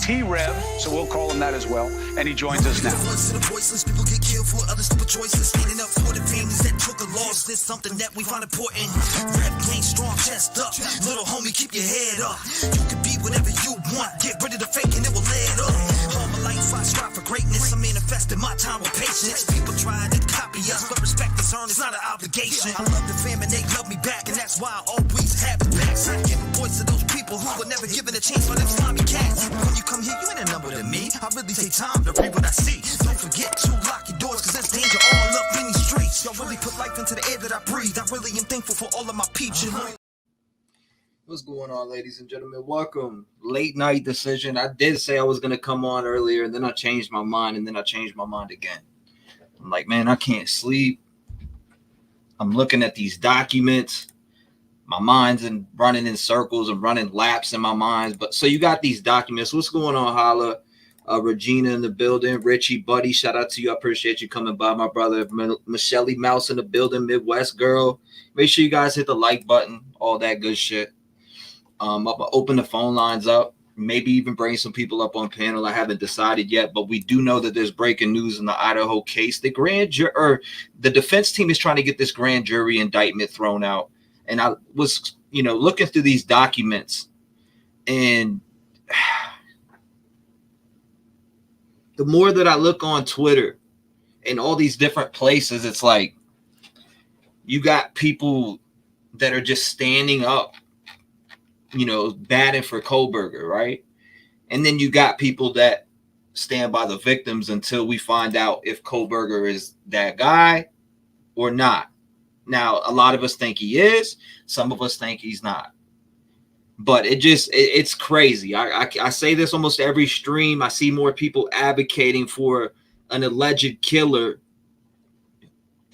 T-REV, so we'll call him that as well. And he joins us now. Voiceless people get killed for other stupid choices. Standing up for the families that took a loss. This something that we find important. Rep game strong, chest up. Little homie, keep your head up. You can be whatever you want. Get rid of the fake and it will lead up. All my life I strive for greatness. I'm manifesting my time with patience. People try to copy us, but respect is earned. It's not an obligation. I love the fam and they love me back, and that's why I always have the backs. I give a voice to those people who were never given a chance for them slimy cats. When you come here, you ain't a number to me. I really take time to read what I see. Don't forget to lock your doors, cause there's danger all up in these streets. Y'all really put life into the air that I breathe. I really am thankful for all of my peeps. What's going on, ladies and gentlemen? Welcome. Late night decision. I did say I was going to come on earlier, and then I changed my mind, and then I changed my mind again. I'm like, man, I can't sleep. I'm looking at these documents. My mind's running in circles and running laps in my mind. But so you got these documents. What's going on, Holla? Regina in the building. Richie, buddy, shout out to you. I appreciate you coming by, my brother. Michelle Mouse in the building. Midwest girl. Make sure you guys hit the like button. All that good shit. I'm going to open the phone lines up. Maybe even bring some people up on panel. I haven't decided yet, but we do know that there's breaking news in the Idaho case. The defense team is trying to get this grand jury indictment thrown out. And I was, looking through these documents, and the more that I look on Twitter and all these different places, it's like you got people that are just standing up, batting for Kohlberger, right? And then you got people that stand by the victims until we find out if Kohlberger is that guy or not. Now, a lot of us think he is. Some of us think he's not. But it's crazy. I say this almost every stream. I see more people advocating for an alleged killer.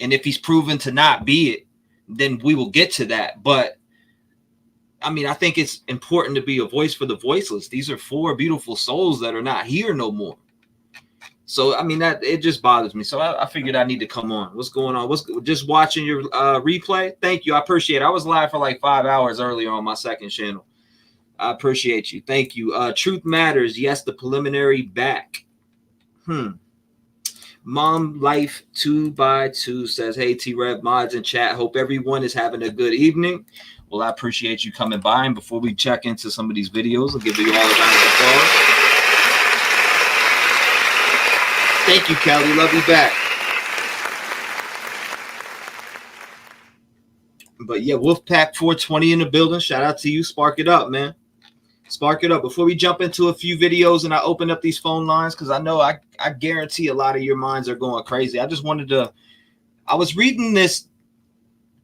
And if he's proven to not be it, then we will get to that. But I think it's important to be a voice for the voiceless. These are four beautiful souls that are not here no more. So, that it just bothers me. So I figured I need to come on. What's going on? Just watching your replay? Thank you. I appreciate it. I was live for like 5 hours earlier on my second channel. I appreciate you. Thank you. Truth Matters. Yes, the preliminary back. Mom Life 2x2 says, hey, T-REV mods in chat. Hope everyone is having a good evening. Well, I appreciate you coming by. And before we check into some of these videos, I'll give you all a round of applause. Thank you, Kelly. Love you back. But yeah, Wolfpack 420 in the building. Shout out to you. Spark it up, man. Spark it up. Before we jump into a few videos and I open up these phone lines, because I know I guarantee a lot of your minds are going crazy. I was reading this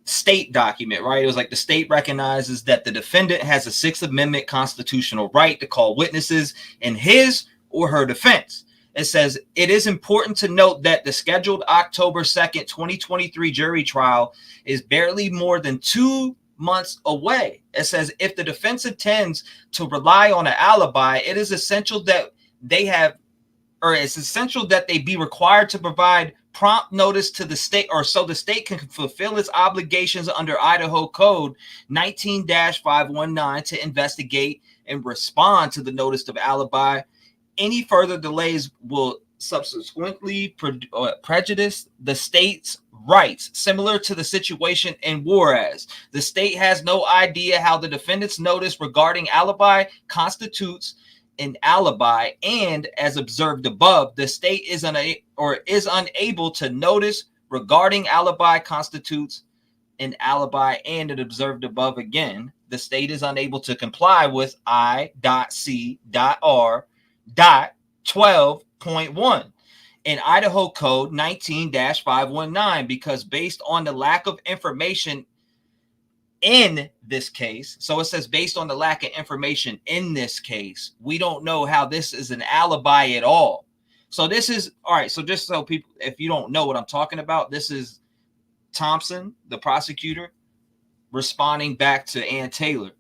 state document, right? It was like the state recognizes that the defendant has a Sixth Amendment constitutional right to call witnesses in his or her defense. It says, it is important to note that the scheduled October 2nd, 2023 jury trial is barely more than 2 months away. It says, if the defense intends to rely on an alibi, it is essential that they be required to provide prompt notice to the state, or so the state can fulfill its obligations under Idaho Code 19-519 to investigate and respond to the notice of alibi. Any further delays will subsequently prejudice the state's rights, similar to the situation in Juarez. The state has no idea how the defendant's notice regarding alibi constitutes an alibi, and as observed above, the state is unable to notice regarding alibi constitutes an alibi, and it observed above again, the state is unable to comply with I.C.R.12.1 in Idaho Code 19-519 because based on the lack of information in this case, so it says based on the lack of information in this case, we don't know how this is an alibi at all. So this is, all right, so just so people, if you don't know what I'm talking about, this is Thompson, the prosecutor, responding back to Ann Taylor.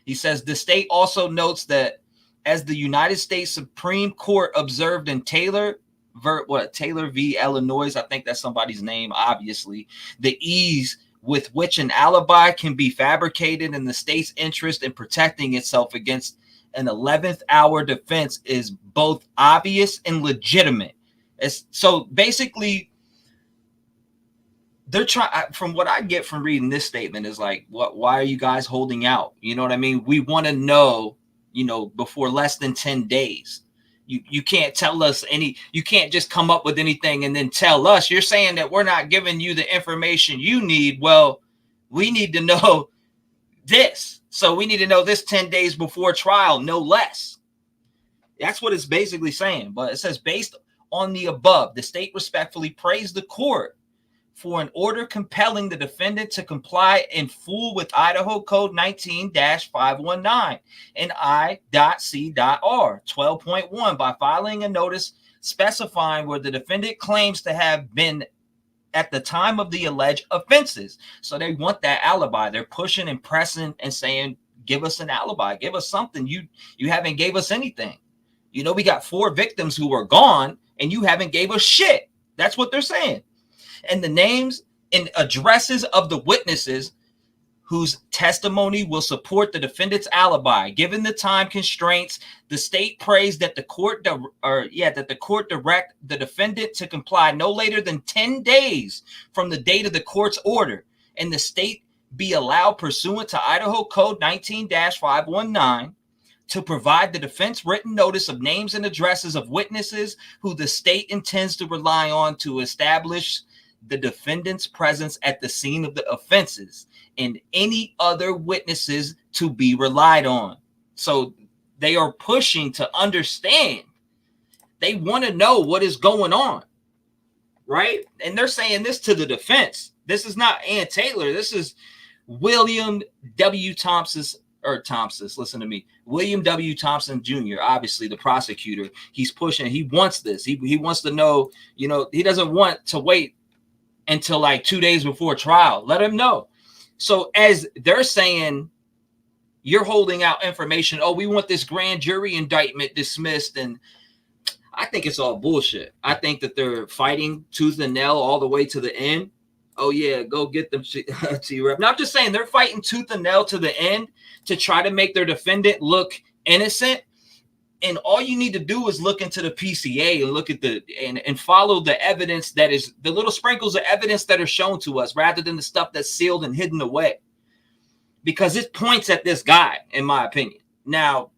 He says the state also notes that as the United States Supreme Court observed in Taylor v. Illinois, I think that's somebody's name, obviously, the ease with which an alibi can be fabricated in the state's interest in protecting itself against an 11th hour defense is both obvious and legitimate. So basically, they're trying, from what I get from reading this statement, is like, why are you guys holding out? You know what I mean? We want to know, before less than 10 days. You can't tell us you can't just come up with anything and then tell us. You're saying that we're not giving you the information you need. Well, we need to know this. So we need to know this 10 days before trial, no less. That's what it's basically saying. But it says, based on the above, the state respectfully praised the court for an order compelling the defendant to comply in full with Idaho Code 19-519 and I.C.R. 12.1 by filing a notice specifying where the defendant claims to have been at the time of the alleged offenses. So they want that alibi. They're pushing and pressing and saying, give us an alibi. Give us something. You haven't gave us anything. We got 4 victims who are gone and you haven't gave us shit. That's what they're saying. And the names and addresses of the witnesses whose testimony will support the defendant's alibi. Given the time constraints, the state prays that the court direct the defendant to comply no later than 10 days from the date of the court's order, and the state be allowed, pursuant to Idaho Code 19-519, to provide the defense written notice of names and addresses of witnesses who the state intends to rely on to establish the defendant's presence at the scene of the offenses and any other witnesses to be relied on. So they are pushing to understand. They want to know what is going on, right? And they're saying this to the defense. This is not Ann Taylor. This is William W. Thompson. Listen to me. William W. Thompson Jr., obviously the prosecutor. He's pushing. He wants this. He wants to know, he doesn't want to wait until like 2 days before trial. Let him know. So as they're saying, you're holding out information. Oh, we want this grand jury indictment dismissed. And I think it's all bullshit. I think that they're fighting tooth and nail all the way to the end. Oh, yeah, go get them, T-REV. Now, I'm just saying they're fighting tooth and nail to the end to try to make their defendant look innocent. And all you need to do is look into the PCA and look at and follow the evidence that is the little sprinkles of evidence that are shown to us rather than the stuff that's sealed and hidden away. Because it points at this guy, in my opinion. Now,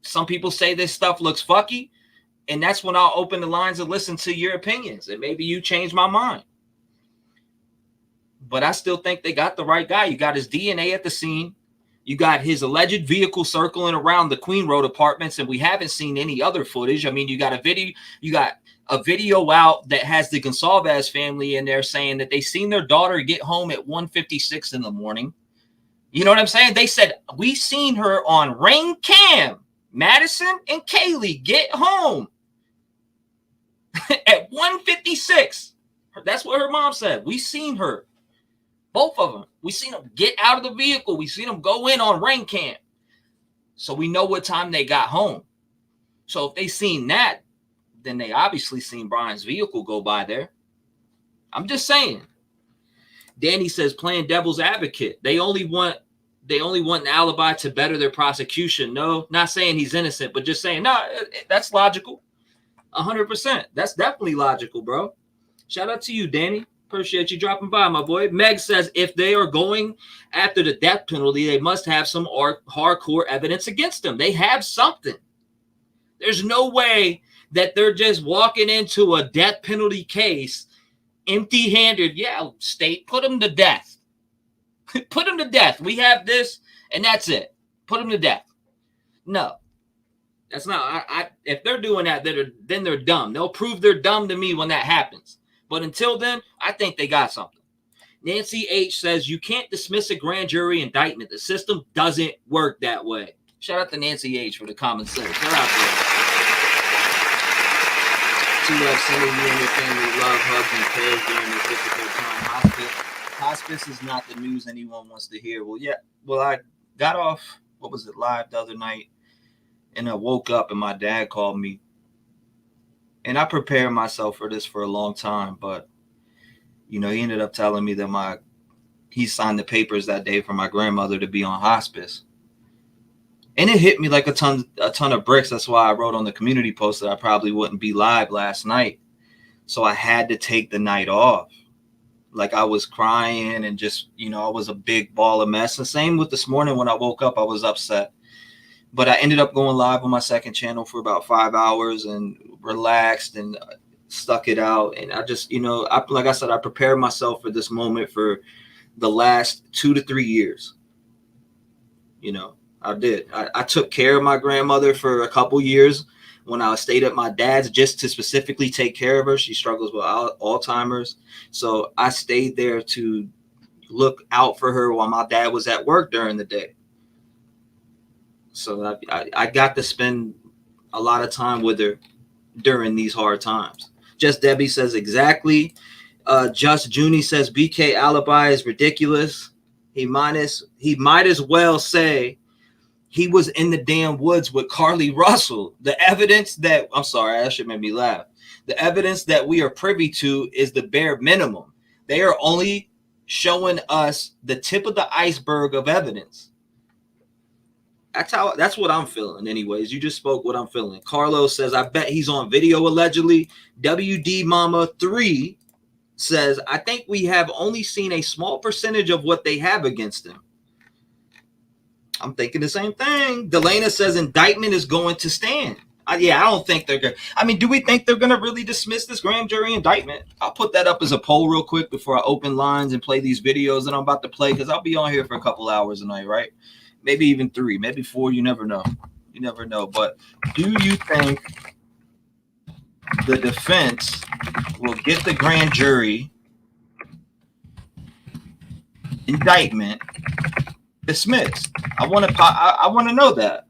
some people say this stuff looks fucky, and that's when I'll open the lines and listen to your opinions. And maybe you change my mind. But I still think they got the right guy. You got his DNA at the scene. You got his alleged vehicle circling around the Queen Road apartments, and we haven't seen any other footage. I mean, you got a video out that has the Gonsalves family in there saying that they seen their daughter get home at 1:56 in the morning. You know what I'm saying? They said, we seen her on ring cam. Madison and Kaylee get home at 1:56. That's what her mom said. We seen her. Both of them. We seen them get out of the vehicle. We seen them go in on ring cam. So we know what time they got home. So if they seen that, then they obviously seen Bryans' vehicle go by there. I'm just saying. Danny says, playing devil's advocate. They only want an alibi to better their prosecution. No, not saying he's innocent, but just saying, no, that's logical. 100%. That's definitely logical, bro. Shout out to you, Danny. Appreciate you dropping by, my boy. Meg says, if they are going after the death penalty, they must have some hardcore evidence against them. They have something. There's no way that they're just walking into a death penalty case empty-handed. Yeah, state, put them to death. Put them to death. We have this, and that's it. Put them to death. No. That's not. If they're doing that, then they're dumb. They'll prove they're dumb to me when that happens. But until then, I think they got something. Nancy H says, you can't dismiss a grand jury indictment. The system doesn't work that way. Shout out to Nancy H for the common sense. Shout out to her. T-REV sending you and your family love, hugs, and prayers during this difficult time. Hospice is not the news anyone wants to hear. Well, I got off, live the other night, and I woke up and my dad called me. And I prepared myself for this for a long time, but, he ended up telling me that he signed the papers that day for my grandmother to be on hospice. And it hit me like a ton of bricks. That's why I wrote on the community post that I probably wouldn't be live last night. So I had to take the night off. Like I was crying and just, I was a big ball of mess. And same with this morning when I woke up, I was upset. But I ended up going live on my second channel for about 5 hours and relaxed and stuck it out. And I just, like I said, I prepared myself for this moment for the last 2 to 3 years. I did. I took care of my grandmother for a couple years when I stayed at my dad's just to specifically take care of her. She struggles with Alzheimer's. So I stayed there to look out for her while my dad was at work during the day. So I got to spend a lot of time with her during these hard times. Just Debbie says exactly. Just Junie says BK alibi is ridiculous. He might as well say he was in the damn woods with Carly Russell. The evidence that that should make me laugh. The evidence that we are privy to is the bare minimum. They are only showing us the tip of the iceberg of evidence. That's what I'm feeling. Anyways, you just spoke what I'm feeling. Carlos says, I bet he's on video allegedly. WD Mama 3 says, I think we have only seen a small percentage of what they have against him. I'm thinking the same thing. Delana says indictment is going to stand. I don't think they're going to. I mean, do we think they're going to really dismiss this grand jury indictment? I'll put that up as a poll real quick before I open lines and play these videos that I'm about to play, because I'll be on here for a couple hours tonight, right? Maybe even 3, maybe 4. You never know. You never know. But do you think the defense will get the grand jury indictment dismissed? I want to know that.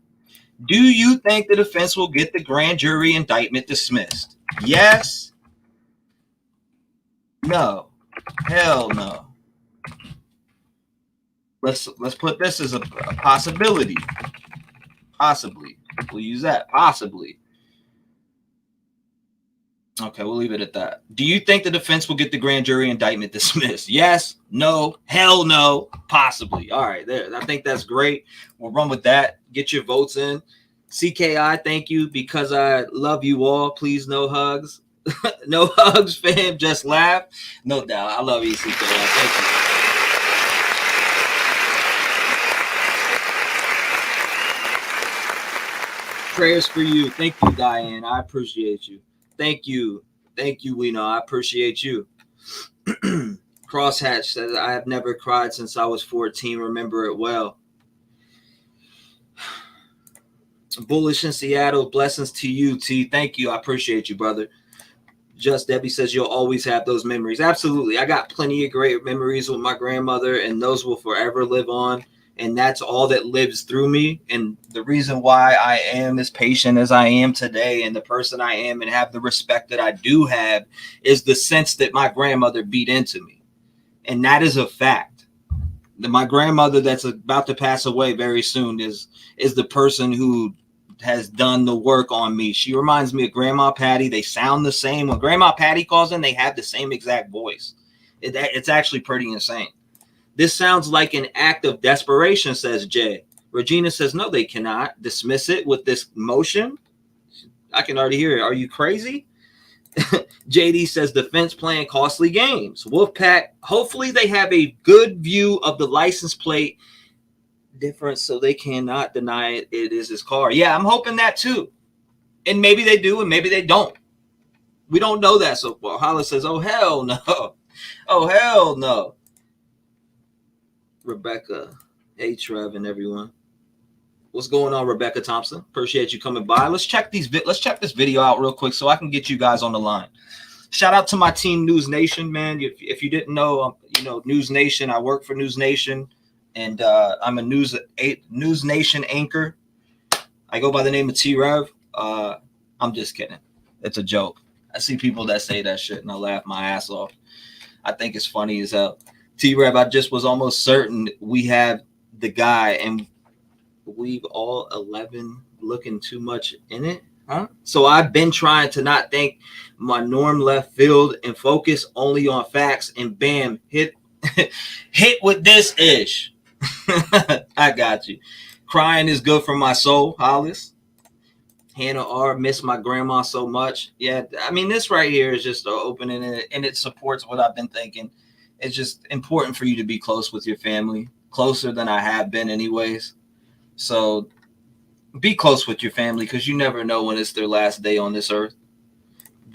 Do you think the defense will get the grand jury indictment dismissed? Yes. No. Hell no. Let's put this as a possibility. Possibly. We'll use that. Possibly. Okay, we'll leave it at that. Do you think the defense will get the grand jury indictment dismissed? Yes, no, hell no, possibly. All right, there. I think that's great. We'll run with that. Get your votes in. CKI, thank you. Because I love you all. Please, no hugs. No hugs, fam. Just laugh. No doubt. I love you, CKI. Thank you. Prayers for you. Thank you, Diane. I appreciate you. Thank you. Thank you, Wino. I appreciate you. Crosshatch says, I have never cried since I was 14. Remember it well. Bullish in Seattle. Blessings to you, T. Thank you. I appreciate you, brother. Just Debbie says you'll always have those memories. Absolutely. I got plenty of great memories with my grandmother, and those will forever live on. And that's all that lives through me. And the reason why I am as patient as I am today and the person I am and have the respect that I do have is the sense that my grandmother beat into me. And that is a fact. My grandmother that's about to pass away very soon is the person who has done the work on me. She reminds me of Grandma Patty. They sound the same. When Grandma Patty calls in, they have the same exact voice. It's actually pretty insane. This sounds like an act of desperation, says Jay. Regina says, no, they cannot dismiss it with this motion. I can already hear it. Are you crazy? JD says, defense playing costly games. Wolfpack, hopefully they have a good view of the license plate difference so they cannot deny it is his car. Yeah, I'm hoping that too. And maybe they do and maybe they don't. We don't know that so far. Hollis says, oh, hell no. Oh, hell no. Rebecca, hey Trev and everyone. What's going on, Rebecca Thompson? Appreciate you coming by. Let's check this video out real quick so I can get you guys on the line. Shout out to my team, News Nation, man. If you didn't know, News Nation. I work for News Nation, and I'm a News Nation anchor. I go by the name of T-REV. I'm just kidding. It's a joke. I see people that say that shit, and I laugh my ass off. I think it's funny as hell. T-REV, I just was almost certain we have the guy, and we've all 11 looking too much in it, huh? So I've been trying to not think my norm left field and focus only on facts, and bam, hit with this ish. I got you. Crying is good for my soul, Hollis. Hannah R. Miss my grandma so much. Yeah, I mean, this right here is just opening it, and it supports what I've been thinking. It's just important for you to be close with your family, closer than I have been anyways. So be close with your family because you never know when it's their last day on this earth.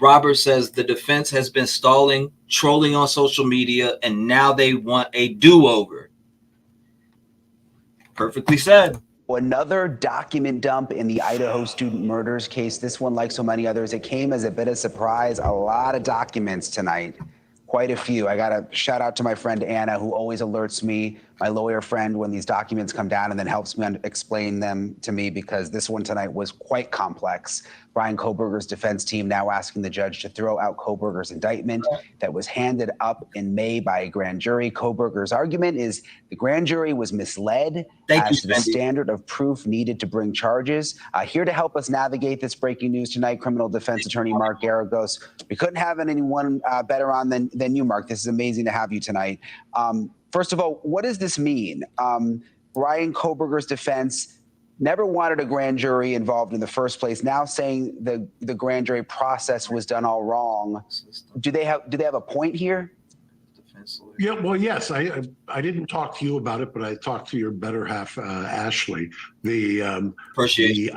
Robert says the defense has been stalling, trolling on social media, and now they want a do-over. Perfectly said. Another document dump in the Idaho student murders case. This one, like so many others, it came as a bit of surprise. A lot of documents tonight, quite a few. I got to shout out to my friend Anna, who always alerts me, my lawyer friend, when these documents come down and then helps me explain them to me, because this one tonight was quite complex. Brian Kohberger's defense team now asking the judge to throw out Kohberger's indictment that was handed up in May by a grand jury. Kohberger's argument is the grand jury was misled as to the standard of proof needed to bring charges. Here to help us navigate this breaking news tonight, criminal defense attorney Mark Garagos. We couldn't have anyone better on than you, Mark. This is amazing to have you tonight. First of all, what does this mean? Brian Kohberger's defense never wanted a grand jury involved in the first place. Now saying the grand jury process was done all wrong. Do they have a point here? Yeah, well, yes. I didn't talk to you about it, but I talked to your better half, Ashley. The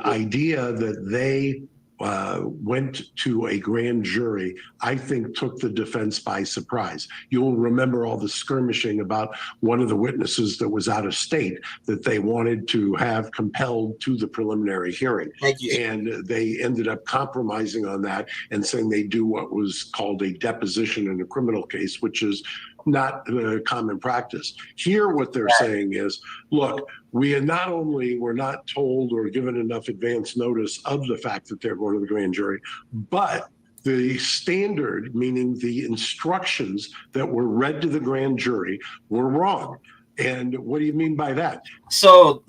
idea that they went to a grand jury, I think, took the defense by surprise. You'll remember all the skirmishing about one of the witnesses that was out of state that they wanted to have compelled to the preliminary hearing. Thank you. And they ended up compromising on that and saying they do what was called a deposition in a criminal case, which is not common practice. Here, what they're saying is, look, we not only were not told or given enough advance notice of the fact that they're going to the grand jury, but the standard, meaning the instructions that were read to the grand jury, were wrong. And what do you mean by that? So,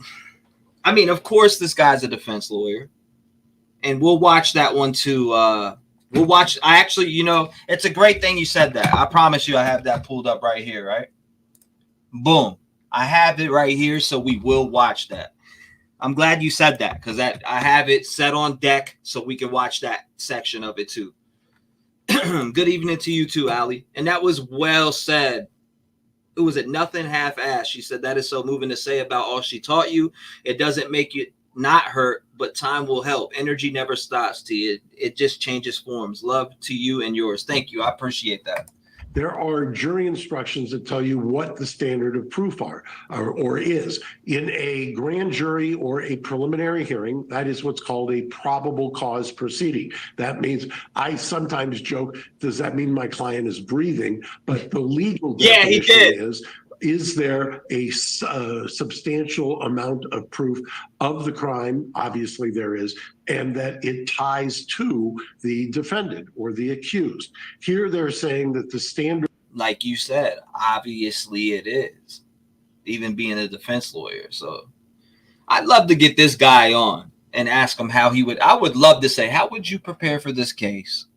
I mean, of course, this guy's a defense lawyer, and we'll watch that one too. We'll watch. I actually, it's a great thing you said that. I promise you I have that pulled up right here, right? Boom. I have it right here, so we will watch that. I'm glad you said that because I have it set on deck so we can watch that section of it too. Good evening to you too, Allie. And that was well said. It was nothing half-assed. She said that is so moving to say about all she taught you. It doesn't make you not hurt, but time will help. Energy never stops, T. It just changes forms. Love to you and yours. Thank you. I appreciate that. There are jury instructions that tell you what the standard of proof are or is. In a grand jury or a preliminary hearing, that is what's called a probable cause proceeding. That means, I sometimes joke, does that mean my client is breathing? But the legal definition is there a substantial amount of proof of the crime? Obviously there is, and that it ties to the defendant or the accused. Here they're saying that the standard, like you said, obviously it is, even being a defense lawyer. So I'd love to get this guy on and ask him how he would. I would love to say, how would you prepare for this case?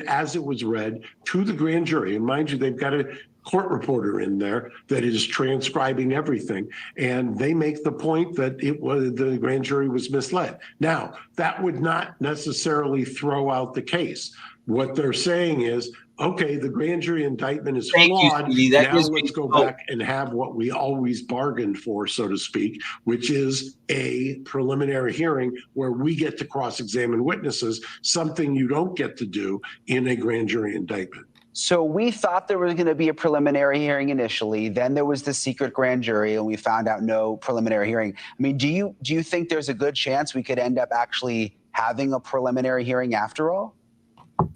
as it was read to the grand jury, and mind you, they've got a court reporter in there that is transcribing everything, and they make the point that the grand jury was misled. Now, that would not necessarily throw out the case. What they're saying is, okay, the grand jury indictment is flawed. Now let's go back and have what we always bargained for, so to speak, which is a preliminary hearing where we get to cross-examine witnesses, something you don't get to do in a grand jury indictment. So we thought there was going to be a preliminary hearing initially. Then there was the secret grand jury, and we found out no preliminary hearing. I mean, do you think there's a good chance we could end up actually having a preliminary hearing after all?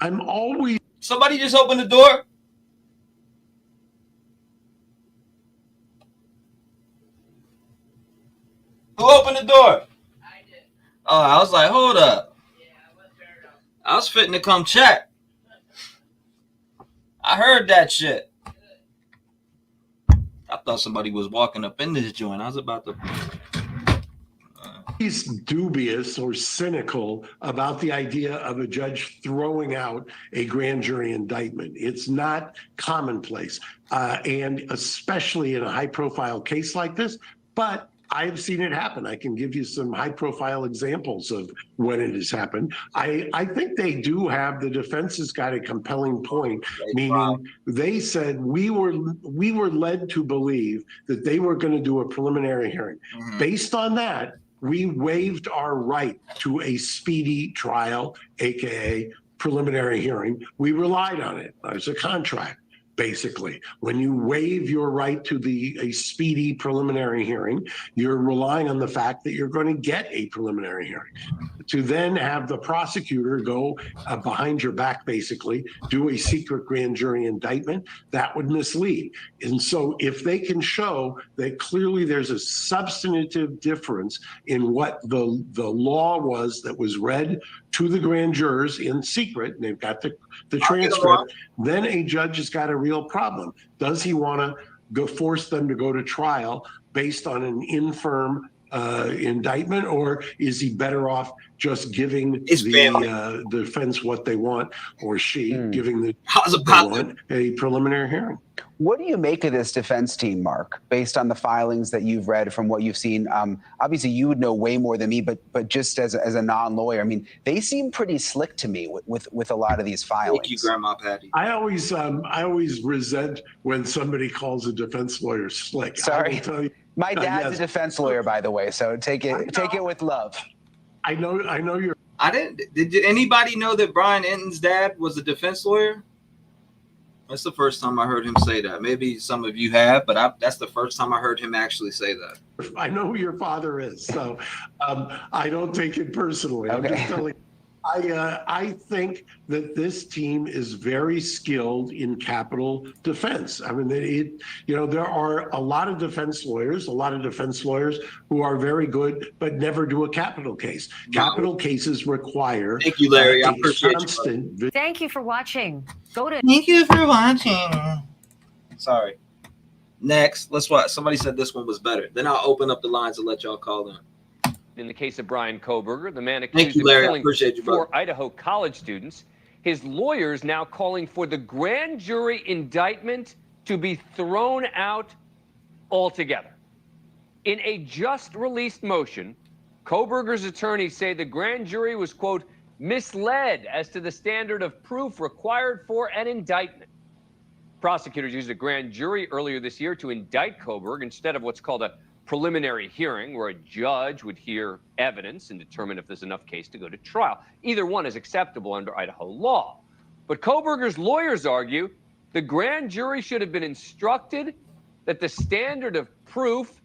I'm always... Somebody just opened the door. Who opened the door? I did. Oh, I was like, hold up. Yeah, I was there. I was fitting to come check. I heard that shit. I thought somebody was walking up in this joint. I was about to... He's dubious or cynical about the idea of a judge throwing out a grand jury indictment. It's not commonplace, and especially in a high-profile case like this. But I've seen it happen. I can give you some high-profile examples of when it has happened. I think they do have, the defense has got a compelling point, meaning they said we were led to believe that they were going to do a preliminary hearing. Based on that, we waived our right to a speedy trial, aka preliminary hearing. We relied on it as a contract. Basically, when you waive your right to a speedy preliminary hearing, you're relying on the fact that you're going to get a preliminary hearing. To then have the prosecutor go behind your back, basically, do a secret grand jury indictment, that would mislead. And so if they can show that clearly there's a substantive difference in what the law was that was read to the grand jurors in secret, and they've got the transcript, then a judge has got a real problem. Does he want to force them to go to trial based on an infirm indictment, or is he better off just giving the defense what they want, or she giving the a preliminary hearing? What do you make of this defense team, Mark, based on the filings that you've read, from what you've seen? Obviously, you would know way more than me, but just as a non-lawyer, I mean, they seem pretty slick to me with a lot of these filings. Thank you, Grandma Patty. I always resent when somebody calls a defense lawyer slick. Sorry. I will tell you, my dad's a defense lawyer, by the way, so take it with love. I know you're. Did anybody know that Brian Enton's dad was a defense lawyer? That's the first time I heard him say that. Maybe some of you have, but that's the first time I heard him actually say that. I know who your father is, so I don't take it personally. Okay. I'm just telling you. I think that this team is very skilled in capital defense. I mean, there are a lot of defense lawyers who are very good, but never do a capital case. Capital cases require. Thank you, Larry. I appreciate you. Thank you for watching. Thank you for watching. Sorry. Next, let's watch. Somebody said this one was better. Then I'll open up the lines and let y'all call in. In the case of Brian Kohberger, the man accused Thank you, Larry. of killing 4 Idaho college students, his lawyers now calling for the grand jury indictment to be thrown out altogether. In a just-released motion, Kohberger's attorneys say the grand jury was, quote, misled as to the standard of proof required for an indictment. Prosecutors used a grand jury earlier this year to indict Kohberger instead of what's called a preliminary hearing, where a judge would hear evidence and determine if there's enough case to go to trial. Either one is acceptable under Idaho law. But Kohberger's lawyers argue the grand jury should have been instructed that the standard of proof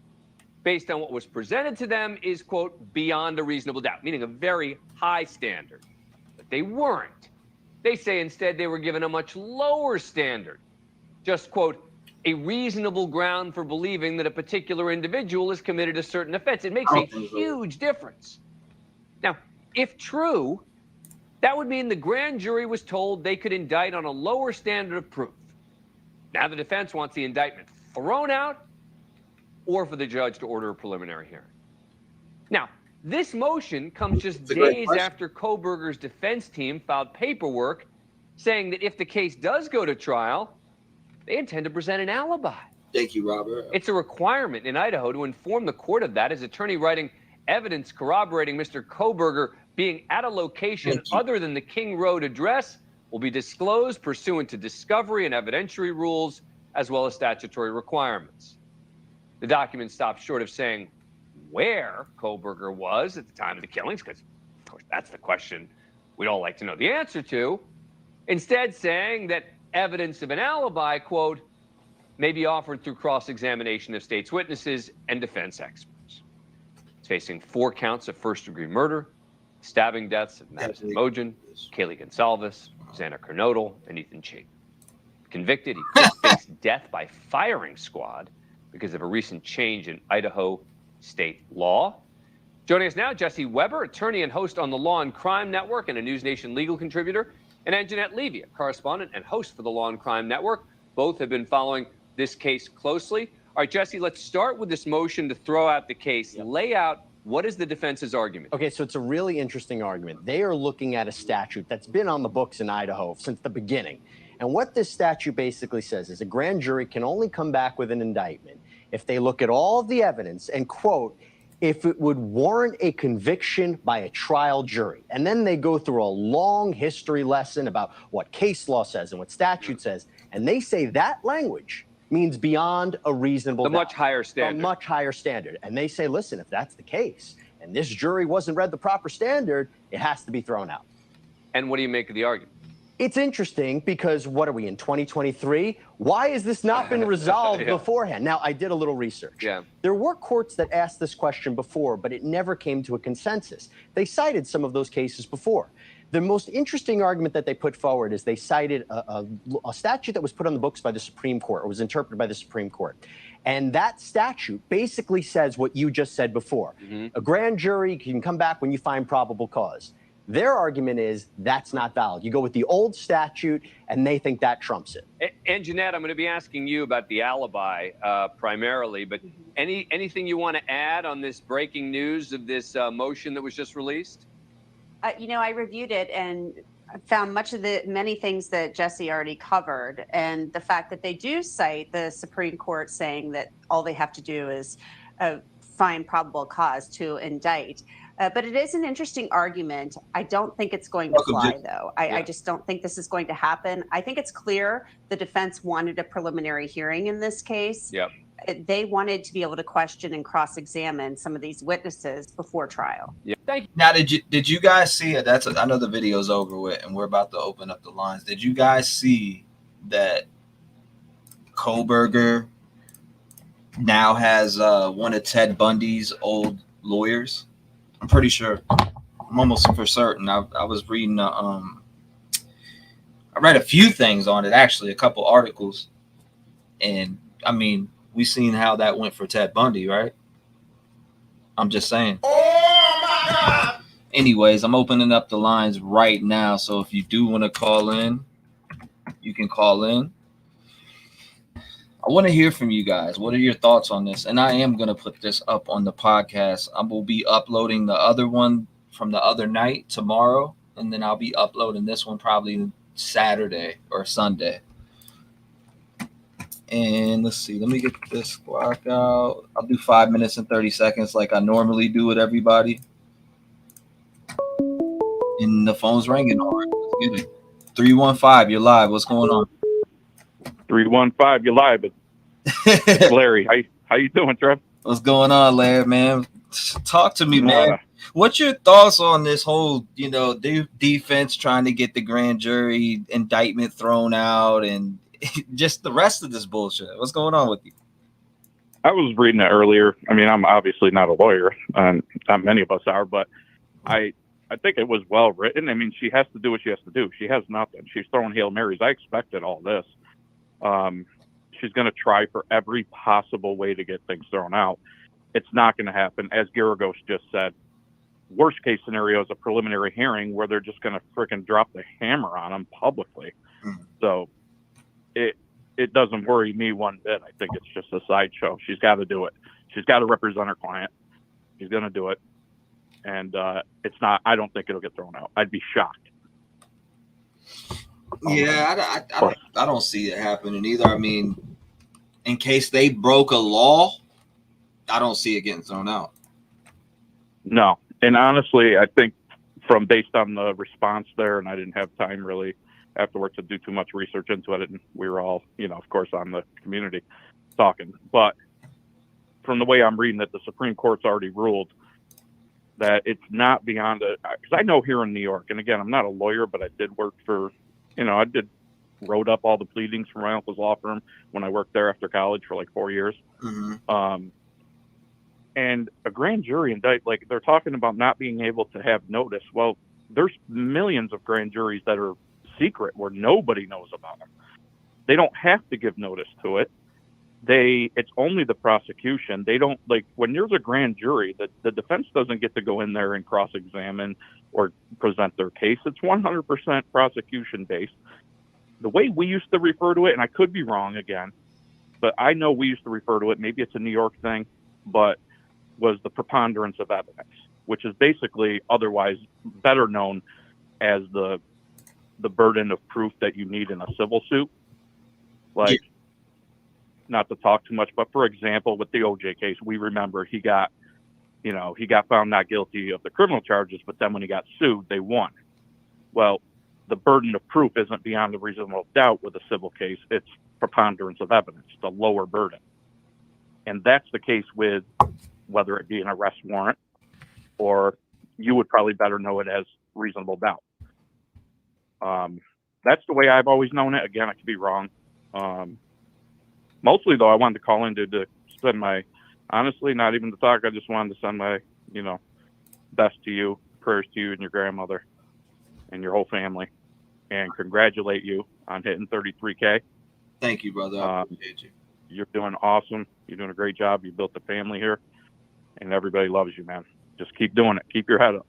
based on what was presented to them is, quote, beyond a reasonable doubt, meaning a very high standard. But they weren't. They say instead they were given a much lower standard, just, quote, a reasonable ground for believing that a particular individual has committed a certain offense. It makes a huge difference. Now, if true, that would mean the grand jury was told they could indict on a lower standard of proof. Now the defense wants the indictment thrown out or for the judge to order a preliminary hearing. Now, this motion comes just days after Kohberger's defense team filed paperwork saying that if the case does go to trial, they intend to present an alibi. Thank you, Robert. It's a requirement in Idaho to inform the court of that. His attorney writing evidence corroborating Mr. Kohberger being at a location other than the King Road address will be disclosed pursuant to discovery and evidentiary rules, as well as statutory requirements. The document stops short of saying where Kohberger was at the time of the killings, because, of course, that's the question we'd all like to know the answer to. Instead, saying that evidence of an alibi, quote, may be offered through cross-examination of state's witnesses and defense experts. He's facing 4 counts of first-degree murder, stabbing deaths of Madison Mogen, Kaylee Gonsalves, Xana Kernodle, and Ethan Chait. Convicted, he just faced death by firing squad because of a recent change in Idaho state law. Joining us now, Jesse Weber, attorney and host on the Law and Crime Network and a News Nation legal contributor, and Anjanette Levy, a correspondent and host for the Law and Crime Network. Both have been following this case closely. All right, Jesse, let's start with this motion to throw out the case. Yep. Lay out what is the defense's argument. Okay, so it's a really interesting argument. They are looking at a statute that's been on the books in Idaho since the beginning. And what this statute basically says is a grand jury can only come back with an indictment if they look at all of the evidence and, quote, if it would warrant a conviction by a trial jury. And then they go through a long history lesson about what case law says and what statute says. And they say that language means beyond a reasonable doubt. much higher standard. A much higher standard. And they say, listen, if that's the case, and this jury wasn't read the proper standard, it has to be thrown out. And what do you make of the argument? It's interesting because what are we in 2023? Why has this not been resolved beforehand? Now, I did a little research. Yeah. There were courts that asked this question before, but it never came to a consensus. They cited some of those cases before. The most interesting argument that they put forward is they cited a statute that was put on the books by the Supreme Court, or was interpreted by the Supreme Court. And that statute basically says what you just said before. A grand jury can come back when you find probable cause. Their argument is that's not valid. You go with the old statute, and they think that trumps it. And Jeanette, I'm going to be asking you about the alibi primarily, but anything you want to add on this breaking news of this motion that was just released? I reviewed it and found many things that Jesse already covered, and the fact that they do cite the Supreme Court saying that all they have to do is find probable cause to indict. But it is an interesting argument. I don't think it's going to fly, though. I just don't think this is going to happen. I think it's clear the defense wanted a preliminary hearing in this case. Yep. They wanted to be able to question and cross-examine some of these witnesses before trial. Yeah. Thank you. Now, did you guys see it? I know the video's over with, and we're about to open up the lines. Did you guys see that Kohlberger now has one of Ted Bundy's old lawyers? I'm pretty sure. I'm almost for certain. I was reading. I read a few things on it, actually, a couple articles, and I mean, we seen how that went for Ted Bundy, right? I'm just saying. Oh my God! Anyways, I'm opening up the lines right now, so if you do want to call in, you can call in. I want to hear from you guys. What are your thoughts on this? And I am going to put this up on the podcast. I will be uploading the other one from the other night tomorrow, and then I'll be uploading this one probably Saturday or Sunday. And let's see. Let me get this clock out. I'll do 5 minutes and 30 seconds like I normally do with everybody. And the phone's ringing. All right, let's get it. 315, you're live. What's going on? 315, you're live. It's Larry. How you doing, Trev? What's going on, Larry, man? Talk to me, man. What's your thoughts on this whole, defense trying to get the grand jury indictment thrown out and just the rest of this bullshit? What's going on with you? I was reading it earlier. I mean, I'm obviously not a lawyer, and not many of us are, but I think it was well written. I mean, she has to do what she has to do. She has nothing. She's throwing Hail Marys. I expected all this. She's going to try for every possible way to get things thrown out. It's not going to happen. As Garagos just said, worst case scenario is a preliminary hearing where they're just going to freaking drop the hammer on them publicly. So it doesn't worry me one bit. I think it's just a sideshow. She's got to do it. She's got to represent her client. She's going to do it. And it's not, I don't think it'll get thrown out. I'd be shocked. Yeah, I don't see it happening either. I mean, in case they broke a law, I don't see it getting thrown out. No. And honestly, I think based on the response there, and I didn't have time really afterwards to do too much research into it, and we were all, of course, on the community talking. But from the way I'm reading it, the Supreme Court's already ruled that it's not beyond it. Because I know here in New York, and again, I'm not a lawyer, but I did work for, wrote up all the pleadings for my uncle's law firm when I worked there after college for like 4 years. Mm-hmm. And a grand jury like they're talking about not being able to have notice. Well, there's millions of grand juries that are secret where nobody knows about them. They don't have to give notice to it. It's only the prosecution. They don't, like, when there's a grand jury, the defense doesn't get to go in there and cross-examine or present their case. It's 100% prosecution based. The way we used to refer to it, and I could be wrong again, but I know we used to refer to it, maybe it's a New York thing, but was the preponderance of evidence, which is basically otherwise better known as the burden of proof that you need in a civil suit. Like, not to talk too much, but for example, with the OJ case, we remember he got found not guilty of the criminal charges, but then when he got sued, they won. Well, the burden of proof isn't beyond a reasonable doubt with a civil case. It's preponderance of evidence, the lower burden. And that's the case with whether it be an arrest warrant, or you would probably better know it as reasonable doubt. That's the way I've always known it. Again, I could be wrong. Mostly, though, I wanted to call in to send my, honestly, not even to talk. I just wanted to send my, best to you, prayers to you and your grandmother and your whole family, and congratulate you on hitting 33K. Thank you, brother. I appreciate you. You're doing awesome. You're doing a great job. You built a family here, and everybody loves you, man. Just keep doing it. Keep your head up.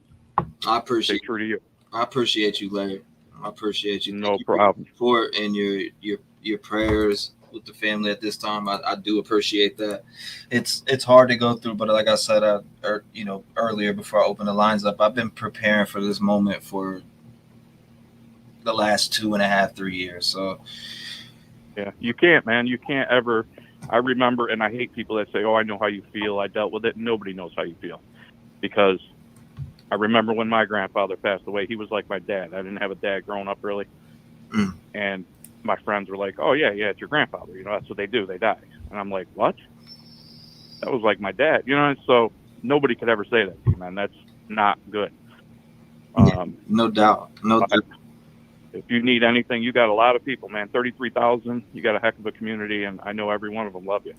I appreciate. Stay true to you. I appreciate you, Larry. I appreciate you. No problem. For and your prayers with the family at this time. I do appreciate that. It's hard to go through, but like I said, earlier before I open the lines up, I've been preparing for this moment for the last 2.5, 3 years. So yeah, you can't, man. You can't ever. I remember, and I hate people that say, "Oh, I know how you feel. I dealt with it." Nobody knows how you feel, because I remember when my grandfather passed away. He was like my dad. I didn't have a dad growing up really, and my friends were like, "Oh yeah, it's your grandfather. That's what they do. They die." And I'm like, "What?" That was like my dad. So nobody could ever say that to you, man. That's not good. No doubt. No doubt. If you need anything, you got a lot of people, man. 33,000. You got a heck of a community, and I know every one of them love you.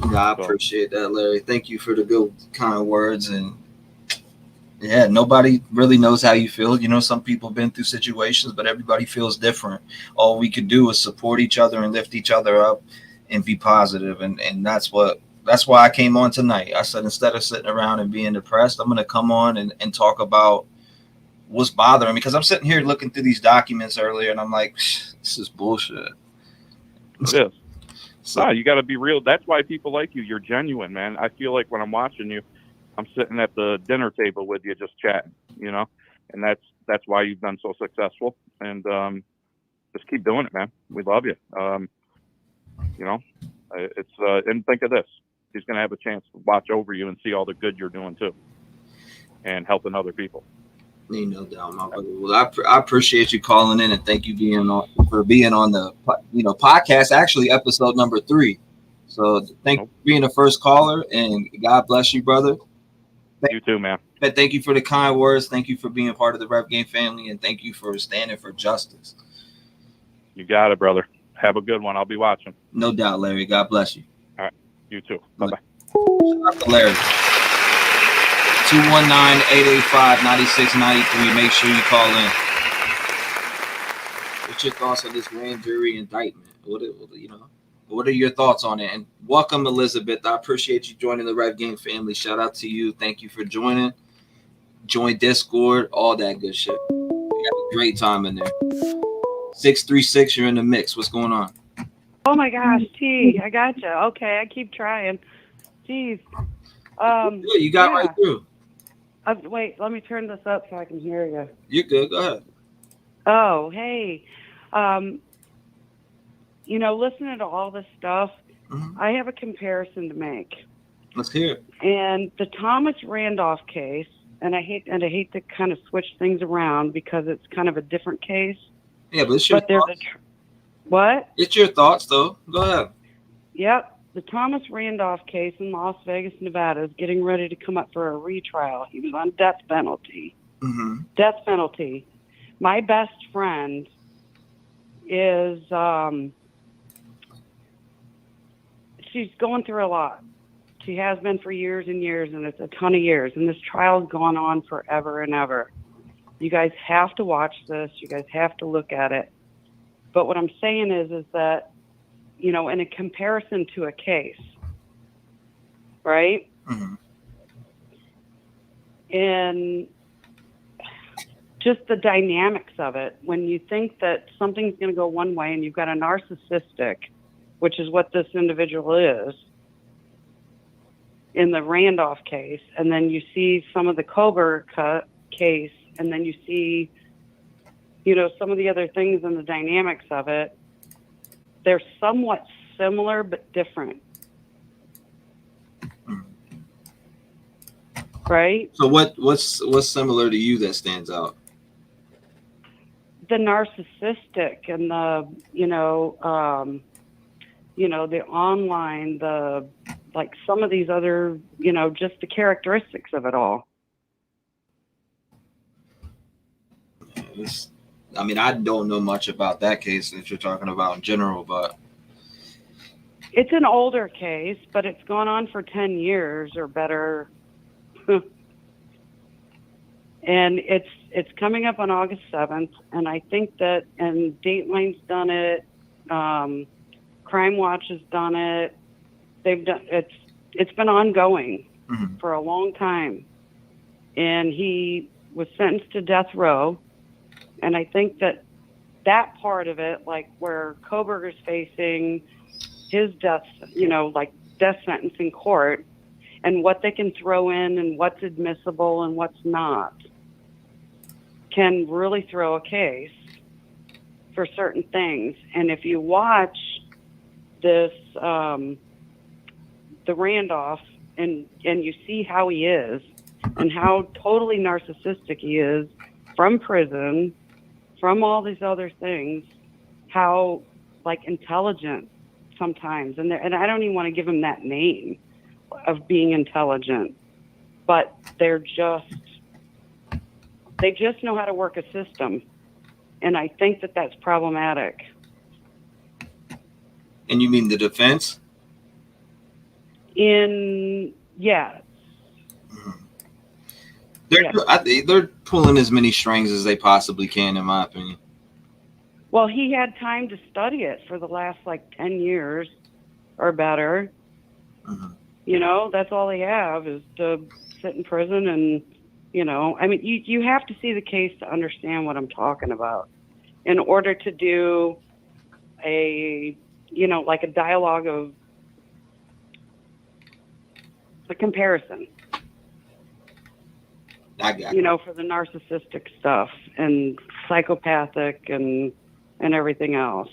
Yeah, I appreciate that, Larry. Thank you for the good, kind words. And yeah, nobody really knows how you feel. Some people have been through situations, but everybody feels different. All we can do is support each other and lift each other up and be positive. And that's why I came on tonight. I said, instead of sitting around and being depressed, I'm going to come on and talk about what's bothering me, because I'm sitting here looking through these documents earlier, and I'm like, this is bullshit. It is. So you got to be real. That's why people like you. You're genuine, man. I feel like when I'm watching you, I'm sitting at the dinner table with you, just chatting, and that's why you've been so successful. And just keep doing it, man. We love you. And think of this: he's going to have a chance to watch over you and see all the good you're doing too, and helping other people. No doubt, my brother. Well, I appreciate you calling in, and thank you for being on the podcast. Actually, episode number 3. So thank you for being the first caller, and God bless you, brother. You too, man. Thank you for the kind words. Thank you for being part of the Rev Game family, and thank you for standing for justice. You got it, brother. Have a good one. I'll be watching. No doubt, Larry. God bless you. All right. You too. Bye-bye. Shout out to Larry. 219-885-9693. Make sure you call in. What's your thoughts on this grand jury indictment? What are your thoughts on it? And welcome, Elizabeth. I appreciate you joining the Rev Game family. Shout out to you. Thank you for joining. Join Discord, all that good shit. We have a great time in there. 636, you're in the mix. What's going on? Oh my gosh, T, I gotcha. Okay, I keep trying. Jeez. Yeah, you got right through. Wait, let me turn this up so I can hear you. You're good. Go ahead. Oh, hey. Listening to all this stuff, I have a comparison to make. Let's hear it. And the Thomas Randolph case, and I hate to kind of switch things around because it's kind of a different case. Yeah, but it's your thoughts. What? It's your thoughts, though. Go ahead. Yep. The Thomas Randolph case in Las Vegas, Nevada is getting ready to come up for a retrial. He was on death penalty. Death penalty. My best friend is, she's going through a lot. She has been for years and years, and it's a ton of years. And this trial's gone on forever and ever. You guys have to watch this. You guys have to look at it. But what I'm saying is that, in a comparison to a case, right? And just the dynamics of it, when you think that something's going to go one way and you've got a narcissistic, which is what this individual is, in the Randolph case, and then you see some of the Kober case, and then you see, some of the other things and the dynamics of it, they're somewhat similar but different. Right? So what's similar to you that stands out? The narcissistic and the, the online, the, like some of these other, just the characteristics of it all. I mean, I don't know much about that case that you're talking about in general, but It's an older case, but it's gone on for 10 years or better. And it's coming up on August 7th, and I think that, and Dateline's done it, Crime Watch has done it. They've done it's been ongoing for a long time, and he was sentenced to death row, and I think that part of it, like where Koberger's facing his death, like death sentence in court, and what they can throw in and what's admissible and what's not, can really throw a case for certain things. And if you watch this, the Randolph, and you see how he is and how totally narcissistic he is from prison, from all these other things, how like intelligent sometimes, and I don't even want to give him that name of being intelligent, but they just know how to work a system, and I think that that's problematic. And you mean the defense? Yes. They're pulling as many strings as they possibly can, in my opinion. Well, he had time to study it for the last 10 years or better. That's all they have is to sit in prison and, I mean, you have to see the case to understand what I'm talking about in order to do a, a dialogue of the comparison. I got you. For the narcissistic stuff and psychopathic and everything else,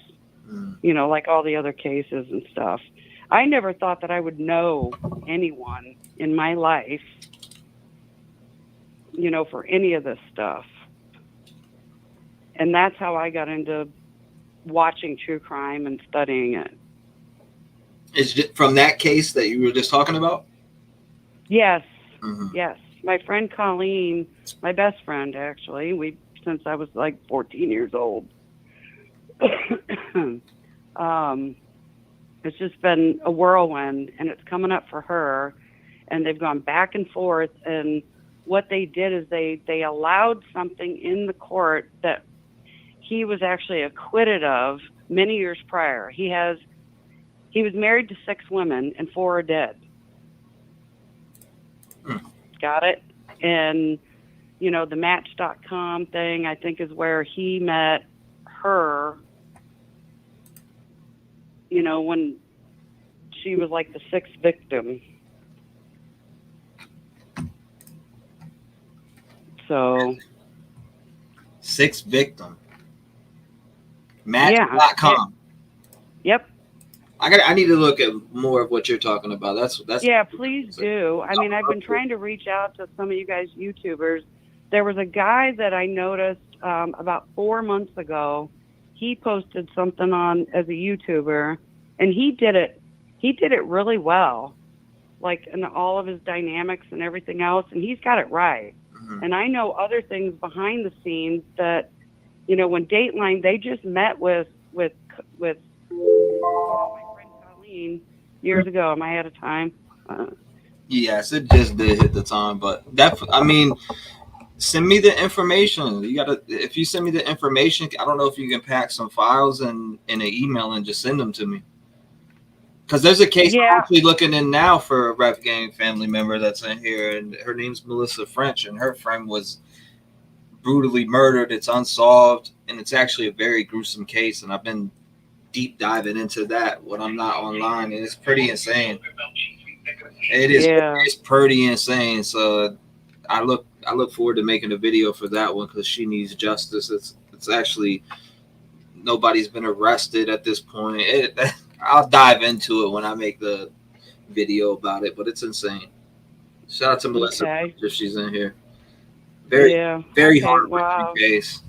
like all the other cases and stuff. I never thought that I would know anyone in my life, for any of this stuff. And that's how I got into watching true crime and studying it. Is it from that case that you were just talking about? Yes. Yes. My friend Colleen, my best friend, actually, since I was 14 years old. It's just been a whirlwind, and it's coming up for her, and they've gone back and forth, and what they did is they allowed something in the court that he was actually acquitted of many years prior. He was married to 6 women, and 4 are dead. Got it? And, the Match.com thing, I think, is where he met her, when she was the 6th victim. So. 6th victim. Match.com. Yep. I need to look at more of what you're talking about. That's yeah, please do. I mean, I've been trying to reach out to some of you guys YouTubers. There was a guy that I noticed about 4 months ago. He posted something on as a YouTuber, and he did it really well, in all of his dynamics and everything else, and he's got it right. And I know other things behind the scenes that, when Dateline, they just met with my friend Colleen years ago. Am I out of time? Yes, it just did hit the time, but send me the information. If you send me the information, I don't know if you can pack some files in an email and just send them to me. Because there's a case I'm actually looking in now for a Rev Gang family member that's in here, and her name's Melissa French, and her friend was brutally murdered. It's unsolved, and it's actually a very gruesome case, and I've been deep diving into that when I'm not online, and it's pretty insane. It is It's pretty insane. So I look forward to making a video for that one because she needs justice. It's actually nobody's been arrested at this point. I'll dive into it when I make the video about it, but it's insane. Shout out to Melissa Okay. if she's in here. Very Okay. hard Wow. case.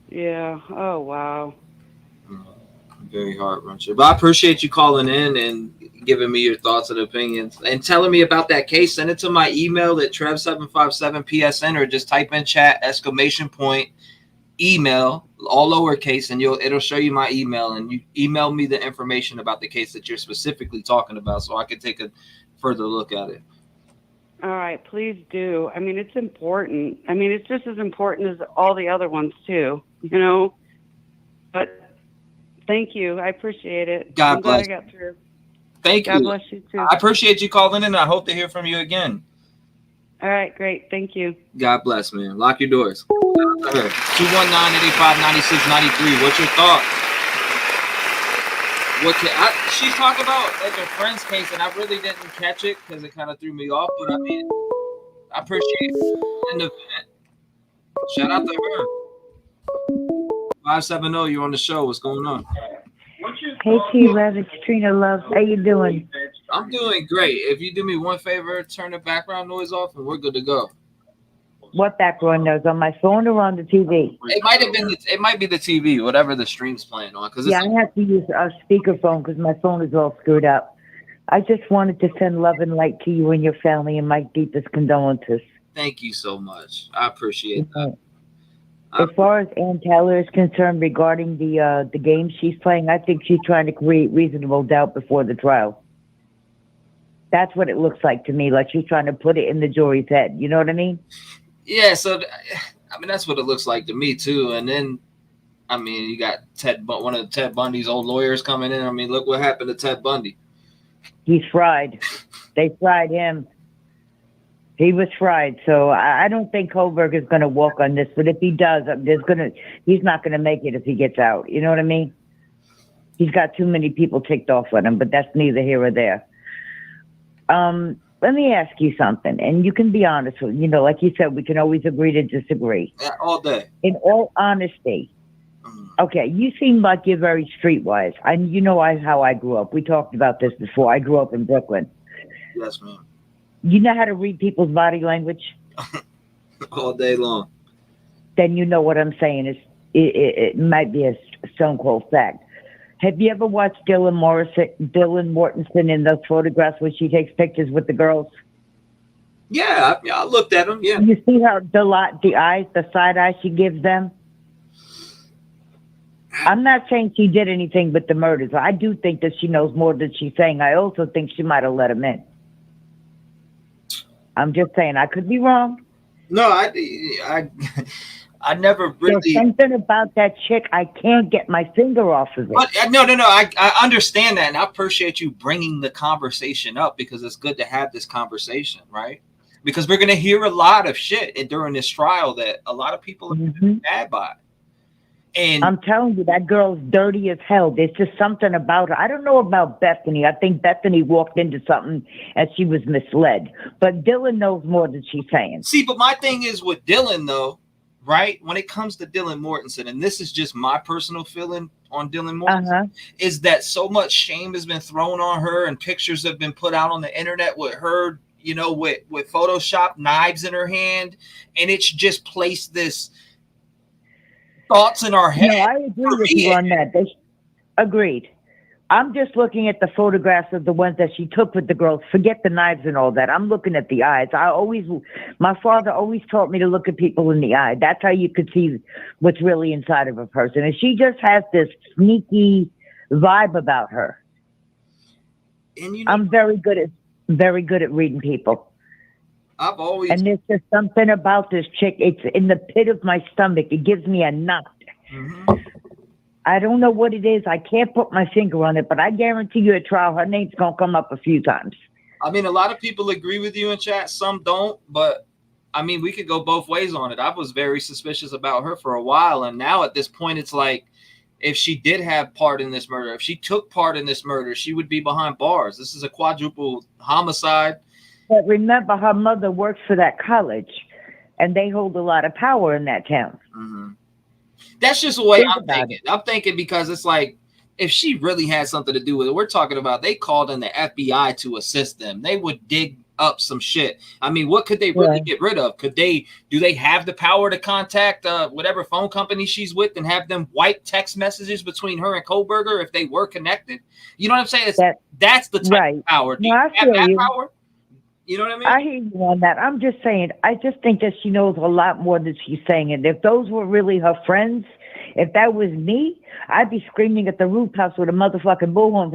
Yeah. Oh, wow. Very heart wrenching. But I appreciate you calling in and giving me your thoughts and opinions and telling me about that case. Send it to my email at trev757psn or just type in chat !email, all lowercase, and it'll show you my email, and you email me the information about the case that you're specifically talking about so I can take a further look at it. All right. Please do. I mean, it's important. I mean, it's just as important as all the other ones, too, you know? But thank you. I appreciate it. God I'm glad bless. I got through. Thank you. God bless you, too. I appreciate you calling in. I hope to hear from you again. All right. Great. Thank you. God bless, man. Lock your doors. 219-885-9693. What's your thoughts? She's talking about like a friend's case, and I really didn't catch it because it kind of threw me off. But I mean, I appreciate an event. Shout out to her. 570, you're on the show. What's going on? Hey, T-REV, it's Trina Love. How you doing? I'm doing great. If you do me one favor, turn the background noise off, and we're good to go. What background noise? On my phone or on the TV? It might have been. It might be the TV, whatever the stream's playing on. Because Yeah, I have to use a speakerphone because my phone is all screwed up. I just wanted to send love and light to you and your family and my deepest condolences. Thank you so much. I appreciate that. As far as Ann Taylor is concerned regarding the game she's playing, I think she's trying to create reasonable doubt before the trial. That's what it looks like to me, like she's trying to put it in the jury's head. You know what I mean? Yeah, so I mean that's what it looks like to me too. And then, I mean, you got one of Ted Bundy's old lawyers coming in. I mean, look what happened to Ted Bundy. He's fried. They fried him. He was fried. So I don't think Kohlberg is going to walk on this. But if he does, he's not going to make it if he gets out. You know what I mean? He's got too many people ticked off with him. But that's neither here or there. Let me ask you something, and you can be honest with, like you said, we can always agree to disagree. Yeah, all day. In all honesty, okay, you seem like you're very streetwise. How I grew up. We talked about this before. I grew up in Brooklyn. Yes, ma'am. You know how to read people's body language? All day long. Then you know what I'm saying. It might be a stone cold fact. Have you ever watched Dylan Mortensen in those photographs where she takes pictures with the girls? Yeah, I looked at them. Yeah. You see how the eyes, the side eye she gives them? I'm not saying she did anything with the murders. I do think that she knows more than she's saying. I also think she might have let him in. I'm just saying, I could be wrong. No, I never really. There's something about that chick, I can't get my finger off of it. But, no. I understand that, and I appreciate you bringing the conversation up because it's good to have this conversation, right? Because we're going to hear a lot of shit during this trial that a lot of people are mad by. And I'm telling you, that girl's dirty as hell. There's just something about her. I don't know about Bethany. I think Bethany walked into something and she was misled. But Dylan knows more than she's saying. See, but my thing is with Dylan, though, right? When it comes to Dylan Mortensen, and this is just my personal feeling on Dylan Mortensen, is that so much shame has been thrown on her and pictures have been put out on the internet with her, with Photoshop knives in her hand. And it's just placed this thoughts in our head. No, I agree with you on that. Agreed. I'm just looking at the photographs of the ones that she took with the girls. Forget the knives and all that. I'm looking at the eyes. My father always taught me to look at people in the eye. That's how you could see what's really inside of a person. And she just has this sneaky vibe about her. And I'm very good at reading people. And there's just something about this chick. It's in the pit of my stomach. It gives me a knot. I don't know what it is. I can't put my finger on it, but I guarantee you at trial, her name's going to come up a few times. I mean, a lot of people agree with you in chat. Some don't, but I mean, we could go both ways on it. I was very suspicious about her for a while. And now at this point, it's like, if she did have part in this murder, if she took part in this murder, she would be behind bars. This is a quadruple homicide. But remember, her mother works for that college, and they hold a lot of power in that town. That's just the way I'm thinking. I'm thinking because it's like if she really had something to do with it, we're talking about they called in the FBI to assist them. They would dig up some shit. I mean, what could they really get rid of? Do they have the power to contact whatever phone company she's with and have them wipe text messages between her and Kohlberger if they were connected? You know what I'm saying? That's the type of power. Do you have that power? You know what I mean? I hear you on that. I'm just saying, I just think that she knows a lot more than she's saying. And if those were really her friends, if that was me, I'd be screaming at the rooftops with a motherfucking bullhorn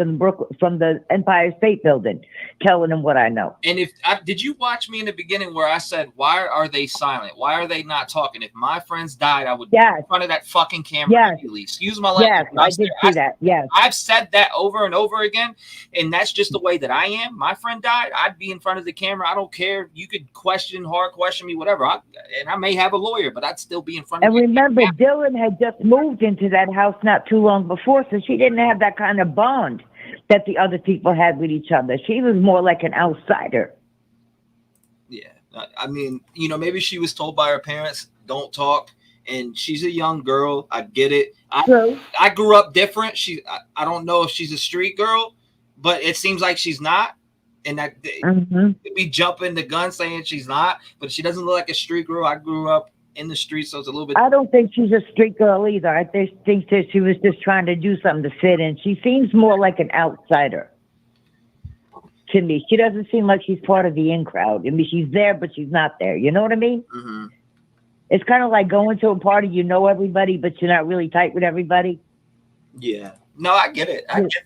from the Empire State Building, telling them what I know. And did you watch me in the beginning where I said, why are they silent? Why are they not talking? If my friends died, I would be in front of that fucking camera immediately. Excuse my language. Yes, I did see that. Yes. I've said that over and over again, and that's just the way that I am. My friend died, I'd be in front of the camera. I don't care. You could hard question me, whatever. And I may have a lawyer, but I'd still be in front of the camera. And remember, Dylan had just moved into that house not too long before, so she didn't have that kind of bond that the other people had with each other. She was more like an outsider. Yeah. I mean, maybe she was told by her parents, don't talk, and she's a young girl. I get it. I grew up different. I don't know if she's a street girl, but it seems like she's not. And that could be jumping the gun saying she's not, but she doesn't look like a street girl. I grew up in the streets, so it's a little bit. I don't think she's a street girl either. I think that she was just trying to do something to fit in. She seems more like an outsider to me. She doesn't seem like she's part of the in crowd. I mean, she's there, but she's not there. You know what I mean? Mm-hmm. It's kind of like going to a party, you know everybody, but you're not really tight with everybody. Yeah. No, I get it.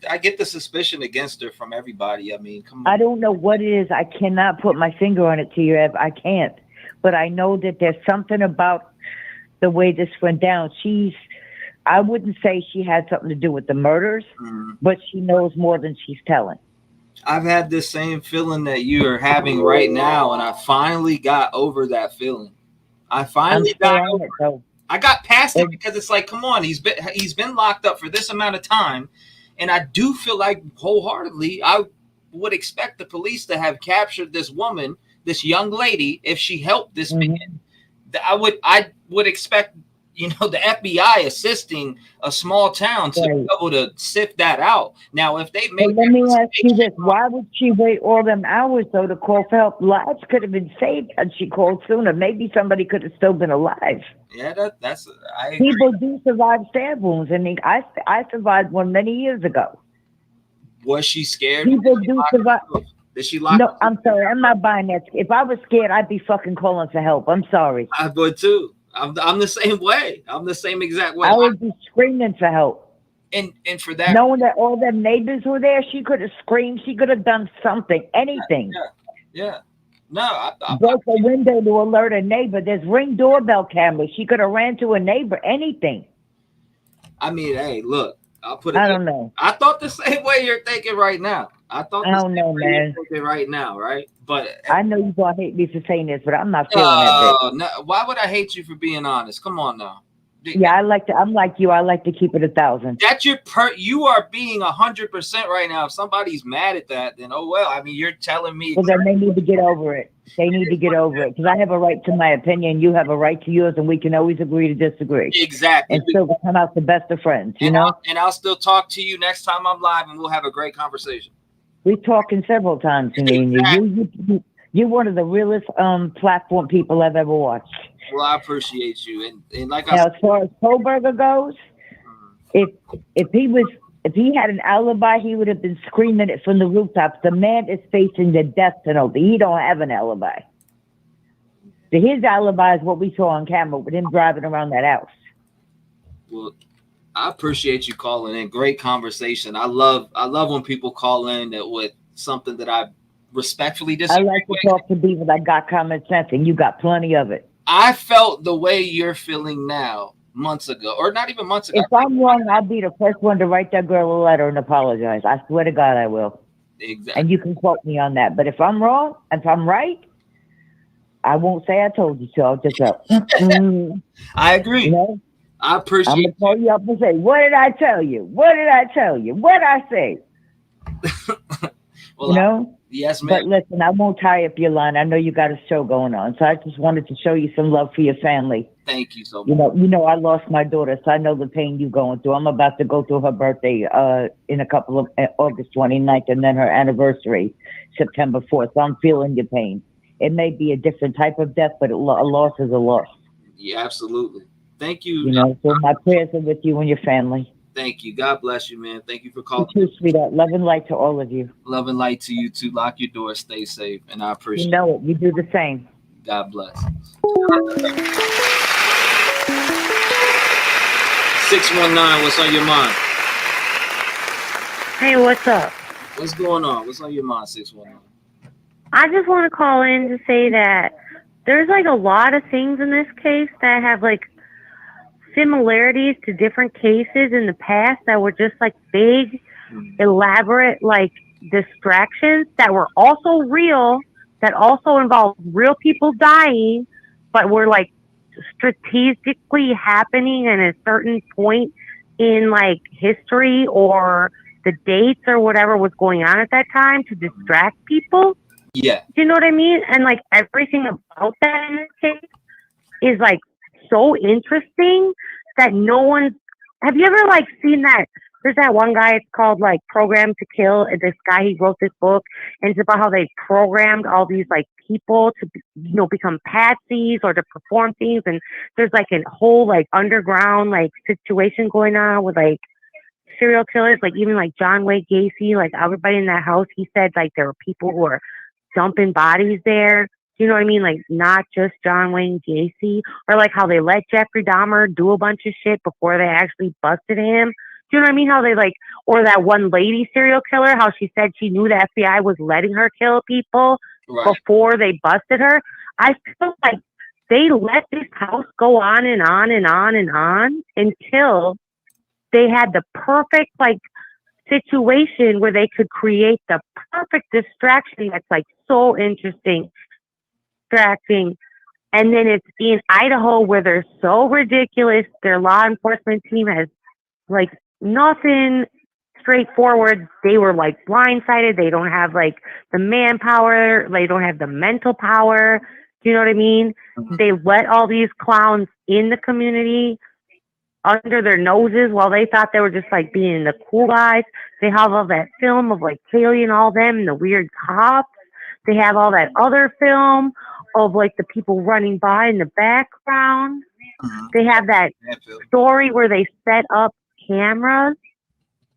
I get the suspicion against her from everybody. I mean, come on. I don't know what it is. I cannot put my finger on it, T-REV. I can't. But I know that there's something about the way this went down. I wouldn't say she had something to do with the murders, but she knows more than she's telling. I've had this same feeling that you are having right now, and I finally got over that feeling. I finally got over it. I got past it because it's like, come on, he's been locked up for this amount of time, and I do feel like wholeheartedly I would expect the police to have captured this woman, this young lady, if she helped this man. I would expect, the FBI assisting a small town to be able to sift that out. Now, if they make, let me ask you this: why would she wait all them hours though to call for help? Lives could have been saved had she called sooner. Maybe somebody could have still been alive. Yeah, that's. I agree. People do survive stab wounds. I mean, I survived one many years ago. Was she scared? People do survive. Did she lock? No, I'm sorry. I'm not buying that. If I was scared, I'd be fucking calling for help. I'm sorry. I would too. I'm the same way. I'm the same exact way. I would be screaming for help. And for that, knowing that all them neighbors were there, she could have screamed. She could have done something, anything. Yeah. No, I broke a window to alert a neighbor. There's Ring doorbell cameras. She could have ran to a neighbor. Anything. I mean, hey, look. I'll put it. I don't know. I thought the same way you're thinking right now. I don't know, man. You're thinking right now, right? But I know you're gonna hate me for saying this, but I'm not feeling that. No, why would I hate you for being honest? Come on now. Yeah, I'm like you. I like to keep it 1,000. That's you are being 100% right now. If somebody's mad at that, then oh well. I mean, you're telling me. Well, then they need to get over it. They need to get over it because I have a right to my opinion. You have a right to yours, and we can always agree to disagree. Exactly. And still come out the best of friends. You know. I'll still talk to you next time I'm live, and we'll have a great conversation. We've talking several times. Exactly. You're one of the realest platform people I've ever watched. Well, I appreciate you, and like now, as far as Kohlberger goes, if he had an alibi, he would have been screaming it from the rooftops. The man is facing the death penalty. He don't have an alibi. So his alibi is what we saw on camera with him driving around that house. Well, I appreciate you calling in. Great conversation. I love when people call in that with something that I respectfully disagree I like to talk to people that got common sense, and you got plenty of it. I felt the way you're feeling now months ago, or not even months ago. If I'm wrong, I'll be the first one to write that girl a letter and apologize. I swear to God, I will. Exactly. And you can quote me on that. But if I'm wrong, if I'm right, I won't say I told you so. I'll just go. I agree. You know? I appreciate. I'm gonna call you up and say, "What did I tell you? What did I tell you? What I say?" Well, you know? yes, But ma'am. listen, I won't tie up your line. I know you got a show going on. So I just wanted to show you some love for your family. Thank you so You much. know, I lost my daughter, so I know the pain you're going through. I'm about to go through her birthday in a couple of August 29th, and then her anniversary, September 4th. So I'm feeling your pain. It may be a different type of death, but a loss is a loss. Yeah, absolutely. Thank you. You know, so my prayers are with you and your family. Thank you. God bless you, man. Thank you for You calling. too, sweetheart. Love and light to all of you. Love and light to you too. Lock your doors. Stay safe, and I appreciate. You know it. You do the same. God bless. 619. What's on your mind? Hey, what's up? What's going on? What's on your mind? 619. I just want to call in to say that there's like a lot of things in this case that have like similarities to different cases in the past that were just like big, elaborate, like distractions that were also real, that also involved real people dying, but were like strategically happening at a certain point in like history or the dates or whatever was going on at that time to distract people. Yeah. Do you know what I mean? And like everything about that in this case is like so interesting that no one's. Have you ever like seen that? There's that one guy. It's called like Program to Kill. And this guy, he wrote this book, and it's about how they programmed all these like people to become patsies or to perform things. And there's like a whole like underground like situation going on with like serial killers, like even like John Wayne Gacy, like everybody in that house. He said like there were people who were dumping bodies there. You know what I mean? Like not just John Wayne Gacy, or like how they let Jeffrey Dahmer do a bunch of shit before they actually busted him. Do you know what I mean? How they like, or that one lady serial killer, how she said she knew the FBI was letting her kill people before they busted her. I feel like they let this house go on and on and on and on until they had the perfect like situation where they could create the perfect distraction that's like so interesting, distracting. And then it's in Idaho where they're so ridiculous. Their law enforcement team has like nothing straightforward. They were like blindsided. They don't have like the manpower. They don't have the mental power. Do you know what I mean? They let all these clowns in the community under their noses while they thought they were just like being the cool guys. They have all that film of like Kaylee and all them and the weird cops. They have all that other film of like the people running by in the background. They have that story where they set up cameras.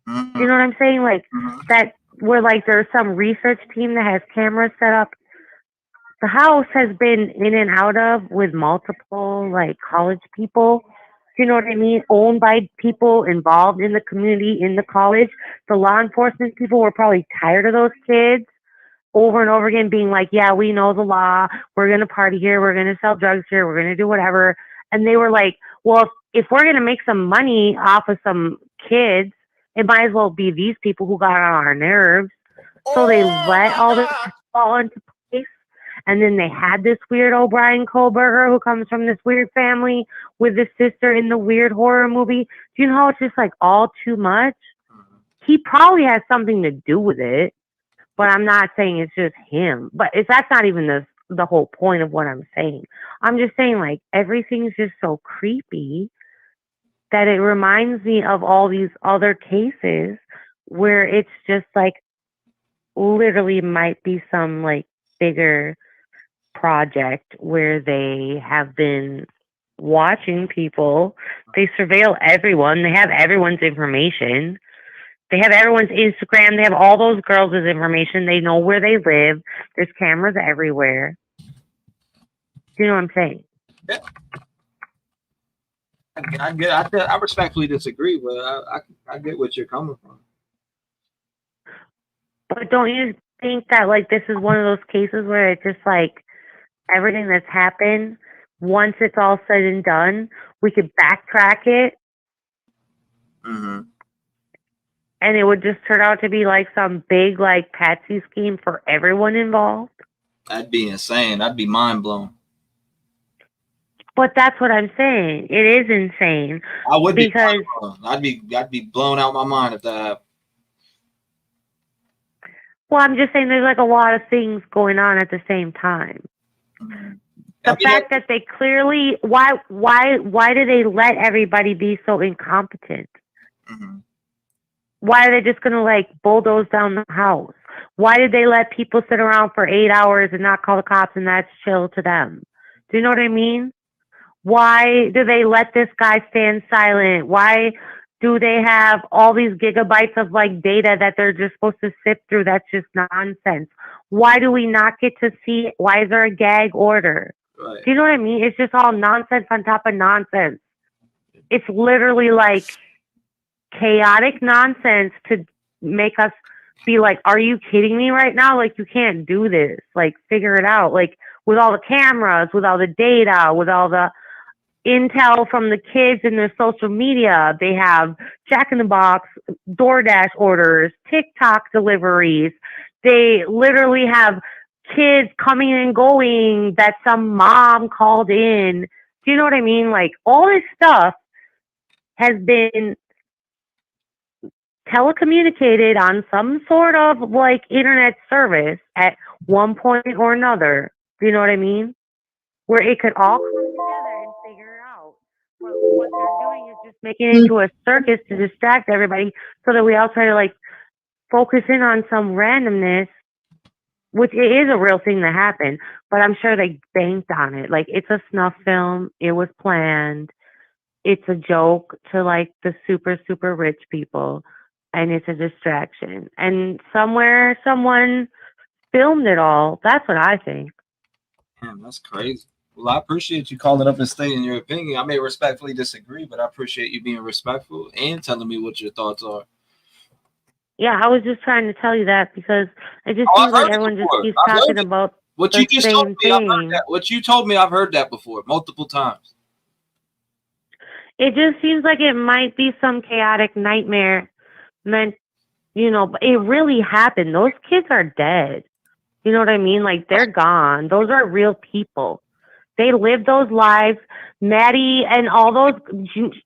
You know what I'm saying? Like that where like there's some research team that has cameras set up. The house has been in and out of with multiple like college people. Do you know what I mean? Owned by people involved in the community, in the college. The law enforcement people were probably tired of those kids over and over again being like, yeah, we know the law. We're going to party here. We're going to sell drugs here. We're going to do whatever. And they were like, well, if we're going to make some money off of some kids, it might as well be these people who got on our nerves. So they let all this fall into place. And then they had this weird O'Brien Kohlberger who comes from this weird family with the sister in the weird horror movie. Do you know how it's just like all too much? He probably has something to do with it, but I'm not saying it's just him. But that's not even the whole point of what I'm saying. I'm just saying like everything's just so creepy that it reminds me of all these other cases where it's just like literally might be some like bigger project where they have been watching people. They surveil everyone. They have everyone's information. They have everyone's Instagram. They have all those girls' information. They know where they live. There's cameras everywhere. Do you know what I'm saying? Yeah. I respectfully disagree, but I get what you're coming from. But don't you think that like this is one of those cases where it's just like everything that's happened, once it's all said and done, we could backtrack it. And it would just turn out to be like some big like patsy scheme for everyone involved. That'd be insane. I'd be mind blown. But that's what I'm saying. It is insane. I would be because I'd be blown out my mind if that happened. Well, I'm just saying there's like a lot of things going on at the same time. The fact that they clearly why do they let everybody be so incompetent? Why are they just gonna like bulldoze down the house? Why did they let people sit around for 8 hours and not call the cops and that's chill to them? Do you know what I mean? Why do they let this guy stand silent? Why do they have all these gigabytes of like data that they're just supposed to sift through? That's just nonsense. Why do we not get to see? Why is there a gag order? Right. Do you know what I mean? It's just all nonsense on top of nonsense. It's literally like chaotic nonsense to make us be like, are you kidding me right now? Like, you can't do this. Like, figure it out. Like, with all the cameras, with all the data, with all the intel from the kids and their social media, they have Jack in the Box, DoorDash orders, TikTok deliveries. They literally have kids coming and going that some mom called in. Do you know what I mean? Like, all this stuff has been telecommunicated on some sort of like internet service at one point or another. Do you know what I mean? Where it could all come together and figure it out. But what they're doing is just making it into a circus to distract everybody so that we all try to like focus in on some randomness, which it is a real thing that happened, but I'm sure they banked on it. Like, it's a snuff film. It was planned. It's a joke to like the super, super rich people. And it's a distraction. And somewhere someone filmed it all. That's what I think. Damn, that's crazy. Well, I appreciate you calling up and stating your opinion. I may respectfully disagree, but I appreciate you being respectful and telling me what your thoughts are. Yeah, I was just trying to tell you that because it just seems like everyone just keeps talking about what the you just told same me. I've heard thing. that. What you told me, I've heard that before, multiple times. It just seems like it might be some chaotic nightmare meant, you know, but it really happened. Those kids are dead. You know what I mean? Like, they're gone. Those are real people. They lived those lives. Maddie and all those,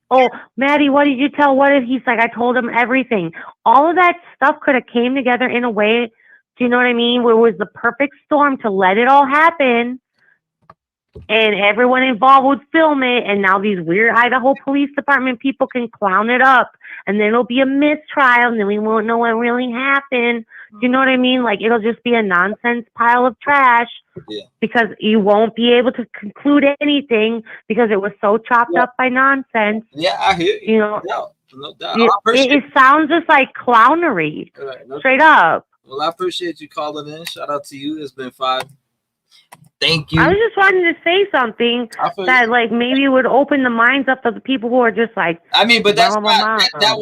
oh, Maddie, what did you tell? What if he's like, I told him everything. All of that stuff could have came together in a way, do you know what I mean? Where it was the perfect storm to let it all happen. And everyone involved would film it. And now these weird Idaho Police Department people can clown it up. And then it'll be a mistrial. And then we won't know what really happened. Do you know what I mean? Like, it'll just be a nonsense pile of trash. Yeah. Because you won't be able to conclude anything because it was so chopped up by nonsense. Yeah, I hear you. You know, no doubt. I appreciate it sounds just like clownery. Right, no straight up. Well, I appreciate you calling in. Shout out to you. It's been 5. Thank you. I was just wanting to say something that, like, maybe would open the minds up of the people who are just like. I mean, but that's that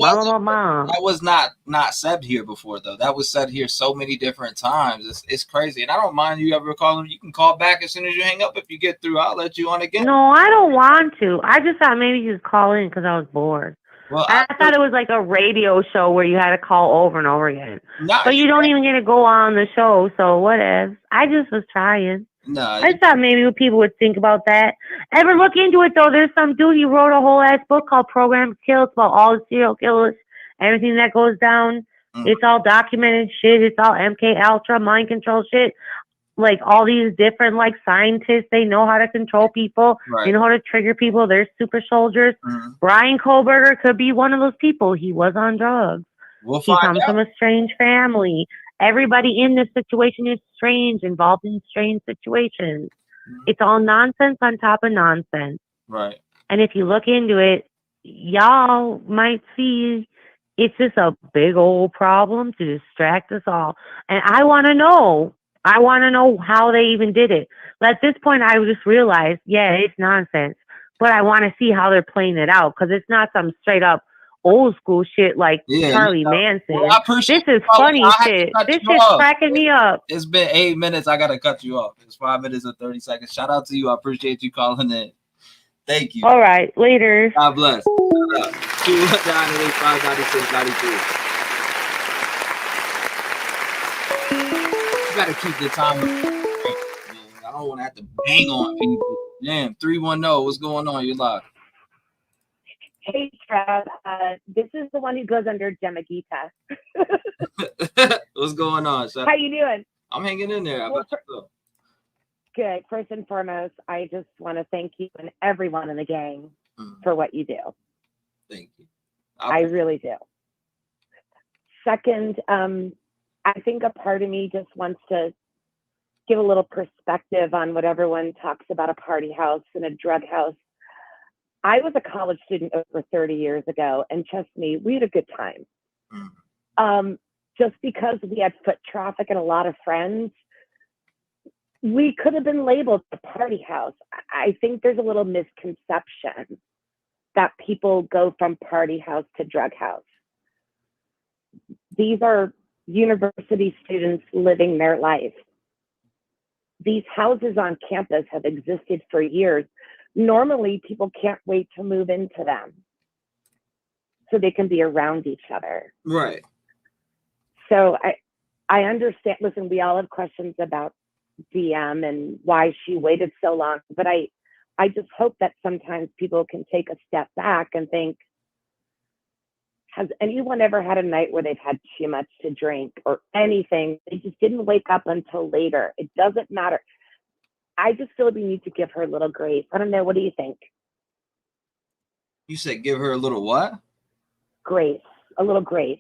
was not said here before, though. That was said here so many different times. It's crazy, and I don't mind you ever calling. You can call back as soon as you hang up. If you get through, I'll let you on again. No, I don't want to. I just thought maybe you could call in because I was bored. Well, I thought it was like a radio show where you had to call over and over again. No, but you don't even get to go on the show, so whatever. I just was trying. No, I just thought maybe people would think about that. Ever look into it, though? There's some dude, he wrote a whole ass book called Program to Kill. It's about all the serial killers, everything that goes down. It's all documented shit. It's all MK Ultra, mind control shit. Like, all these different, like, scientists, they know how to control people. Right. They know how to trigger people. They're super soldiers. Brian Kohlberger could be one of those people. He was on drugs. We'll he comes from a strange family. Everybody in this situation is strange, involved in strange situations. It's all nonsense on top of nonsense. Right. And if you look into it, y'all might see it's just a big old problem to distract us all. And I want to know how they even did it. But at this point, I just realized, yeah, it's nonsense. But I want to see how they're playing it out because it's not some straight up old school shit like Charlie Manson. Well, this is funny shit. This shit's cracking me up. It's been 8 minutes. I gotta cut you off. It's 5 minutes and 30 seconds. Shout out to you. I appreciate you calling in. Thank you. All right, later. God bless. 219-885-9692. You gotta keep the time. I don't want to have to bang on people. Damn, 310. What's going on? You're live. Hey, Trev. This is the one who goes under Gemma Gita. What's going on? How you doing? I'm hanging in there. How about yourself? Good. First and foremost, I just want to thank you and everyone in the gang for what you do. Thank you. I really do. Second, I think a part of me just wants to give a little perspective on what everyone talks about a party house and a drug house. I was a college student over 30 years ago, and trust me, we had a good time. Just because we had foot traffic and a lot of friends, we could have been labeled a party house. I think there's a little misconception that people go from party house to drug house. These are university students living their life. These houses on campus have existed for years. Normally, people can't wait to move into them so they can be around each other. Right. So I understand. Listen, we all have questions about DM and why she waited so long, but I just hope that sometimes people can take a step back and think, has anyone ever had a night where they've had too much to drink or anything? They just didn't wake up until later. It doesn't matter. I just feel we need to give her a little grace. I don't know. What do you think? You said give her a little what? Grace. A little grace.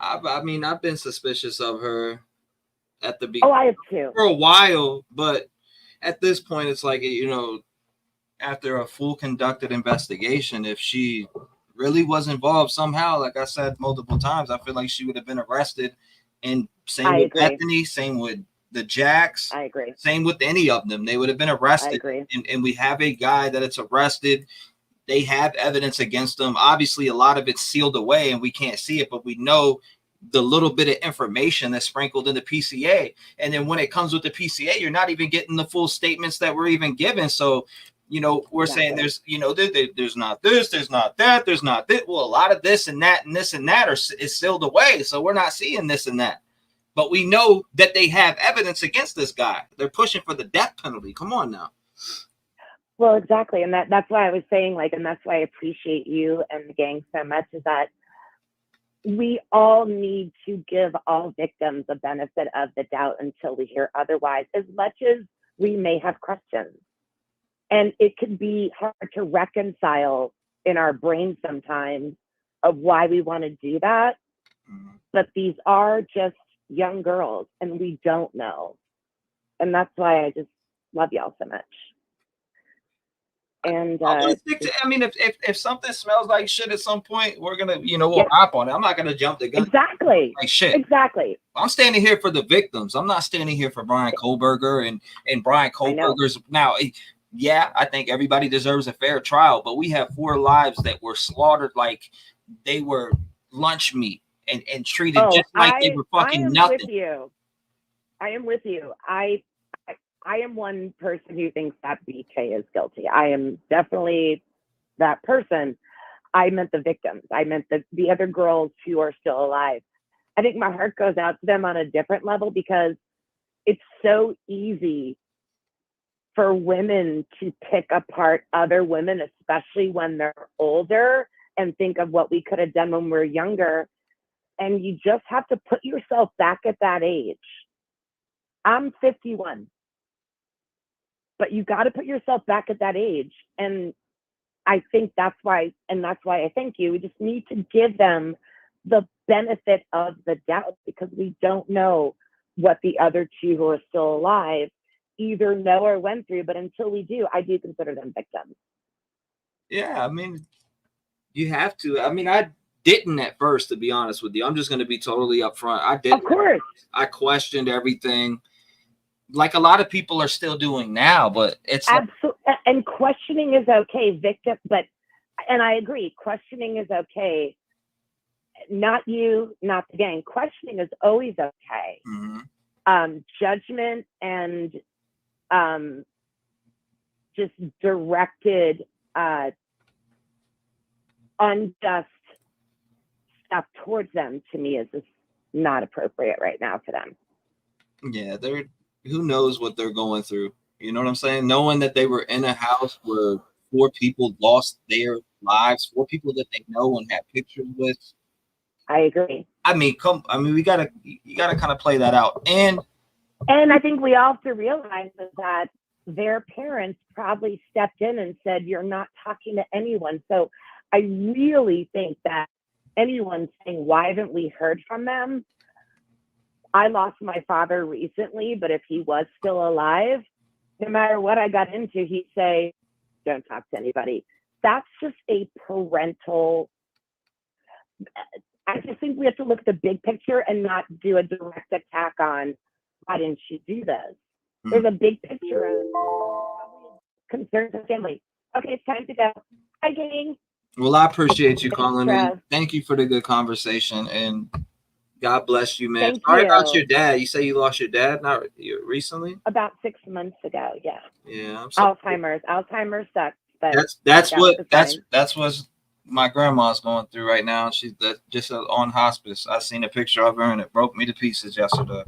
I mean, I've been suspicious of her at the beginning. Oh, I have too. For a while, but at this point, it's like, after a full conducted investigation, if she really was involved somehow, like I said multiple times, I feel like she would have been arrested. And same with Bethany, same with the Jacks. I agree. Same with any of them. They would have been arrested. I agree. And we have a guy that it's arrested. They have evidence against them. Obviously, a lot of it's sealed away and we can't see it, but we know the little bit of information that's sprinkled in the PCA. And then when it comes with the PCA, you're not even getting the full statements that were even given. So, we're saying there's, there's not this, there's not that, there's not this. Well, a lot of this and that and this and that is sealed away. So we're not seeing this and that. But we know that they have evidence against this guy. They're pushing for the death penalty. Come on now. Well, exactly. And that's why I was saying, and that's why I appreciate you and the gang so much, is that we all need to give all victims a benefit of the doubt until we hear otherwise, as much as we may have questions. And it can be hard to reconcile in our brain sometimes of why we want to do that. But these are just young girls and we don't know. And that's why I just love y'all so much. And if something smells like shit at some point, we're gonna, we'll hop on it. I'm not gonna jump the gun. Exactly. Like shit. Exactly. I'm standing here for the victims. I'm not standing here for Brian Kohlberger and Brian Kohlberger's. Now, I think everybody deserves a fair trial, but we have 4 lives that were slaughtered like they were lunch meat and treated just like they were fucking nothing. I am with you. I am one person who thinks that BK is guilty. I am definitely that person. I meant the victims. I meant the other girls who are still alive. I think my heart goes out to them on a different level because it's so easy for women to pick apart other women, especially when they're older, and think of what we could have done when we were younger. And you just have to put yourself back at that age. I'm 51. But you got to put yourself back at that age. And I think that's why I thank you. We just need to give them the benefit of the doubt because we don't know what the other 2 who are still alive either know or went through. But until we do, I do consider them victims. Yeah, I mean, you have to. I mean, I didn't at first, to be honest with you. I'm just going to be totally upfront. I didn't. Of course. I questioned everything. Like a lot of people are still doing now, but it's absolutely, and questioning is okay, victim. And I agree, questioning is okay. Not you, not the gang. Questioning is always okay. Mm-hmm. Judgment and just directed, unjust stuff towards them to me is just not appropriate right now for them. Yeah, who knows what they're going through? You know what I'm saying? Knowing that they were in a house where 4 people lost their lives, 4 people that they know and have pictures with. I agree. I mean, you gotta kind of play that out. And I think we all have to realize is that their parents probably stepped in and said, you're not talking to anyone. So I really think that anyone saying, why haven't we heard from them? I lost my father recently, but if he was still alive, no matter what I got into, he'd say, don't talk to anybody. That's just a parental. I just think we have to look at the big picture and not do a direct attack on why didn't you do this? There's a big picture of concerns of family. Okay, it's time to go. Hi, gang. well, I appreciate you Thanks, calling Trev. in. Thank you for the good conversation, and God bless you, man. Thank Sorry you. about your dad. You say you lost your dad not recently? About 6 months ago, yeah. Yeah, I'm sorry. Alzheimer's sucks, but That's what my grandma's going through right now. She's just on hospice. I seen a picture of her and it broke me to pieces yesterday.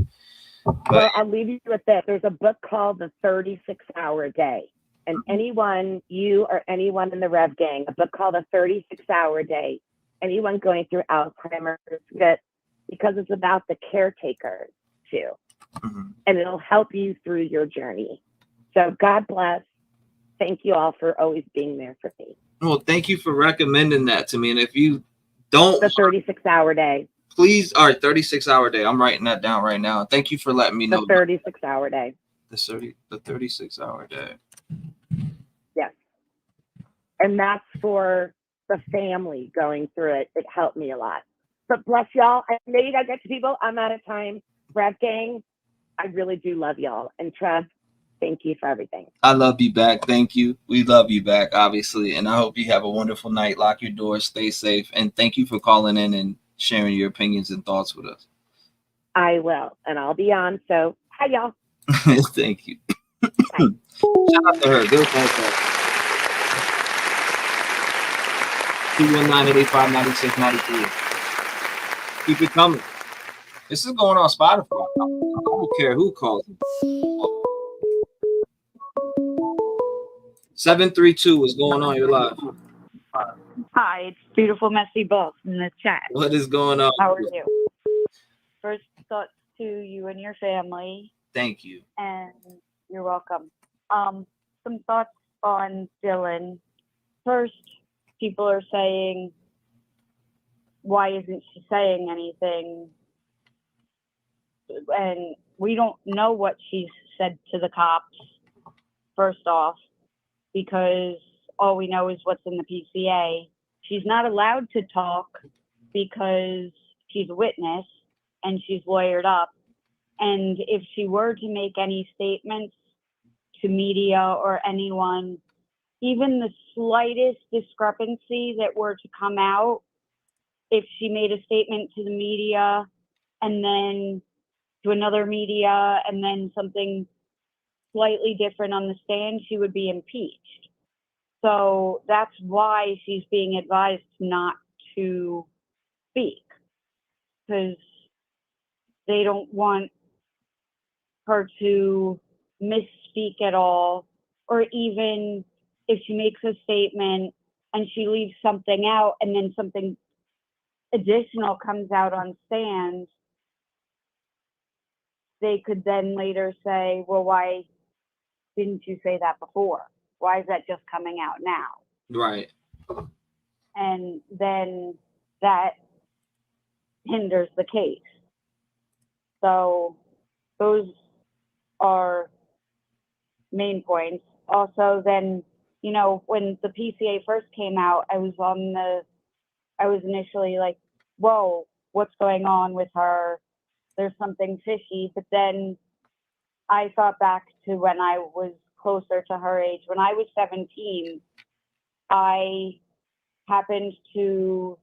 But, well, I'll leave you with this. There's a book called The 36-Hour Day. And anyone, you or anyone in the Rev gang, a book called The 36-Hour Day, anyone going through Alzheimer's, because it's about the caretakers too. And it'll help you through your journey. So God bless. Thank you all for always being there for me. well, thank you for recommending that to me. And if you don't, The 36-Hour Day. Please, all right, 36-hour day. I'm writing that down right now. Thank you for letting me know. The 36-hour day. The 36-hour day. Yes. And that's for the family going through it. It helped me a lot. But bless y'all. I know you gotta get to people. I'm out of time. Rev gang, I really do love y'all. And Trev, thank you for everything. I love you back. Thank you. We love you back, obviously. And I hope you have a wonderful night. Lock your doors, stay safe. And thank you for calling in and sharing your opinions and thoughts with us. I will. And I'll be on. So hi y'all. Thank you. Shout out to her. Good phone call. 219-885-9693. Keep it coming. This is going on Spotify. I don't care who calls. 732, what's going on? You're live. Hi, it's Beautiful Messy Boss in the chat. What is going on? How are you? First thoughts to you and your family. Thank you. And you're welcome. Some thoughts on Dylan. First, people are saying, why isn't she saying anything? And we don't know what she's said to the cops, first off, because all we know is what's in the PCA. She's not allowed to talk because she's a witness and she's lawyered up. And if she were to make any statements to media or anyone, even the slightest discrepancy that were to come out, if she made a statement to the media and then to another media and then something slightly different on the stand, she would be impeached. So that's why she's being advised not to speak, because they don't want her to misspeak at all, or even if she makes a statement and she leaves something out and then something additional comes out on stand, they could then later say, well, why didn't you say that before? Why is that just coming out now? Right. And then that hinders the case. So those are main points. Also, then, you know, when the PCA first came out, I was initially like, whoa, what's going on with her? There's something fishy. But then I thought back to when I was closer to her age. When I was 17, I happened to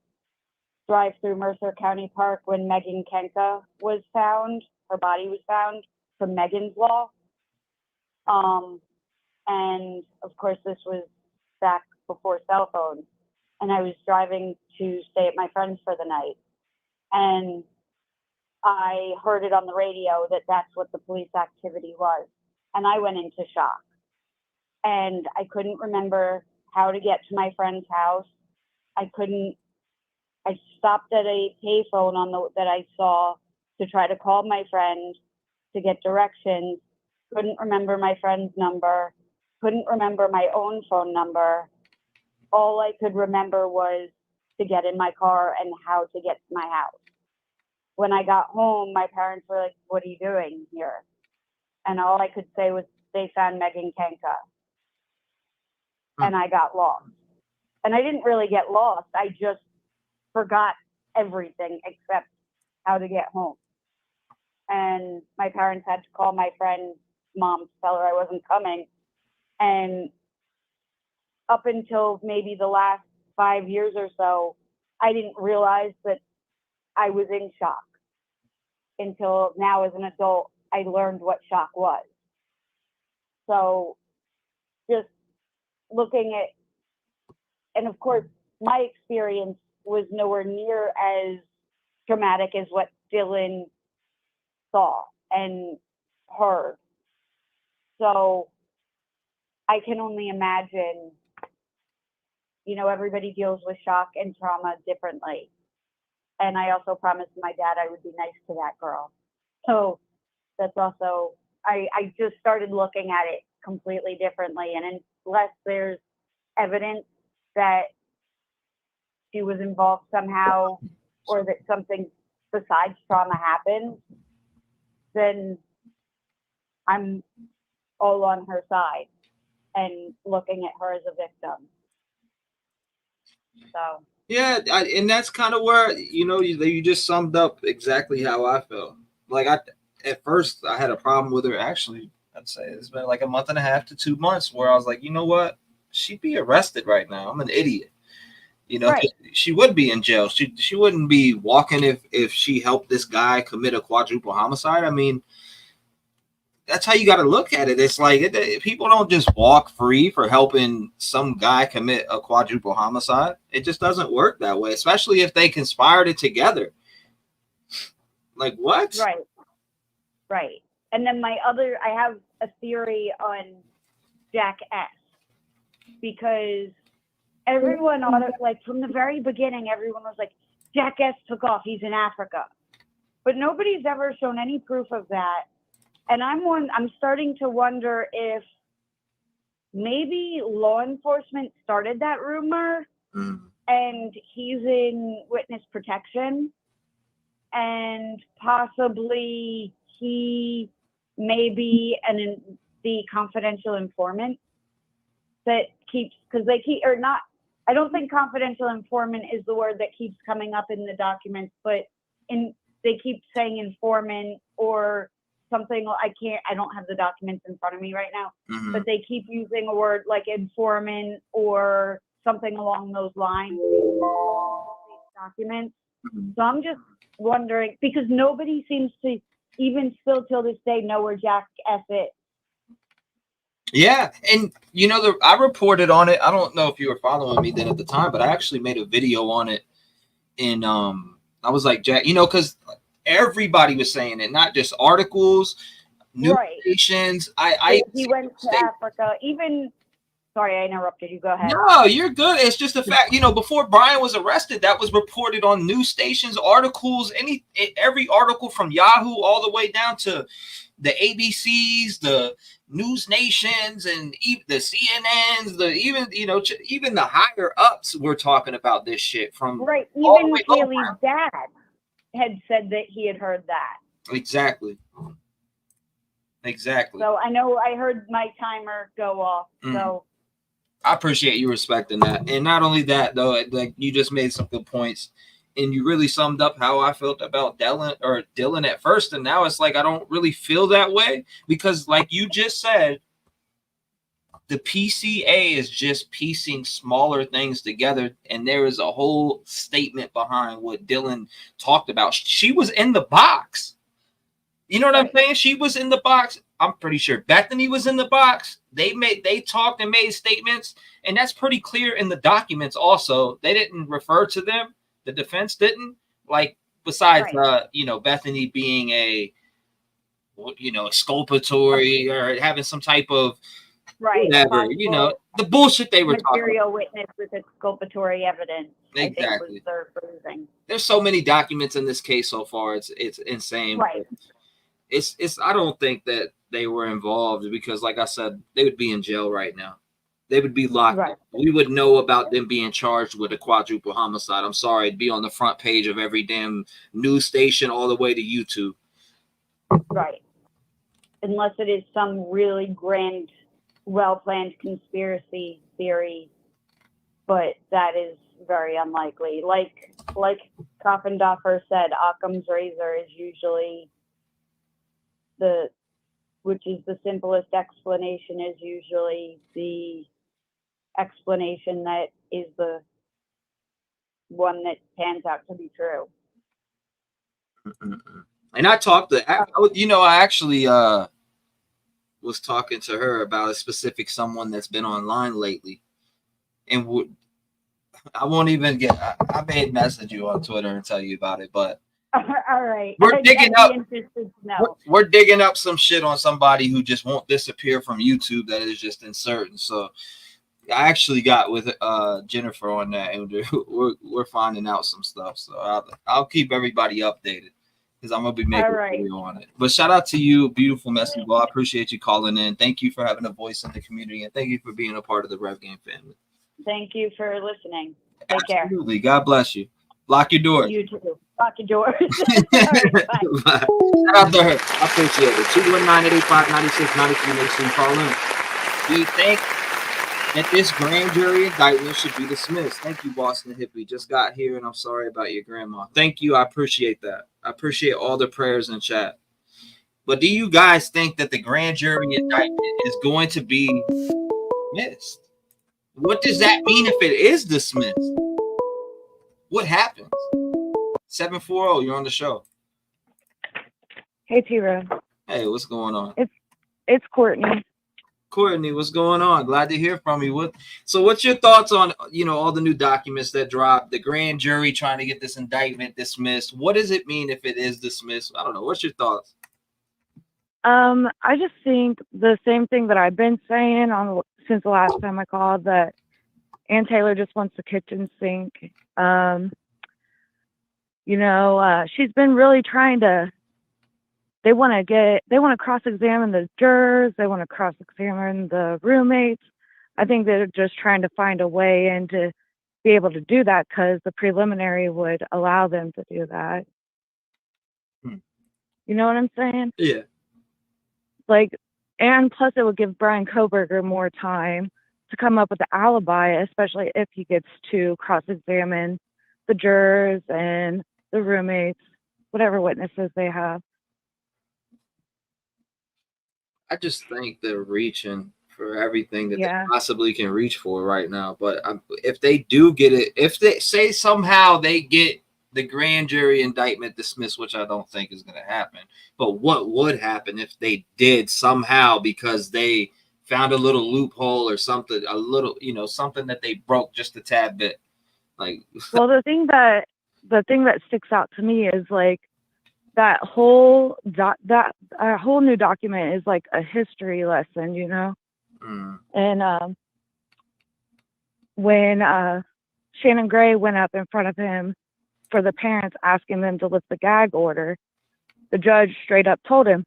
drive through Mercer County Park when Megan Kenka was found. Her body was found from Megan's Law. And of course, this was back before cell phones. And I was driving to stay at my friend's for the night. And I heard it on the radio that that's what the police activity was. And I went into shock. And I couldn't remember how to get to my friend's house. I couldn't I stopped at a payphone that I saw to try to call my friend to get directions. Couldn't remember my friend's number. Couldn't remember my own phone number. All I could remember was to get in my car and how to get to my house. When I got home, my parents were like, "What are you doing here?" And all I could say was, "They found Megan Kanka." And I got lost. And I didn't really get lost. I just forgot everything except how to get home. And my parents had to call my friend's mom to tell her I wasn't coming. And up until maybe the last 5 years or so, I didn't realize that I was in shock. Until now, as an adult, I learned what shock was. So just looking at, and of course, my experience was nowhere near as traumatic as what Dylan saw and heard. So I can only imagine, you know, everybody deals with shock and trauma differently. And I also promised my dad I would be nice to that girl. So that's also, I just started looking at it completely differently. And unless there's evidence that she was involved somehow or that something besides trauma happened, then I'm all on her side and looking at her as a victim. So Yeah, and that's kind of where, you know, you just summed up exactly how I felt. Like, at first I had a problem with her. Actually, I'd say it's been like a month and a half to 2 months where I was like, you know what, she'd be arrested right now. I'm an idiot. You know, right. She would be in jail. She wouldn't be walking if she helped this guy commit a quadruple homicide. I mean, that's how you got to look at it. It's like people don't just walk free for helping some guy commit a quadruple homicide. It just doesn't work that way, especially if they conspired it together. Like, what? Right. And then I have a theory on Jack S. Because everyone like from the very beginning, everyone was like, Jack S took off, he's in Africa. But nobody's ever shown any proof of that. And I'm starting to wonder if maybe law enforcement started that rumor and he's in witness protection, and possibly he may be the confidential informant that keeps, because they keep, or not, I don't think confidential informant is the word that keeps coming up in the documents, but they keep saying informant or something. I don't have the documents in front of me right now, but they keep using a word like informant or something along those lines in these documents. So I'm just wondering, because nobody seems to even still till this day know where Jack S is. Yeah, and you know, I reported on it. I don't know if you were following me then at the time, but I actually made a video on it. And I was like, Jack, you know, because everybody was saying it, not just articles, news stations. He went to Africa. Even, sorry, I interrupted you. Go ahead. No, you're good. It's just a fact. You know, before Brian was arrested, that was reported on news stations, articles, every article from Yahoo all the way down to the ABCs, the News Nations, and the CNNs, even the higher ups were talking about this shit from Even Haley's dad had said that he had heard that. Exactly. So I know I heard my timer go off. So I appreciate you respecting that. And not only that, though, like you just made some good points, and you really summed up how I felt about Dylan at first. And now it's like I don't really feel that way, because like you just said, the PCA is just piecing smaller things together, and there is a whole statement behind what Dylan talked about. She was in the box. You know what I'm saying? She was in the box. I'm pretty sure Bethany was in the box. They talked and made statements, and that's pretty clear in the documents also. They didn't refer to them. The defense didn't. Like, besides Bethany being a exculpatory or having some type of Right. whatever, you know, the bullshit they were talking about. Material witness with exculpatory evidence. I think Exactly. was their phrasing. There's so many documents in this case so far. It's insane. Right. It's I don't think that they were involved because, like I said, they would be in jail right now. They would be locked Right. up. We would know about them being charged with a quadruple homicide. I'm sorry, it'd be on the front page of every damn news station all the way to YouTube. Right. Unless it is some really grand, well-planned conspiracy theory, but that is very unlikely. Like Coffindoffer said, Occam's razor is usually which is the simplest explanation, is usually the explanation that is the one that pans out to be true. And I talked to, I actually was talking to her about a specific someone that's been online lately, and I won't even get. I may message you on Twitter and tell you about it, but all right, we're digging up. Interested to know. We're digging up some shit on somebody who just won't disappear from YouTube. That is just uncertain. So I actually got with Jennifer on that, and we're finding out some stuff. So I'll keep everybody updated because I'm gonna be making a video on it. But shout out to you, beautiful message. Well, I appreciate you calling in. Thank you for having a voice in the community, and thank you for being a part of the Rev Game family. Thank you for listening. Take care. Absolutely. God bless you. Lock your doors. You too. Lock your doors. Bye. Shout out to her. I appreciate it. 219-885-9693. Make sure you call in. Do you think that this grand jury indictment should be dismissed? Thank you, Boston Hippie. Just got here, and I'm sorry about your grandma. Thank you. I appreciate that. I appreciate all the prayers in chat. But do you guys think that the grand jury indictment is going to be dismissed? What does that mean if it is dismissed? What happens? 740, you're on the show. Hey, T-REV. Hey, what's going on? It's Courtney. Courtney, what's going on? Glad to hear from you. What's your thoughts on, all the new documents that dropped, the grand jury trying to get this indictment dismissed? What does it mean if it is dismissed? I don't know. What's your thoughts? I just think the same thing that I've been saying since the last time I called, that Ann Taylor just wants the kitchen sink. She's been really trying to. They want to cross-examine the jurors. They want to cross-examine the roommates. I think they're just trying to find a way and to be able to do that because the preliminary would allow them to do that. You know what I'm saying? Yeah. And plus it would give Brian Kohberger more time to come up with the alibi, especially if he gets to cross-examine the jurors and the roommates, whatever witnesses they have. I just think they're reaching for everything that they possibly can reach for right now. But if they do get it, if they say somehow they get the grand jury indictment dismissed, which I don't think is going to happen, but what would happen if they did somehow because they found a little loophole or something, something that they broke just a tad bit? Well, the thing that sticks out to me is that whole new document is like a history lesson, And when Shannon Gray went up in front of him for the parents asking them to lift the gag order, the judge straight up told him,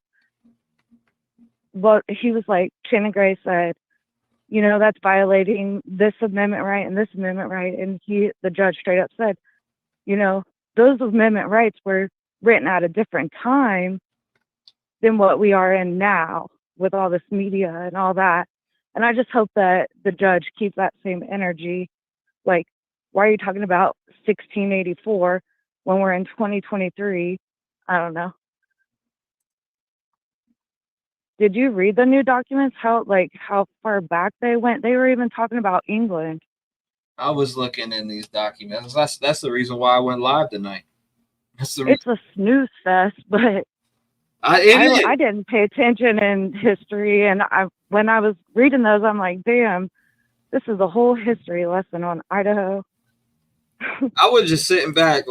he was like, Shannon Gray said, that's violating this amendment right and this amendment right. And the judge straight up said, those amendment rights were written at a different time than what we are in now with all this media and all that. And I just hope that the judge keeps that same energy. Why are you talking about 1684 when we're in 2023? I don't know. Did you read the new documents? How far back they went? They were even talking about England. I was looking in these documents. That's the reason why I went live tonight. It's a snooze fest, but I didn't pay attention in history, and when I was reading those, I'm like, damn, this is a whole history lesson on Idaho. I was just sitting back,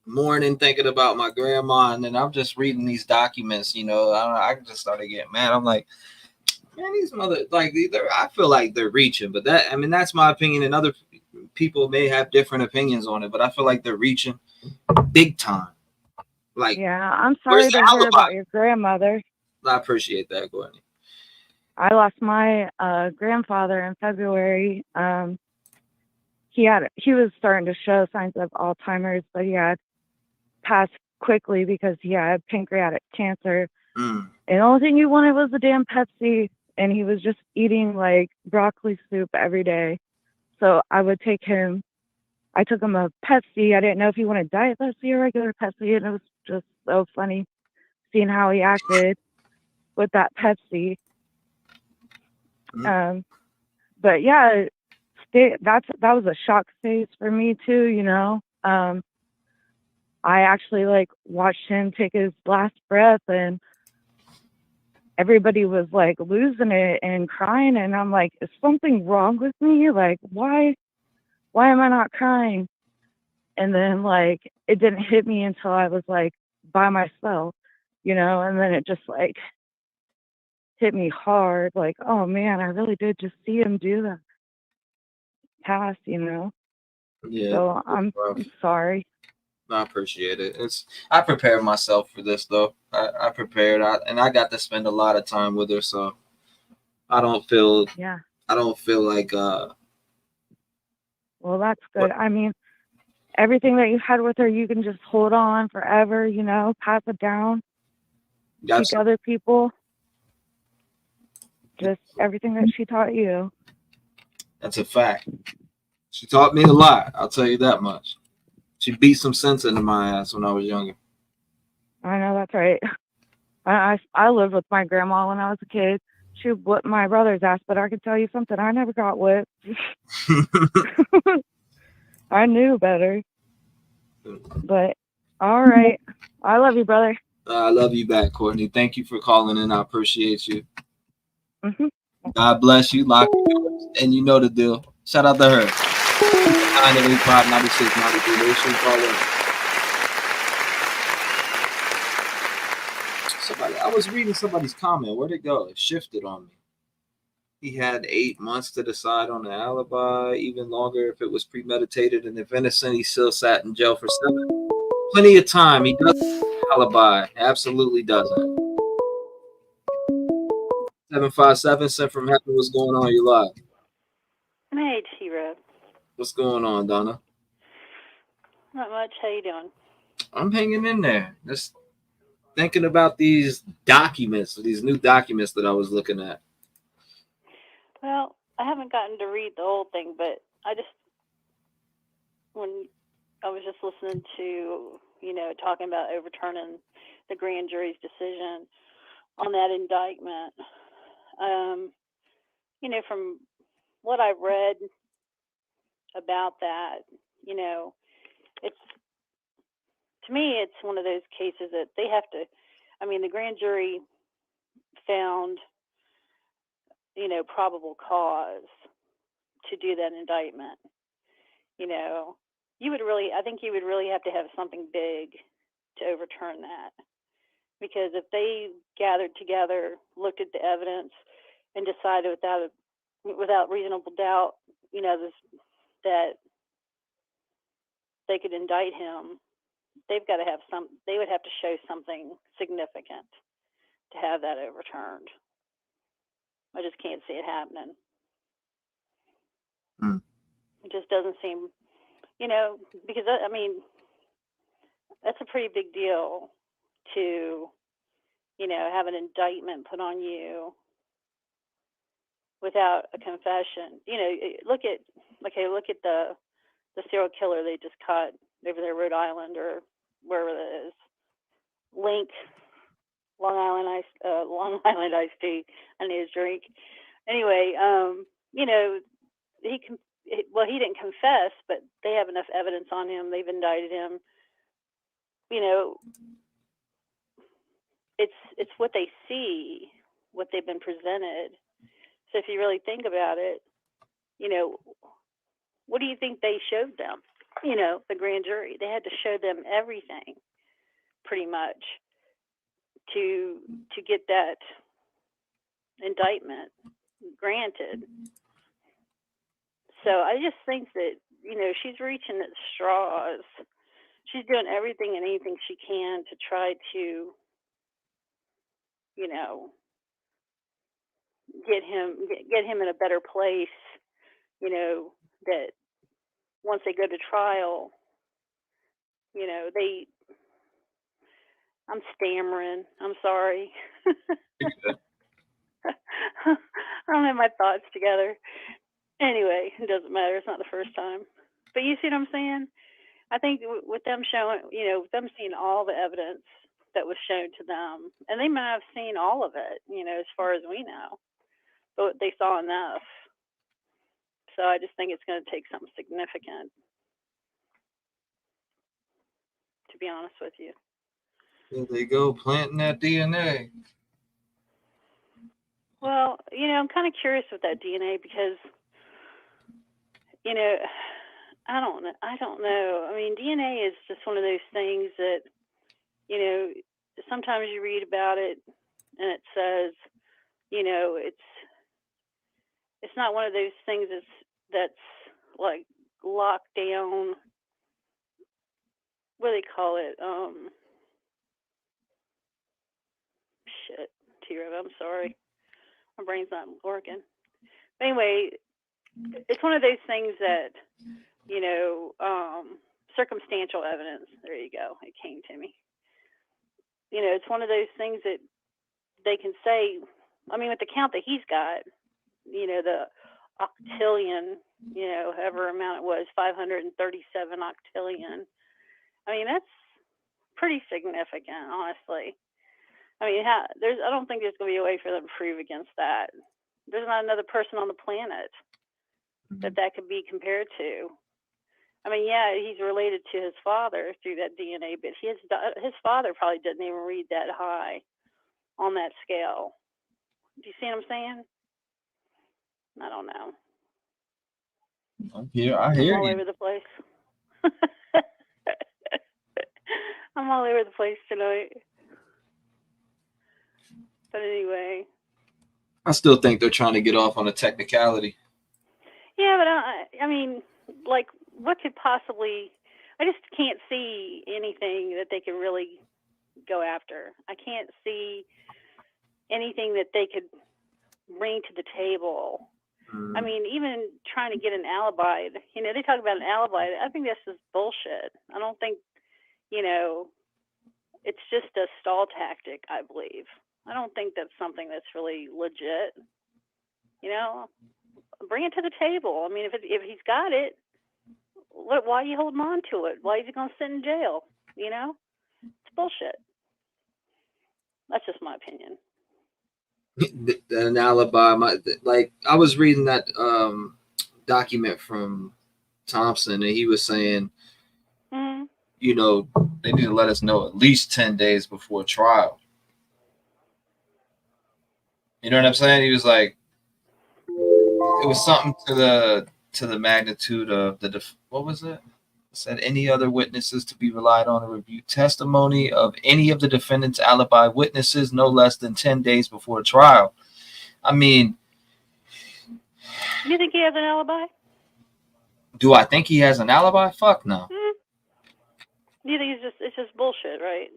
morning, thinking about my grandma, and then I'm just reading these documents. I just started getting mad. I'm like, Man, these I feel like they're reaching, but that's my opinion, and other people may have different opinions on it, but I feel like they're reaching big time. Like, Yeah, I'm where's sorry the to hear alibi? about your grandmother. I appreciate that, Courtney. I lost my grandfather in February. He was starting to show signs of Alzheimer's, but he had passed quickly because he had pancreatic cancer. And the only thing he wanted was a damn Pepsi, and he was just eating like broccoli soup every day. So I took him a Pepsi. I didn't know if he wanted Diet Pepsi or regular Pepsi, and it was just so funny seeing how he acted with that Pepsi. But yeah, that was a shock phase for me too, you know. I actually like watched him take his last breath, and everybody was like losing it and crying, and I'm like, is something wrong with me? Like, why am I not crying? And then like it didn't hit me until I was like by myself, you know, and then it just like hit me hard, like, oh man, I really did just see him do that pass, you know. Yeah. So I'm sorry. I appreciate it. I prepared myself for this though. I prepared, and I got to spend a lot of time with her, so I don't feel like Well, that's good. I mean, everything that you had with her, you can just hold on forever, you know, pass it down, teach other people. Just everything that she taught you. That's a fact. She taught me a lot. I'll tell you that much. She beat some sense into my ass when I was younger. I know, that's right. I lived with my grandma when I was a kid. She would whip my brother's ass, but I could tell you something, I never got whipped. I knew better. But all right. I love you, brother. I love you back, Courtney. Thank you for calling in. I appreciate you. Mm-hmm. God bless you. Lock your doors. And you know the deal. Shout out to her. 985-96-93. I was reading somebody's comment. Where'd it go? It shifted on me. He had 8 months to decide on the alibi, even longer if it was premeditated, and if innocent, he still sat in jail for 7. Plenty of time. He doesn't alibi. Absolutely doesn't. 757 sent from heaven. What's going on? You live. Hey, T-REV. What's going on, Donna? Not much. How you doing? I'm hanging in there. Just thinking about these documents, these new documents that I was looking at. Well, I haven't gotten to read the whole thing, but when I was just listening to, talking about overturning the grand jury's decision on that indictment, from what I read about that, to me, it's one of those cases that they have to, the grand jury found, probable cause to do that indictment. I think you would really have to have something big to overturn that. Because if they gathered together, looked at the evidence, and decided without reasonable doubt, that they could indict him, they would have to show something significant to have that overturned. I just can't see it happening. It just doesn't seem, because that's a pretty big deal to, have an indictment put on you without a confession. Look at the serial killer they just caught over there, Rhode Island or wherever it is. Link, Long Island iced tea. I need a drink. Anyway, he didn't confess, but they have enough evidence on him. They've indicted him. It's what they see, what they've been presented. So if you really think about it, what do you think they showed them? The grand jury, they had to show them everything pretty much to get that indictment granted. So I just think that, you know, she's reaching at straws. She's doing everything and anything she can to try to, you know, get him in a better place, you know, that once they go to trial, you know, I'm stammering. I'm sorry. I don't have my thoughts together. Anyway, it doesn't matter. It's not the first time. But you see what I'm saying? I think with them showing, you know, with them seeing all the evidence that was shown to them, and they might have seen all of it, you know, as far as we know, but they saw enough. So I just think it's going to take something significant, to be honest with you. There they go, planting that DNA. Well, you know, I'm kind of curious with that DNA because, you know, I don't know. I mean, DNA is just one of those things that, you know, sometimes you read about it and it says, you know, it's not one of those things that's like locked down. What do they call it? Shit, T-REV, I'm sorry. My brain's not working. But anyway, it's one of those things that, you know, circumstantial evidence. There you go. It came to me. You know, it's one of those things that they can say, I mean, with the count that he's got, you know, the octillion, you know, however amount it was, 537 octillion. I mean, that's pretty significant, honestly. I mean, I don't think there's going to be a way for them to prove against that. There's not another person on the planet that could be compared to. I mean, yeah, he's related to his father through that DNA, but his father probably didn't even read that high on that scale. Do you see what I'm saying? I don't know. I hear I'm all you. over the place. I'm all over the place tonight. But anyway. I still think they're trying to get off on a technicality. Yeah, but I mean, like, what could possibly... I just can't see anything that they could really go after. I can't see anything that they could bring to the table. I mean, even trying to get an alibi, you know, they talk about an alibi. I think that's just bullshit. I don't think, you know, it's just a stall tactic, I believe. I don't think that's something that's really legit. You know, bring it to the table. I mean, if he's got it, why are you holding on to it? Why is he going to sit in jail? You know, it's bullshit. That's just my opinion. An alibi, like I was reading that document from Thompson, and he was saying, you know, they need to let us know at least 10 days before trial. You know what I'm saying? He was like, it was something to the magnitude of what was it? It said any other witnesses to be relied on to review testimony of any of the defendant's alibi witnesses no less than 10 days before trial. I mean, you think he has an alibi? Do I think he has an alibi? Fuck no. You think it's just bullshit, right?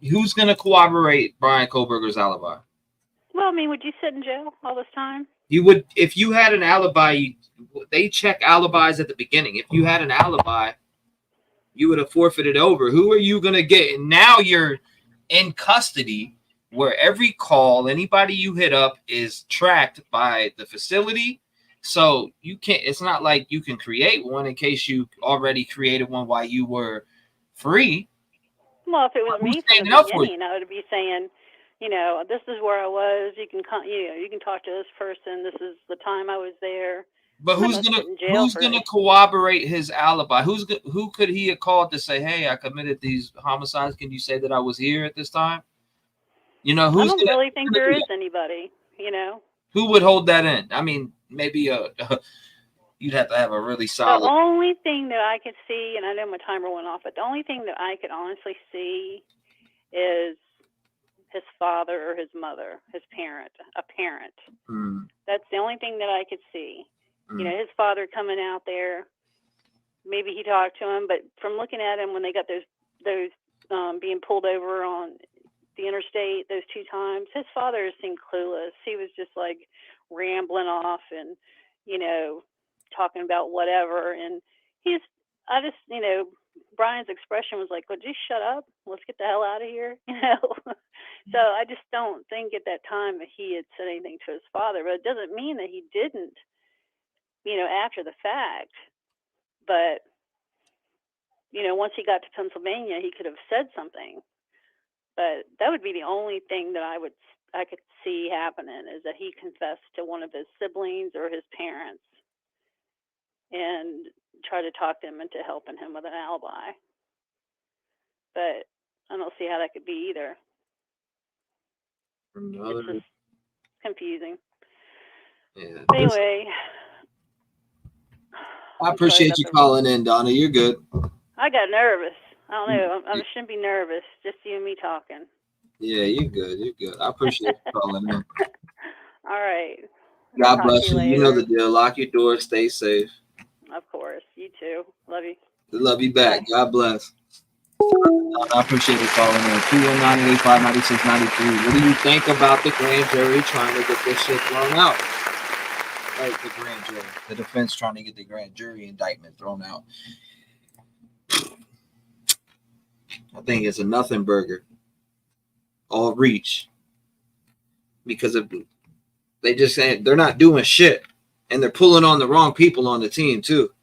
Who's gonna corroborate Brian Kohlberger's alibi? Well, I mean, would you sit in jail all this time? You would, if you had an alibi. They check alibis at the beginning. If you had an alibi, you would have forfeited over. Who are you gonna get? And now you're in custody, where every call, anybody you hit up, is tracked by the facility. So you can't. It's not like you can create one in case you already created one while you were free. Well, if it was me from the beginning, I would be saying, you know, this is where I was. You can you can talk to this person. This is the time I was there. But who's gonna corroborate his alibi? Who could he have called to say, "Hey, I committed these homicides. Can you say that I was here at this time?" You know, I don't really think there is anybody. You know, who would hold that in? I mean, maybe you'd have to have a really solid. The only thing that I could see, and I know my timer went off, but the only thing that I could honestly see is his father or his mother, his parent, a parent. Mm. That's the only thing that I could see. You know, his father coming out there, maybe he talked to him, but from looking at him when they got those being pulled over on the interstate those 2 times, his father seemed clueless. He was just like rambling off and, you know, talking about whatever. And Brian's expression was like, well, just shut up. Let's get the hell out of here. You know? So I just don't think at that time that he had said anything to his father, but it doesn't mean that he didn't, you know, after the fact. But, you know, once he got to Pennsylvania, he could have said something. But that would be the only thing that I could see happening, is that he confessed to one of his siblings or his parents and try to talk them into helping him with an alibi. But I don't see how that could be either. It's just confusing. Yeah. Anyway, I appreciate you calling in, Donna. You're good. I got nervous. I don't know. I shouldn't be nervous. Just you and me talking. Yeah, you're good. You're good. I appreciate you calling in. All right. God Talk bless to you. you You know later. the deal. Lock your doors. Stay safe. Of course. You too. Love you. Love you back. God bless. I appreciate you calling in. 219-885-9693. What do you think about the grand jury trying to get this shit thrown out? Like the grand jury. The defense trying to get the grand jury indictment thrown out. I think it's a nothing burger. All reach. Because of they just saying they're not doing shit. And they're pulling on the wrong people on the team too.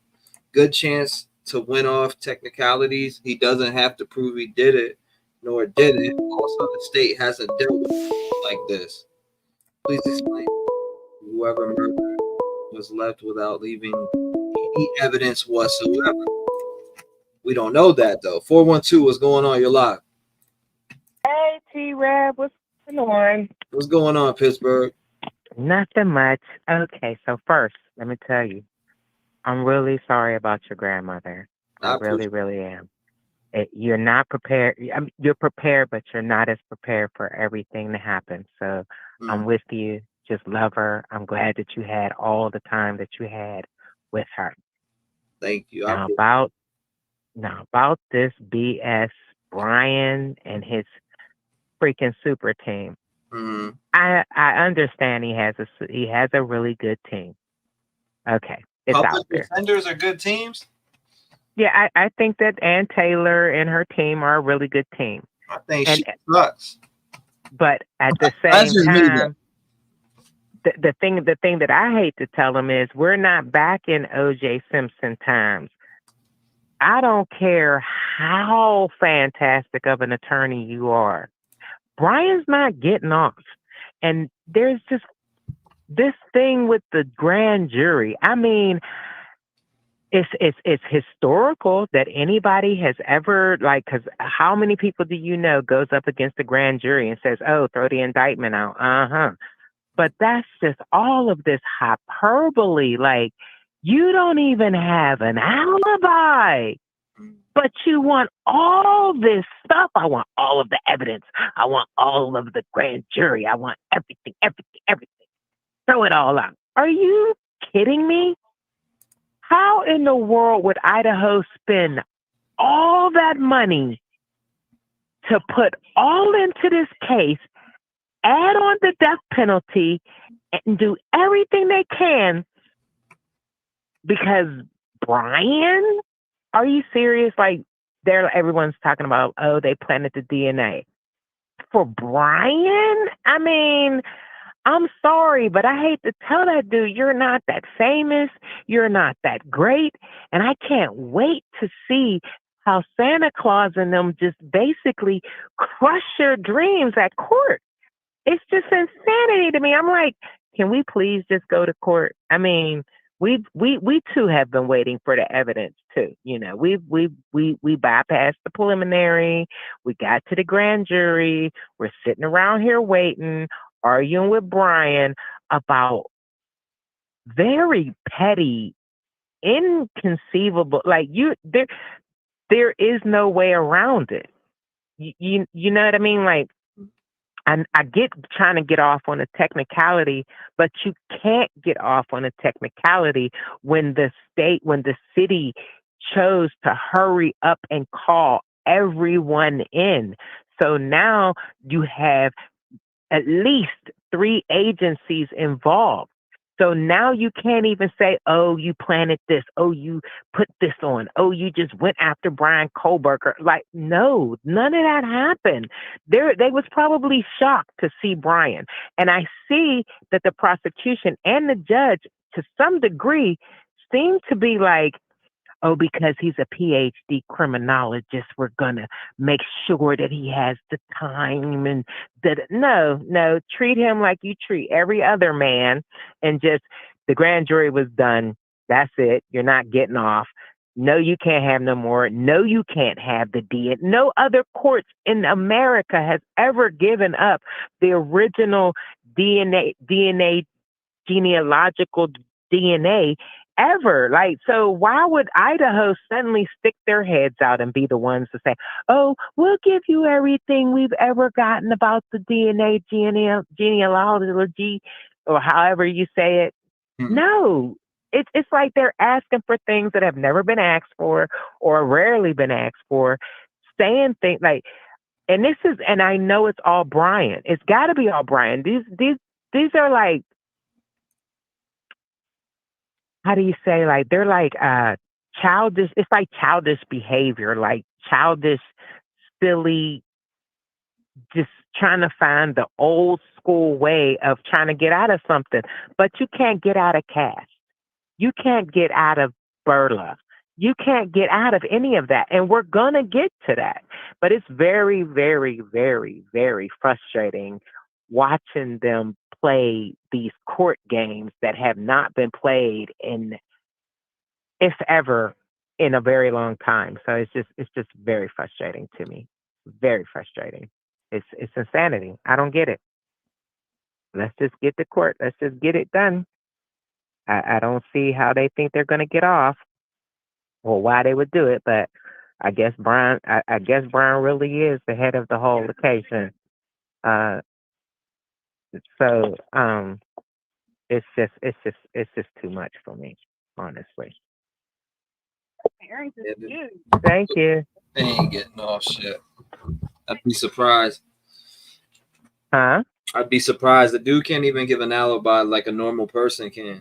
Good chance to win off technicalities. He doesn't have to prove he did it, nor did it. Also, the state hasn't dealt with it like this. Please explain. Whoever murdered was left without leaving any evidence whatsoever. We don't know that though. 412, what's going on? You're live. Hey, T-REV, what's going on? What's going on, Pittsburgh? Nothing much. Okay, so first, let me tell you, I'm really sorry about your grandmother. I really, really am. You're not prepared. I mean, you're prepared, but you're not as prepared for everything to happen. So I'm with you. Just love her. I'm glad that you had all the time that you had with her. Thank you. Now about this BS, Brian and his freaking super team. Mm-hmm. I understand he has a really good team. Okay, it's Public out there. defenders are good teams. Yeah, I think that Ann Taylor and her team are a really good team. I think she sucks. But at the same time, the thing that I hate to tell them is we're not back in O.J. Simpson times. I don't care how fantastic of an attorney you are. Brian's not getting off. And there's just this thing with the grand jury. I mean, it's historical that anybody has ever, like, because how many people do you know goes up against the grand jury and says, oh, throw the indictment out? But that's just all of this hyperbole. Like, you don't even have an alibi, but you want all this stuff. I want all of the evidence. I want all of the grand jury. I want everything. Throw it all out. Are you kidding me? How in the world would Idaho spend all that money to put all into this case, add on the death penalty, and do everything they can because Brian? Are you serious? Like, everyone's talking about, oh, they planted the DNA. For Brian? I mean, I'm sorry, but I hate to tell that dude, you're not that famous, you're not that great, and I can't wait to see how Santa Claus and them just basically crush your dreams at court. It's just insanity to me. I'm like, can we please just go to court? I mean, we too have been waiting for the evidence too. You know, we bypassed the preliminary. We got to the grand jury. We're sitting around here waiting, arguing with Brian about very petty, inconceivable. Like there is no way around it. You know what I mean? Like, I get trying to get off on a technicality, but you can't get off on a technicality when the city chose to hurry up and call everyone in. So now you have at least 3 agencies involved. So now you can't even say, oh, you planted this. Oh, you put this on. Oh, you just went after Brian Kohlberger. Like, no, none of that happened. They was probably shocked to see Brian. And I see that the prosecution and the judge, to some degree, seem to be like, oh, because he's a PhD criminologist, we're going to make sure that he has the time and that. No, treat him like you treat every other man and just the grand jury was done. That's it. You're not getting off. No, you can't have no more. No, you can't have the DNA. No other courts in America has ever given up the original DNA, genealogical DNA ever. Like, so why would Idaho suddenly stick their heads out and be the ones to say, oh, we'll give you everything we've ever gotten about the DNA genealogy, or however you say it? No, it's like they're asking for things that have never been asked for or rarely been asked for, saying things like, and I know it's all Brian. It's got to be all Brian. These are like, how do you say, like, they're like childish. It's like childish behavior, like childish, silly, just trying to find the old school way of trying to get out of something. But you can't get out of cash. You can't get out of Burla. You can't get out of any of that. And we're going to get to that. But it's very, very, very, very frustrating watching them play these court games that have not been played in, if ever, in a very long time. So it's just very frustrating to me. Very frustrating. It's insanity. I don't get it. Let's just get to court. Let's just get it done. I don't see how they think they're going to get off or why they would do it, but I guess Brian really is the head of the whole occasion. So it's just too much for me, honestly. Thank you. They ain't getting off shit. I'd be surprised. Huh? I'd be surprised. The dude can't even give an alibi like a normal person can.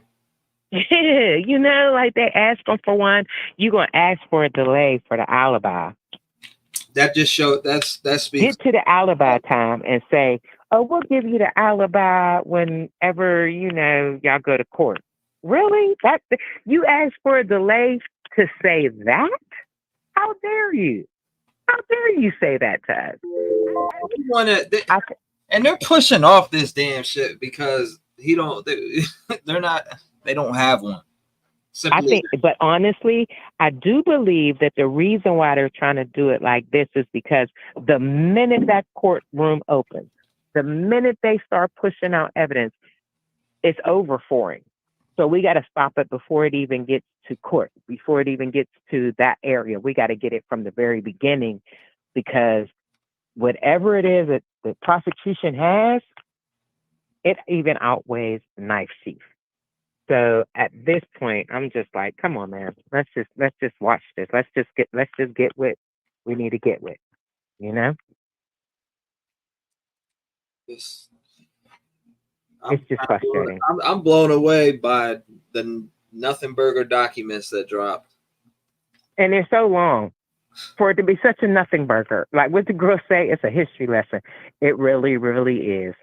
You know, like they ask them for one, you're gonna ask for a delay for the alibi. That just showed that speaks. Get to the alibi time and say, oh, we'll give you the alibi whenever, y'all go to court. Really? You ask for a delay to say that? How dare you? How dare you say that to us? And they're pushing off this damn shit because they don't have one. But honestly, I do believe that the reason why they're trying to do it like this is because the minute that courtroom opens, the minute they start pushing out evidence, it's over for him. So we got to stop it before it even gets to court, before it even gets to that area. We got to get it from the very beginning, because whatever it is that the prosecution has, it even outweighs the knife sheath. So at this point, I'm just like, come on, man. Let's just watch this. Let's just get what we need to get with, It's just frustrating. I'm blown away by the Nothing Burger documents that dropped. And they're so long for it to be such a nothing burger. Like what the girl say, it's a history lesson. It really, really is.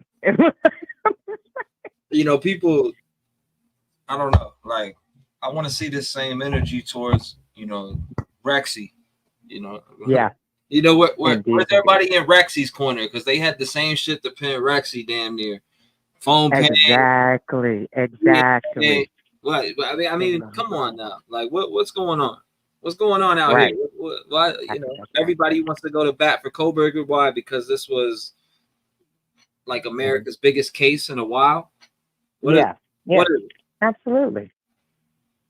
People, I don't know. Like, I want to see this same energy towards, Rexy. Yeah. Where's everybody in Rexy's corner? Because they had the same shit to pin Rexy damn near. Phone pay. Exactly. What? I mean, come on now. Like, what's going on? What's going on out here? Why? Everybody wants to go to bat for Kohlberger. Why? Because this was like America's biggest case in a while. What is it? Absolutely.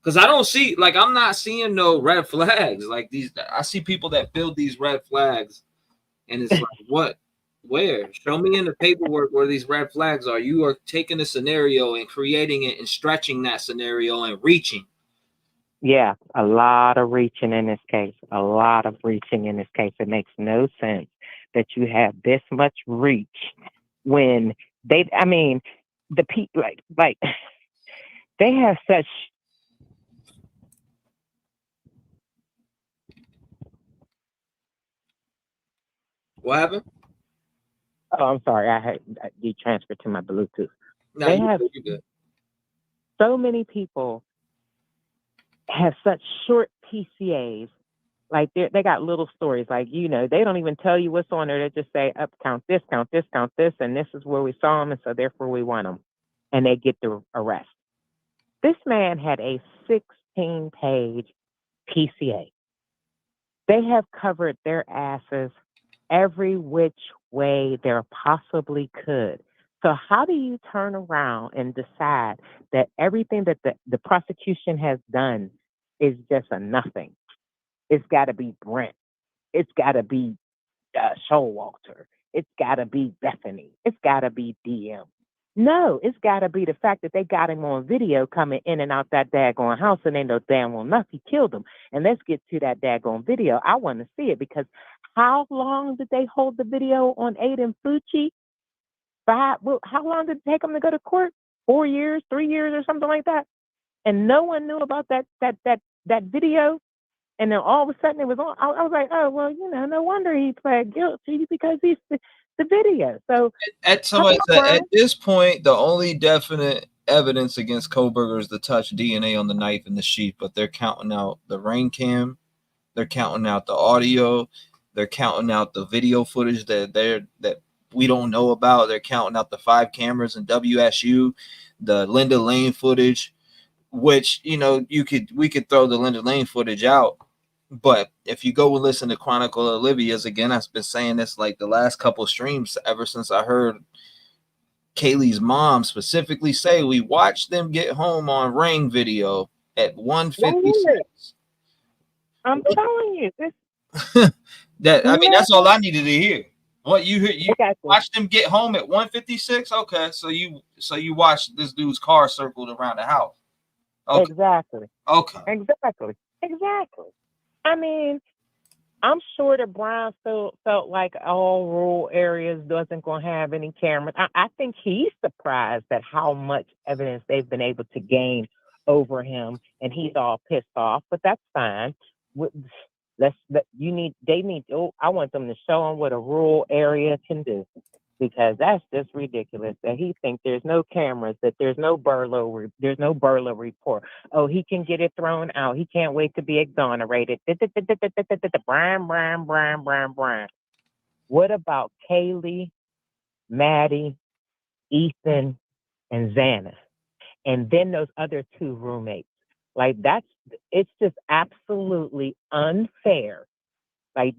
Because I don't see, I'm not seeing no red flags like these. I see people that build these red flags, and it's like, what Where? Show me in the paperwork where these red flags are. You are taking a scenario and creating it and stretching that scenario and reaching. Yeah, a lot of reaching in this case. A lot of reaching in this case. It makes no sense that you have this much reach when they, I mean, the people, like, they have such. What happened? Oh, I'm sorry. I had transferred to my Bluetooth. No, They you have good. You good. so many people have such short PCAs. Like they got little stories. Like, you know, they don't even tell you what's on there. They just say, up, count this, and this is where we saw them, and so therefore we want them. And they get the arrest. This man had a 16-page PCA. They have covered their asses every which way there possibly could. So how do you turn around and decide that everything that the prosecution has done is just a nothing? It's got to be Brent. It's got to be Showalter. It's got to be Bethany. It's got to be DM. No, it's got to be the fact that they got him on video coming in and out that daggone house, and they know damn well enough he killed him. And let's get to that daggone video. I want to see it, because how long did they hold the video on Aiden Fucci? How long did it take them to go to court? 4 years, 3 years, or something like that? And no one knew about that video. And then all of a sudden it was on. I was like, oh, well, you know, no wonder he pled guilty, because he's the video. So at this point, the only definite evidence against Koberger is the touch DNA on the knife and the sheath, but they're counting out the rain cam, they're counting out the audio, they're counting out the video footage that we don't know about. They're counting out the 5 cameras in WSU, the Linda Lane footage, which, you know, we could throw the Linda Lane footage out. But if you go and listen to Chronicle Olivia's, again, I've been saying this like the last couple streams ever since I heard Kaylee's mom specifically say we watched them get home on Ring video at 1:56. I'm telling you, this. That's all I needed to hear. What you hear? You Okay. watched them get home at 1:56. Okay, so you watched this dude's car circled around the house. Okay. Exactly. Okay. Exactly. I mean, I'm sure that Bryans felt like all rural areas wasn't going to have any cameras. I think he's surprised at how much evidence they've been able to gain over him, and he's all pissed off. But that's fine. I want them to show him what a rural area can do, because that's just ridiculous that he thinks there's no cameras, that there's no burglar report. Oh, he can get it thrown out. He can't wait to be exonerated. Brian. What about Kaylee, Maddie, Ethan, and Xana? And then those other 2 roommates. Like, it's just absolutely unfair. Like,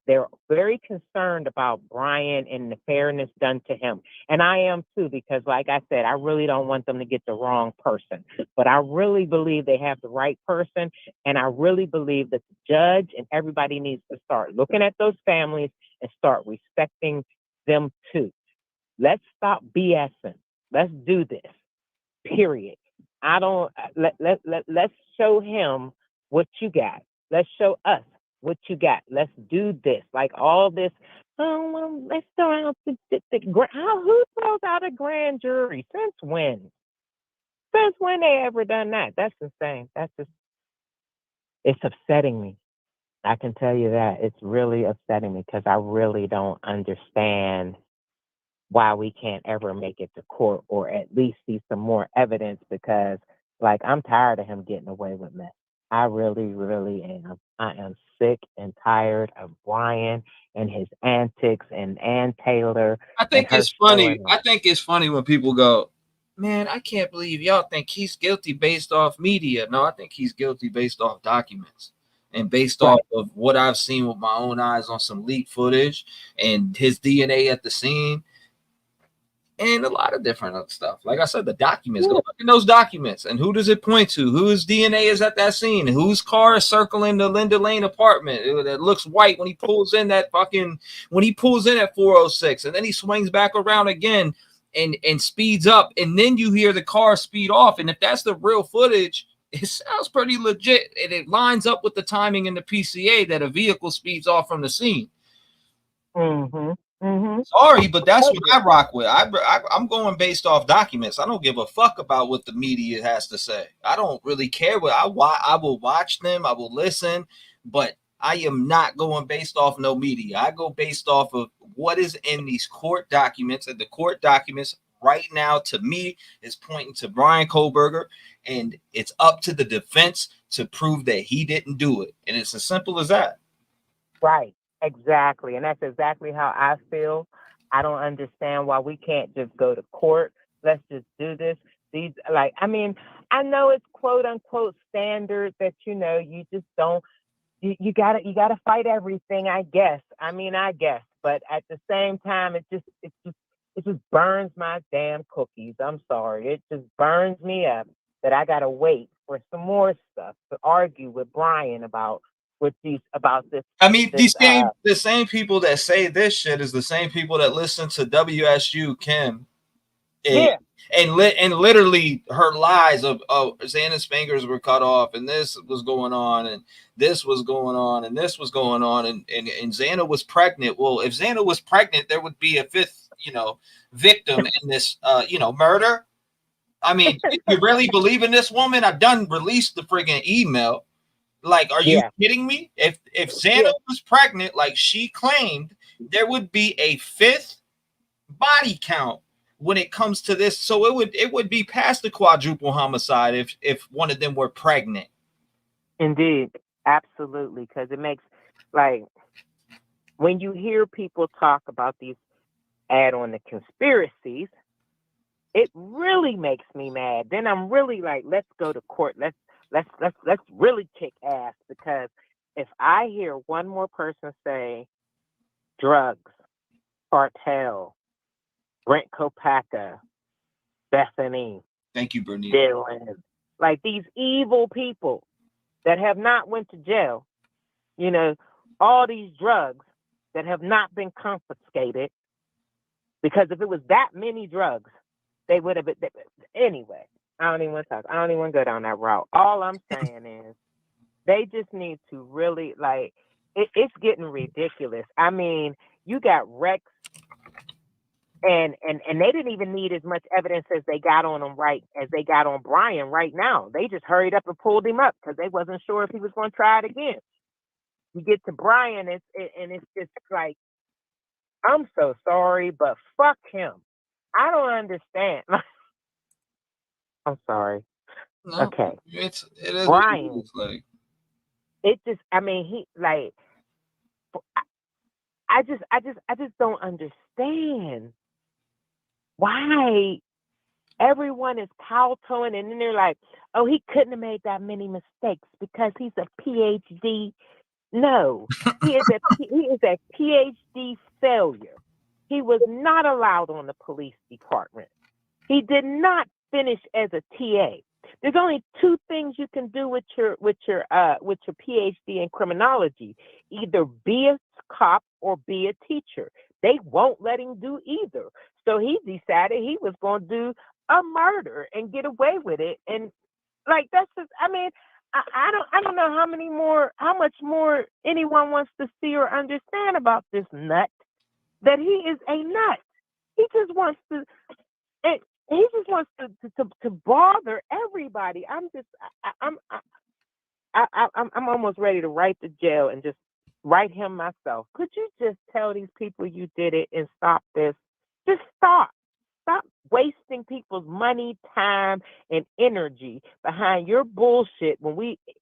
they're very concerned about Brian and the fairness done to him. And I am too, because like I said, I really don't want them to get the wrong person. But I really believe they have the right person. And I really believe that the judge and everybody needs to start looking at those families and start respecting them too. Let's stop BSing. Let's do this. Period. Let's show him what you got. Let's show us what you got. Let's do this. Like all this. Oh, well, let's throw out who throws out a grand jury? Since when? Since when they ever done that? That's insane. It's upsetting me. I can tell you that. It's really upsetting me, because I really don't understand why we can't ever make it to court, or at least see some more evidence, because like, I'm tired of him getting away with mess. I really, really am. I am sick and tired of Brian and his antics, and Ann Taylor. I think it's funny. I think it's funny when people go, man, I can't believe y'all think he's guilty based off media. No, I think he's guilty based off documents and based off of what I've seen with my own eyes on some leaked footage and his DNA at the scene. and a lot of different other stuff. Like I said, the documents. Go look in those documents, and who does it point to? Whose DNA is at that scene? Whose car is circling the Linda Lane apartment that looks white when he pulls in at 406, and then he swings back around again and speeds up, and then you hear the car speed off. And if that's the real footage, it sounds pretty legit, and it lines up with the timing in the PCA that a vehicle speeds off from the scene. Sorry, but that's what I rock with. I'm going based off documents. I don't give a fuck about what the media has to say. I don't really care what I will watch them. I will listen, but I am not going based off no media. I go based off of what is in these court documents, and the court documents right now to me is pointing to Brian Kohlberger, and it's up to the defense to prove that he didn't do it. And it's as simple as that. Right. Exactly. And that's exactly how I feel. I don't understand why we can't just go to court. Let's just do this. I know it's quote unquote standard that, you just don't, you gotta fight everything, I guess. But at the same time, it just burns my damn cookies. I'm sorry. It just burns me up that I gotta wait for some more stuff to argue with Brian about this. I mean, the same people that say this shit is the same people that listen to WSU Kim, and literally her lies of Xana's fingers were cut off, and this was going on, and this was going on, and this was going on, and Xana was pregnant. Well, if Xana was pregnant, there would be a fifth, victim in this, murder. I mean, you really believe in this woman? I've done released the friggin' email. Like, are you kidding me? If Xana was pregnant, like she claimed, there would be a fifth body count when it comes to this. So it would be past the quadruple homicide if one of them were pregnant. Indeed, absolutely, because it makes, like, when you hear people talk about these add-on the conspiracies, it really makes me mad. Then I'm really like, let's go to court. Let's really kick ass, because if I hear one more person say drugs, cartel, Brent Kopaka, Bethany, thank you, Bernice, Dylan, like these evil people that have not went to jail, all these drugs that have not been confiscated, because if it was that many drugs, they would have been. Anyway, I don't even want to talk. I don't even want to go down that route. All I'm saying is they just need to really, it's getting ridiculous. I mean, you got Rex and they didn't even need as much evidence as they got on him as they got on Brian right now. They just hurried up and pulled him up because they wasn't sure if he was going to try it again. You get to Brian, and it's just like, I'm so sorry, but fuck him. I don't understand. I'm sorry. No, okay. It is Brian. like. It just, I mean, he like. I just don't understand why everyone is kowtowing, and then they're like, "Oh, he couldn't have made that many mistakes because he's a PhD." No, he is a PhD failure. He was not allowed on the police department. He did not finish as a TA. There's only two things you can do with your PhD in criminology: either be a cop or be a teacher. They won't let him do either. So he decided he was going to do a murder and get away with it. And like, that's just, I mean, I don't know how much more anyone wants to see or understand about this nut, that he is a nut. He just wants to bother everybody. I'm almost ready to write the jail and just write him myself. Could you just tell these people you did it and stop this? Just stop. Stop wasting people's money, time, and energy behind your bullshit.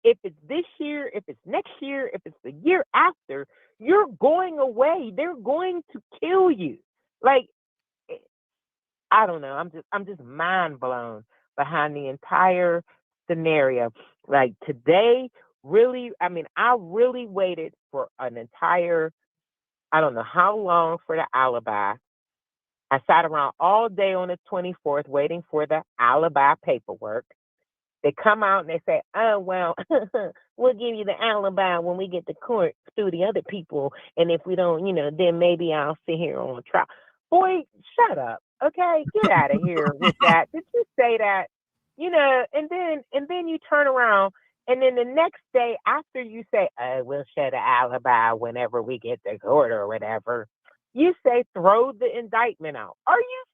If it's this year, if it's next year, if it's the year after, you're going away. They're going to kill you. Like, I don't know. I'm just mind blown behind the entire scenario. Like today, really, I mean, I really waited for an entire, I don't know how long, for the alibi. I sat around all day on the 24th waiting for the alibi paperwork. They come out and they say, oh, well, we'll give you the alibi when we get to court through the other people. And if we don't, then maybe I'll sit here on trial. Boy, shut up. Okay, get out of here with that. Did you say that? And then you turn around and then the next day after you say, we'll share the alibi whenever we get to court or whatever, you say throw the indictment out. Are you?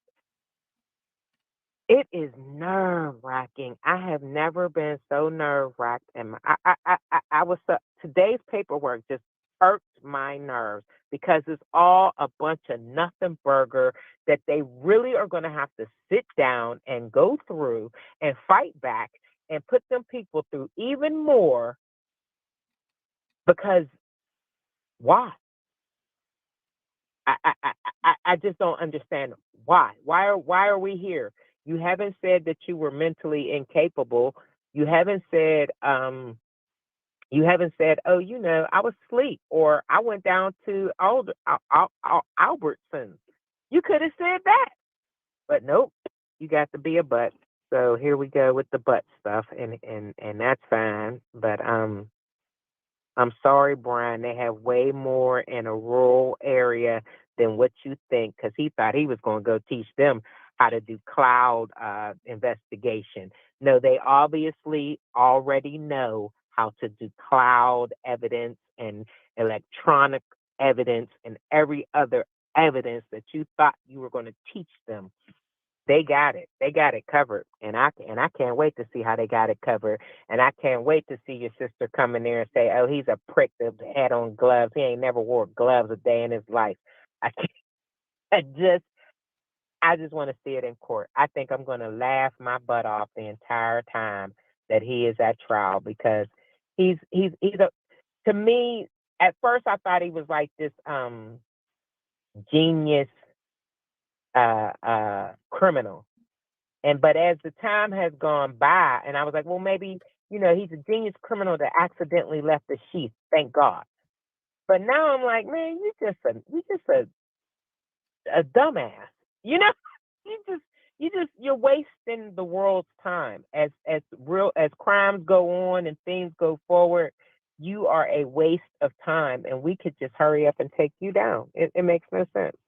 It is nerve-wracking. I have never been so nerve-wracked. And I was today's paperwork just irked my nerves because it's all a bunch of nothing burger that they really are going to have to sit down and go through and fight back and put them people through even more because why? I just don't understand why. Why are we here? You haven't said that you were mentally incapable. You haven't said, oh, I was asleep or I went down to Albertsons. You could have said that, but nope, you got to be a butt. So here we go with the butt stuff, and that's fine. But I'm sorry, Brian. They have way more in a rural area than what you think, because he thought he was going to go teach them how to do cloud investigation. No, they obviously already know how to do cloud evidence and electronic evidence and every other evidence that you thought you were going to teach them. They got it. They got it covered. And I can't wait to see how they got it covered. And I can't wait to see your sister come in there and say, oh, he's a prick that had on gloves. He ain't never wore gloves a day in his life. I just want to see it in court. I think I'm going to laugh my butt off the entire time that he is at trial because he's to me, at first I thought he was like this genius criminal. But as the time has gone by, and I was like, well, maybe, he's a genius criminal that accidentally left the sheath. Thank God. But now I'm like, man, you're just a dumbass. You're wasting the world's time as crimes go on and things go forward. You are a waste of time, and we could just hurry up and take you down. It makes no sense.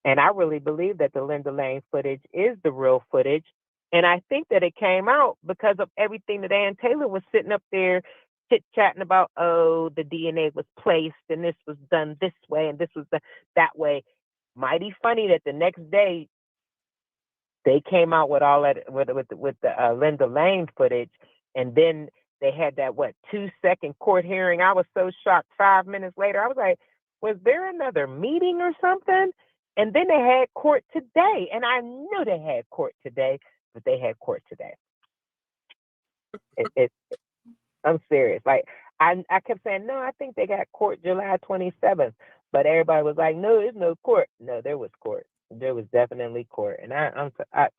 And I really believe that the Linda Lane footage is the real footage. And I think that it came out because of everything that Ann Taylor was sitting up there chit-chatting about, oh, the DNA was placed and this was done this way and this was that way. Mighty funny that the next day they came out with all that, with the Linda Lane footage. And then they had that, 2-second court hearing. I was so shocked 5 minutes later. I was like, was there another meeting or something? And then they had court today. And I knew they had court today, but they had court today. I'm serious. Like, I kept saying, no, I think they got court July 27th. But everybody was like, no, there's no court. No, there was court. There was definitely court. And I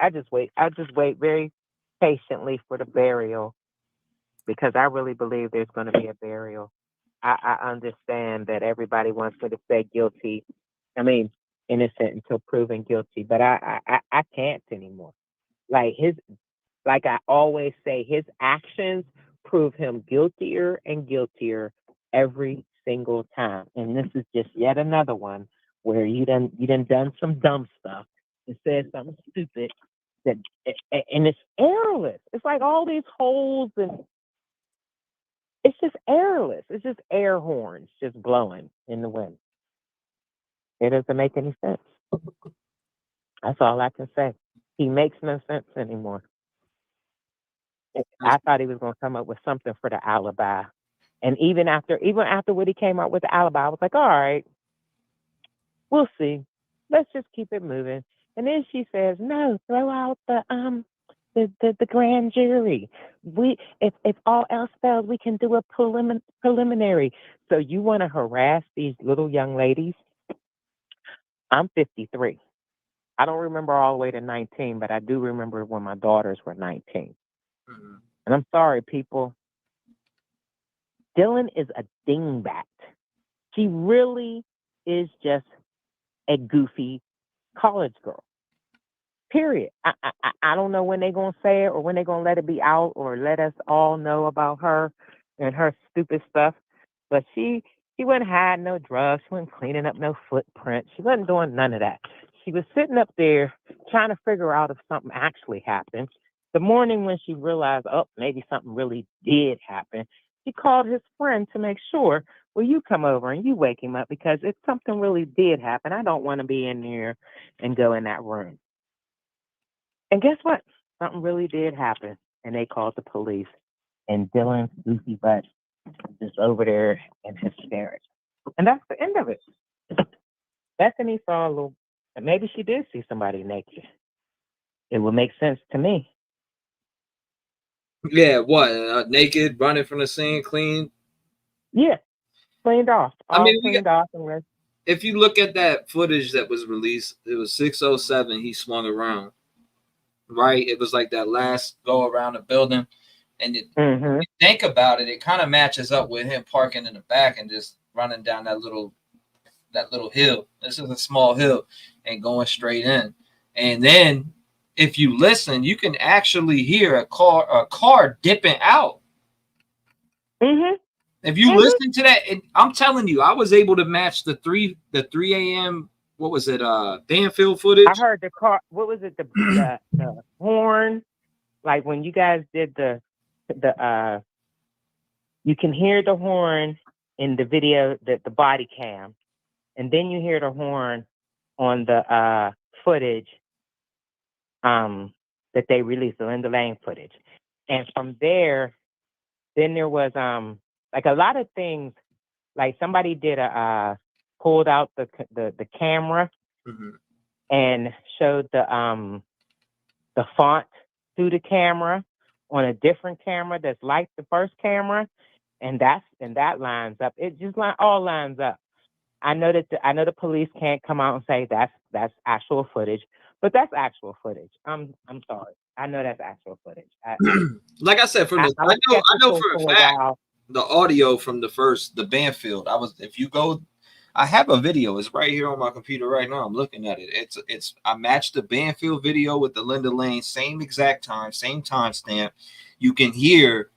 just wait. I'll just wait very patiently for the burial because I really believe there's going to be a burial. I understand that everybody wants me to say guilty. I mean, innocent until proven guilty, but I can't anymore. Like I always say, his actions prove him guiltier and guiltier every single time. And this is just yet another one where you done some dumb stuff and said something stupid and it's airless. It's like all these holes and it's just airless. It's just air horns just blowing in the wind. It doesn't make any sense. That's all I can say. He makes no sense anymore. I thought he was going to come up with something for the alibi. And even after what he came up with the alibi, I was like, all right, we'll see. Let's just keep it moving. And then she says, no, throw out the grand jury. If all else fails, we can do a preliminary. So you want to harass these little young ladies? I'm 53. I don't remember all the way to 19, but I do remember when my daughters were 19. Mm-hmm. And I'm sorry, people. Dylan is a dingbat. He really is just a goofy college girl. Period. I don't know when they're going to say it or when they're going to let it be out or let us all know about her and her stupid stuff. But she wasn't hiding no drugs. She wasn't cleaning up no footprints. She wasn't doing none of that. She was sitting up there trying to figure out if something actually happened. The morning when she realized, oh, maybe something really did happen, she called his friend to make sure, will you come over and you wake him up because if something really did happen, I don't want to be in there and go in that room. And guess what? Something really did happen, and they called the police. And Dylan's goofy butt was just over there in hysterics. And that's the end of it. Bethany saw a little, and maybe she did see somebody naked. It would make sense to me. Yeah, what? Naked, running from the scene, clean? Yeah, cleaned off. All cleaned off and rest. If you look at that footage that was released, it was 6:07. He swung around. Right, it was like that last go around the building, and you think about it, it kind of matches up with him parking in the back and just running down that little hill. This is a small hill and going straight in. And then if you listen, you can actually hear a car dipping out. If you listen to that, I'm telling you, I was able to match the 3 a.m. What was it? Banfield footage. I heard the car. What was it? The horn. Like when you guys did the you can hear the horn in the video, the body cam, and then you hear the horn on the footage that they released, the Linda Lane footage. And from there, then there was like a lot of things. Like somebody did pulled out the camera and showed the font through the camera on a different camera that's like the first camera, and that lines up. It just all lines up. I know the police can't come out and say that's actual footage, but that's actual footage. I'm sorry. I know that's actual footage. Like I said, I know for a fact the audio from the Banfield. I have a video. It's right here on my computer right now. I'm looking at it. I matched the Banfield video with the Linda Lane, same exact time, same timestamp. You can hear,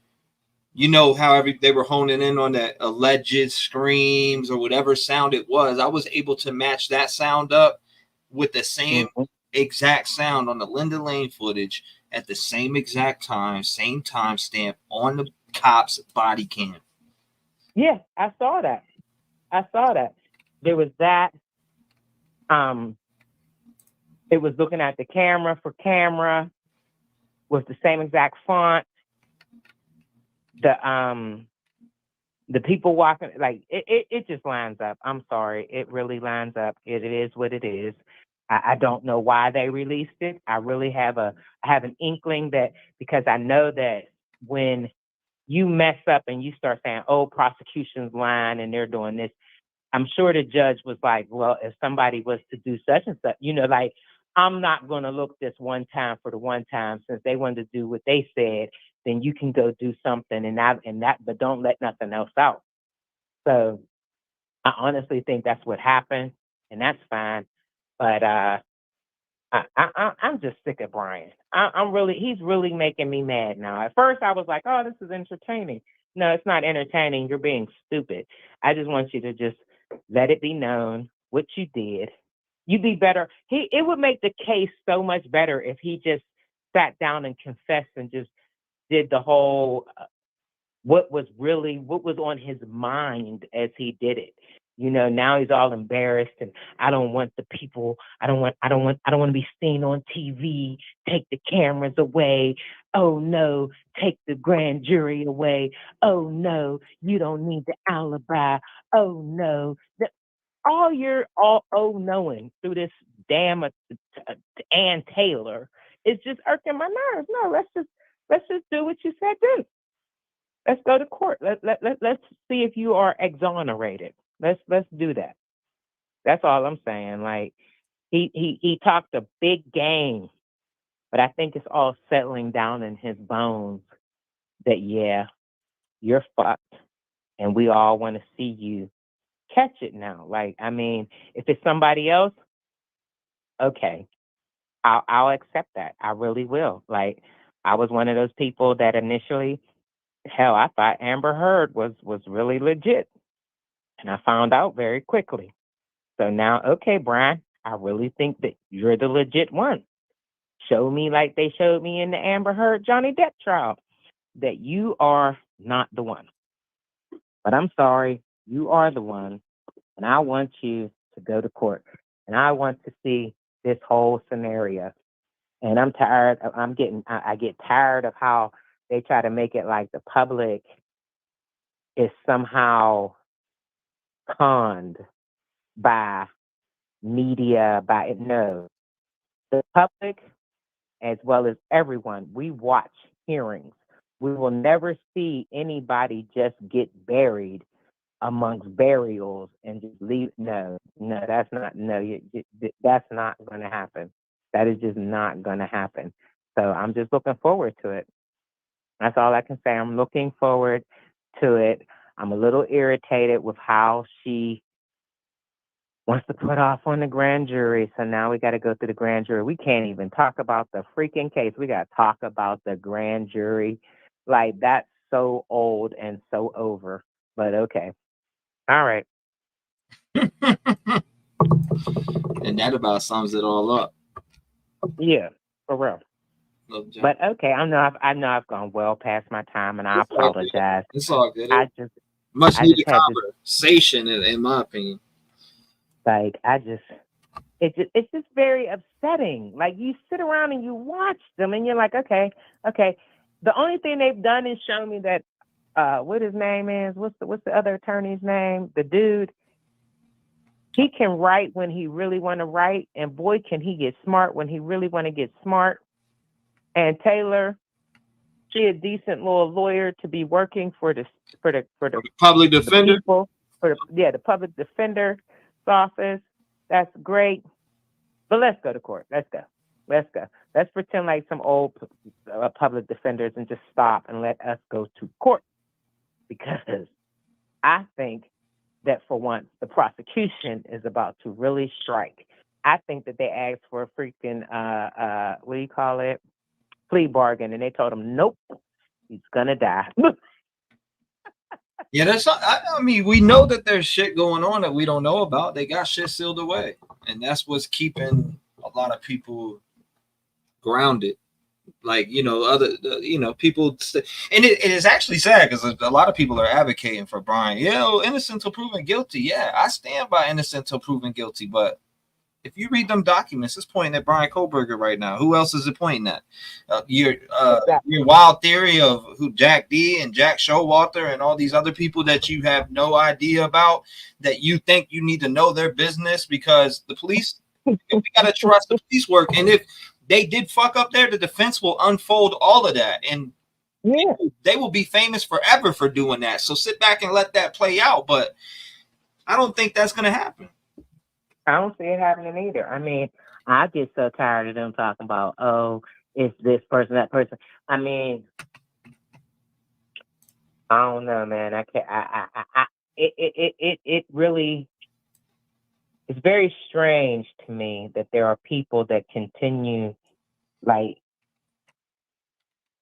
how they were honing in on that alleged screams or whatever sound it was. I was able to match that sound up with the same exact sound on the Linda Lane footage at the same exact time, same timestamp on the cop's body cam. Yeah, I saw that. There was that. It was looking at the camera for camera with the same exact font. The people walking, like it just lines up. I'm sorry, it really lines up. It is what it is. I don't know why they released it. I really have an inkling that, because I know that when you mess up and you start saying, oh, prosecution's lying and they're doing this, I'm sure the judge was like, well, if somebody was to do such and such, like, I'm not going to look this one time for the one time. Since they wanted to do what they said, then you can go do something but don't let nothing else out. So I honestly think that's what happened, and that's fine. But I'm just sick of Bryans. He's really making me mad now. At first I was like, oh, this is entertaining. No, it's not entertaining. You're being stupid. I just want you to just let it be known what you did. You'd be better. It would make the case so much better if he just sat down and confessed and just did the whole, what was on his mind as he did it. Now he's all embarrassed, and I don't want the people. I don't want to be seen on TV. Take the cameras away. Oh no, take the grand jury away. Oh no, you don't need the alibi. Oh no, all knowing through this damn Ann Taylor is just irking my nerves. No, let's just do what you said do. Let's go to court. Let's see if you are exonerated. Let's do that. That's all I'm saying. Like he talked a big game, but I think it's all settling down in his bones that you're fucked, and we all want to see you catch it now. Like, I mean, if it's somebody else, okay, I'll accept that. I really will. Like, I was one of those people that initially, hell, I thought Amber Heard was really legit, and I found out very quickly. So now, okay, Brian, I really think that you're the legit one. Show me like they showed me in the Amber Heard Johnny Depp trial that you are not the one. But I'm sorry, you are the one, and I want you to go to court, and I want to see this whole scenario. And I'm tired. I get tired of how they try to make it like the public is somehow conned by media. No, the public, as well as everyone, we watch hearings. We will never see anybody just get buried amongst burials and just leave. No, that's not. No, that's not going to happen. That is just not going to happen. So I'm just looking forward to it. That's all I can say. I'm looking forward to it. I'm a little irritated with how she wants to put off on the grand jury. So now we got to go through the grand jury. We can't even talk about the freaking case. We got to talk about the grand jury. Like, that's so old and so over. But okay. All right. And that about sums it all up. Yeah, for real. But okay, I know I've gone well past my time, and I apologize. It's all good. Much needed conversation, in my opinion. Like, it's just very upsetting. Like, you sit around and you watch them, and you're like, okay. The only thing they've done is show me that what his name is. What's the other attorney's name? The dude. He can write when he really want to write, and boy, can he get smart when he really want to get smart. And Taylor, she a decent little lawyer to be working for the public defender. The public defender's office. That's great. But let's go to court. Let's go. Let's pretend like some old public defenders and just stop and let us go to court. Because I think that for once, the prosecution is about to really strike. I think that they asked for a freaking, what do you call it? Plea bargain. And they told him, nope, he's going to die. Yeah, that's not, I mean, we know that there's shit going on that we don't know about. They got shit sealed away. And that's what's keeping a lot of people grounded. Like, people, and it is actually sad because a lot of people are advocating for Brian. Innocent till proven guilty. Yeah, I stand by innocent till proven guilty. But if you read them documents, it's pointing at Brian Kohlberger right now. Who else is it pointing at? Your wild theory of who Jack D and Jack Showalter and all these other people that you have no idea about, that you think you need to know their business because the police, we got to trust the police work. And if they did fuck up there, the defense will unfold all of that. And they will be famous forever for doing that. So sit back and let that play out. But I don't think that's going to happen. I don't see it happening either. I mean, I get so tired of them talking about, oh, it's this person, that person. I mean, I don't know, man. I can't. It really. It's very strange to me that there are people that continue, like,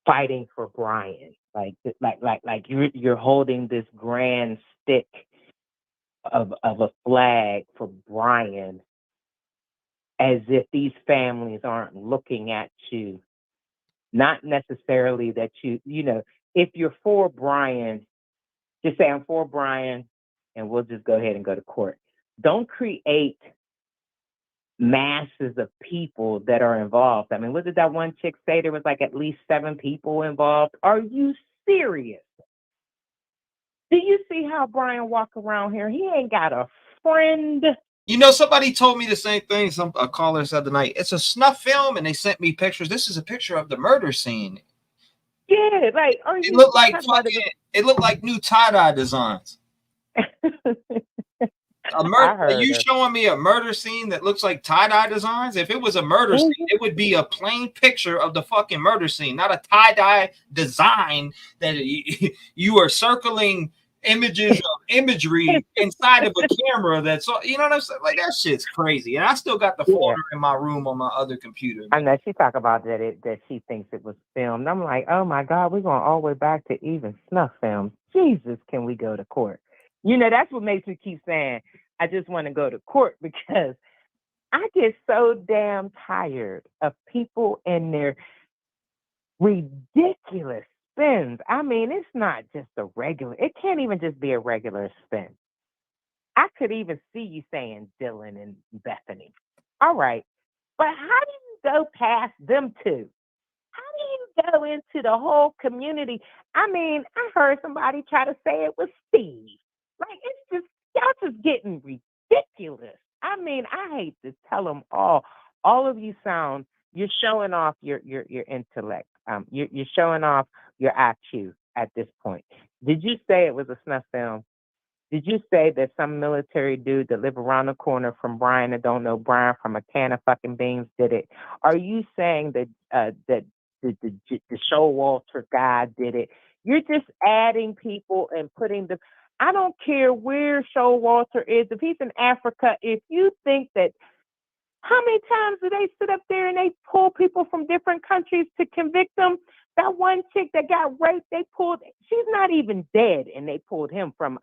fighting for Brian, like you're holding this grand stick of a flag for Brian, as if these families aren't looking at you. Not necessarily that if you're for Brian, just say I'm for Brian, and we'll just go ahead and go to court. Don't create masses of people that are involved. I mean, what did that one chick say? There was like at least 7 people involved. Are you serious? Do you see how Brian walk around here? He ain't got a friend. Somebody told me the same thing. A caller said tonight, it's a snuff film, and they sent me pictures. This is a picture of the murder scene. Yeah, like it looked like new tie-dye designs. Are you showing me a murder scene that looks like tie-dye designs? If it was a murder scene, it would be a plain picture of the fucking murder scene, not a tie-dye design that you are circling images of imagery inside of a camera. That's all, you know what I'm saying? Like that shit's crazy. And I still got the folder in my room on my other computer. I know she talk about that she thinks it was filmed. I'm like, oh my God, we're going all the way back to even snuff films. Jesus, can we go to court? You know, that's what makes me keep saying I just want to go to court, because I get so damn tired of people and their ridiculous spins. I mean, it's not just a regular, it can't even just be a regular spin. I could even see you saying Dylan and Bethany. All right. But how do you go past them two? How do you go into the whole community? I mean, I heard somebody try to say it was Steve. Like, it's just, y'all just getting ridiculous. I mean, I hate to tell them all of you sound, you're showing off your intellect. You're showing off your IQ at this point. Did you say it was a snuff film? Did you say that some military dude that live around the corner from Brian that don't know Brian from a can of fucking beans did it? Are you saying that that the Showalter guy did it? You're just adding people and putting the. I don't care where Showalter is. If he's in Africa, if you think that, how many times do they sit up there and they pull people from different countries to convict them? That one chick that got raped, they pulled. She's not even dead, and they pulled him from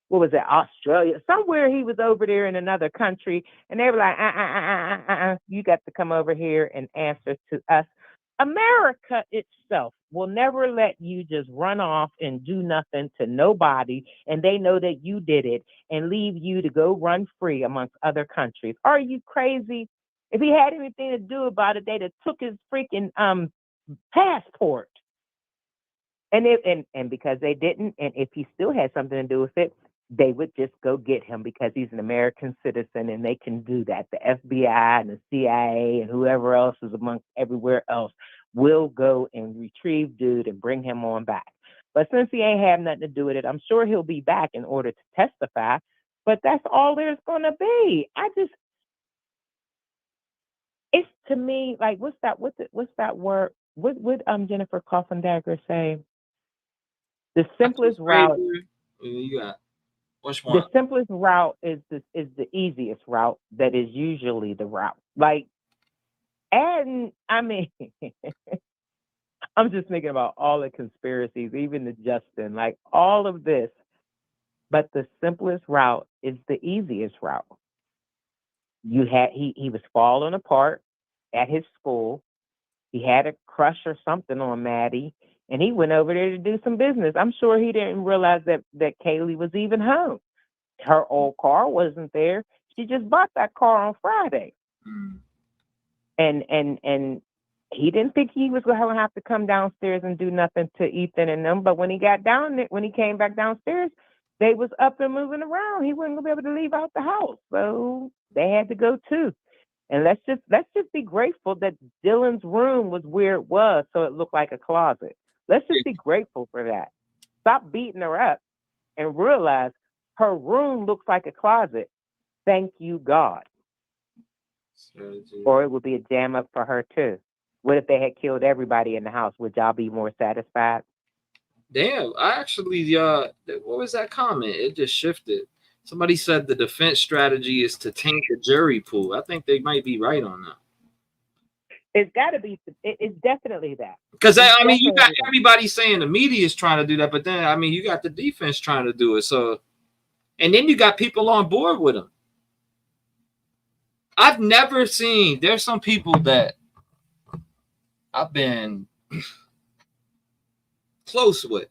what was it, Australia? Somewhere he was over there in another country, and they were like, you got to come over here and answer to us. America itself will never let you just run off and do nothing to nobody, and they know that you did it, and leave you to go run free amongst other countries. Are you crazy? If he had anything to do about it, they'd have took his freaking passport. And because they didn't, and if he still had something to do with it, they would just go get him because he's an American citizen, and they can do that. The FBI and the CIA and whoever else is amongst everywhere else will go and retrieve dude and bring him on back. But since he ain't have nothing to do with it, I'm sure he'll be back in order to testify. But that's all there's going to be. It's to me like, what's that word? What would Jennifer Coffin-Dagger say? The simplest route. You got which one? The simplest route is the easiest route. That is usually the route. Like, and I mean, I'm just thinking about all the conspiracies, even the Justin, like all of this. But the simplest route is the easiest route. He was falling apart at his school. He had a crush or something on Maddie, and he went over there to do some business. I'm sure he didn't realize that Kaylee was even home. Her old car wasn't there. She just bought that car on Friday. And he didn't think he was going to have to come downstairs and do nothing to Ethan and them. But when he came back downstairs, they was up and moving around. He wasn't going to be able to leave out the house. So they had to go too. And let's just be grateful that Dylan's room was where it was, so it looked like a closet. Let's just be grateful for that. Stop beating her up and realize her room looks like a closet. Thank you, God. Or it would be a jam up for her too. What if they had killed everybody in the house? Would y'all be more satisfied? Damn, I actually, what was that comment? It just shifted. Somebody said the defense strategy is to taint the jury pool. I think they might be right on that. It's got to be. It's definitely that. Because I mean, you got everybody saying the media is trying to do that, but then I mean, you got the defense trying to do it. So, and then you got people on board with them. I've never seen. There's some people that I've been close with.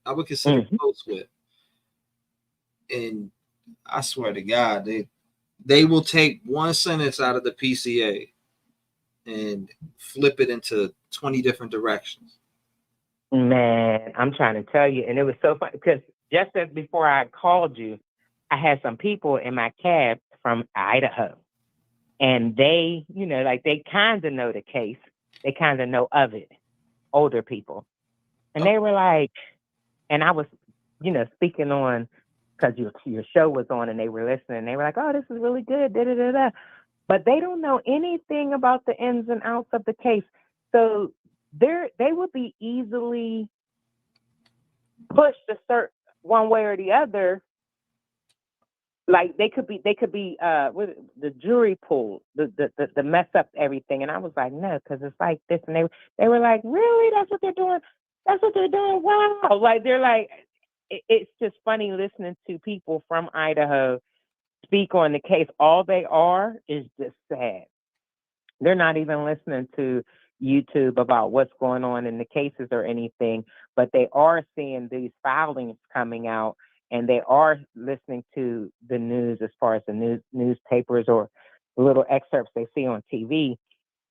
I would consider close with. And I swear to God, they will take one sentence out of the PCA and flip it into 20 different directions. Man, I'm trying to tell you, and it was so funny because just as before I called you, I had some people in my cab from Idaho, and they, like they kind of know the case, they kind of know of it, older people, and they were like, and I was, speaking on. Because your show was on and they were listening. They were like, oh, this is really good. Da, da, da, da. But they don't know anything about the ins and outs of the case. So they would be easily pushed a certain one way or the other. Like they could be the jury pool, the mess up everything. And I was like, no, because it's like this. And they were like, really? That's what they're doing? That's what they're doing? Wow. Like they're like, it's just funny listening to people from Idaho speak on the case. All they are is just sad. They're not even listening to YouTube about what's going on in the cases or anything, but they are seeing these filings coming out, and they are listening to the news as far as the newspapers or little excerpts they see on TV.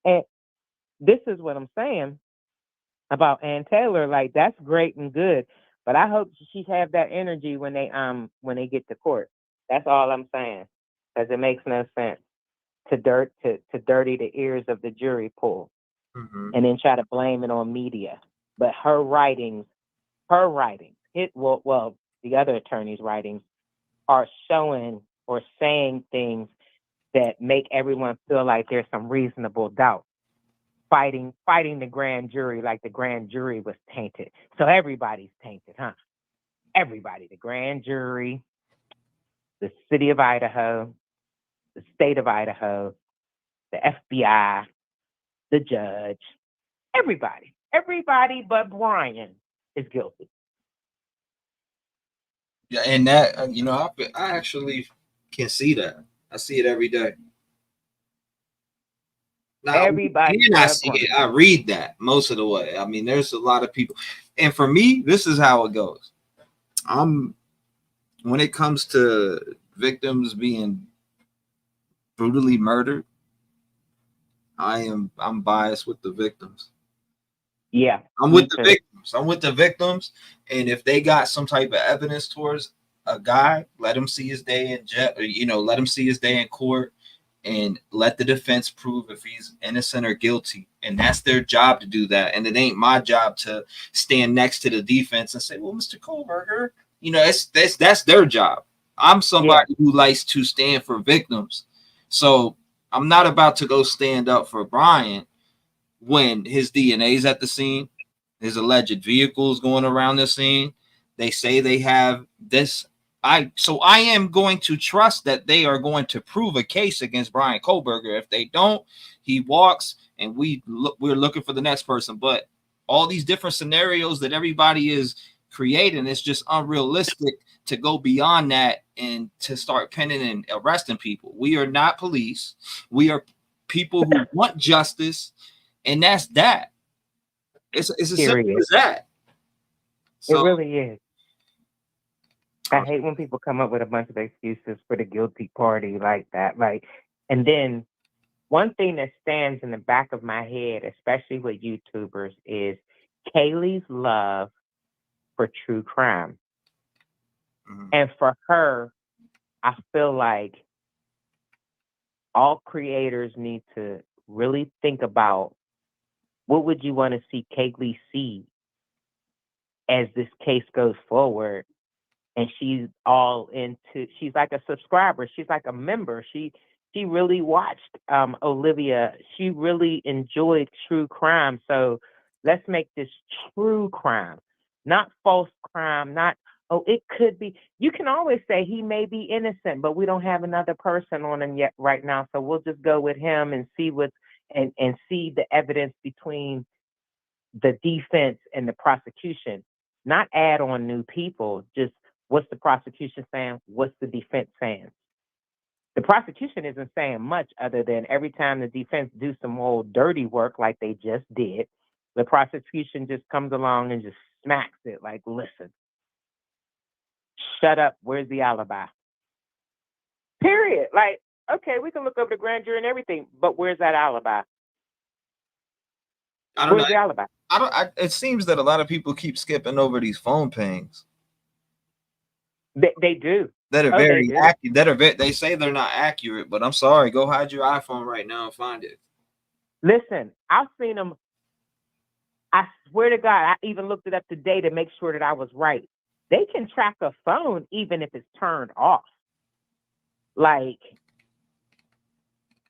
And this is what I'm saying about Ann Taylor. Like, that's great and good, but I hope she have that energy when they get to court. That's all I'm saying, because it makes no sense to dirty the ears of the jury pool and then try to blame it on media. But her writings, the other attorney's writings are showing or saying things that make everyone feel like there's some reasonable doubt. Fighting the grand jury like the grand jury was tainted. So everybody's tainted, huh? Everybody, the grand jury, the city of Idaho, the state of Idaho, the FBI, the judge, everybody but Bryans is guilty. Yeah, and that I actually can see that. I see it every day. Now, Everybody, I see it. I read that most of the way. I mean, there's a lot of people, and for me, this is how it goes. When it comes to victims being brutally murdered, I'm biased with the victims. Yeah, I'm with the victims. I'm with the victims, and if they got some type of evidence towards a guy, let him see his day in jail. Let him see his day in court, and let the defense prove if he's innocent or guilty. And that's their job to do that. And it ain't my job to stand next to the defense and say, "Well, Mr. Kohlberger," that's their job. I'm somebody who likes to stand for victims, so I'm not about to go stand up for Brian when his DNA is at the scene, his alleged vehicles going around the scene. They say they have this. I am going to trust that they are going to prove a case against Brian Kohlberger. If they don't, he walks, and we're looking for the next person. But all these different scenarios that everybody is creating, it's just unrealistic to go beyond that and to start pinning and arresting people. We are not police. We are people who want justice. And that's that. It's as simple as that. So, it really is. I hate when people come up with a bunch of excuses for the guilty party like that. And then one thing that stands in the back of my head, especially with YouTubers, is Kaylee's love for true crime. Mm-hmm. And for her, I feel like all creators need to really think about, what would you want to see Kaylee see as this case goes forward? And she's she's like a subscriber. She's like a member. She really watched Olivia. She really enjoyed true crime. So let's make this true crime, not false crime, not, it could be. You can always say he may be innocent, but we don't have another person on him yet right now. So we'll just go with him and see and see the evidence between the defense and the prosecution, not add on new people, just what's the prosecution saying? What's the defense saying? The prosecution isn't saying much other than every time the defense do some old dirty work like they just did, the prosecution just comes along and just smacks it like, listen, shut up. Where's the alibi? Period. Like, okay, we can look over the grand jury and everything, but where's that alibi? Where's the alibi? It seems that a lot of people keep skipping over these phone pings. They do. That are very accurate. They say they're not accurate, but I'm sorry. Go hide your iPhone right now and find it. Listen, I've seen them. I swear to God, I even looked it up today to make sure that I was right. They can track a phone even if it's turned off. Like,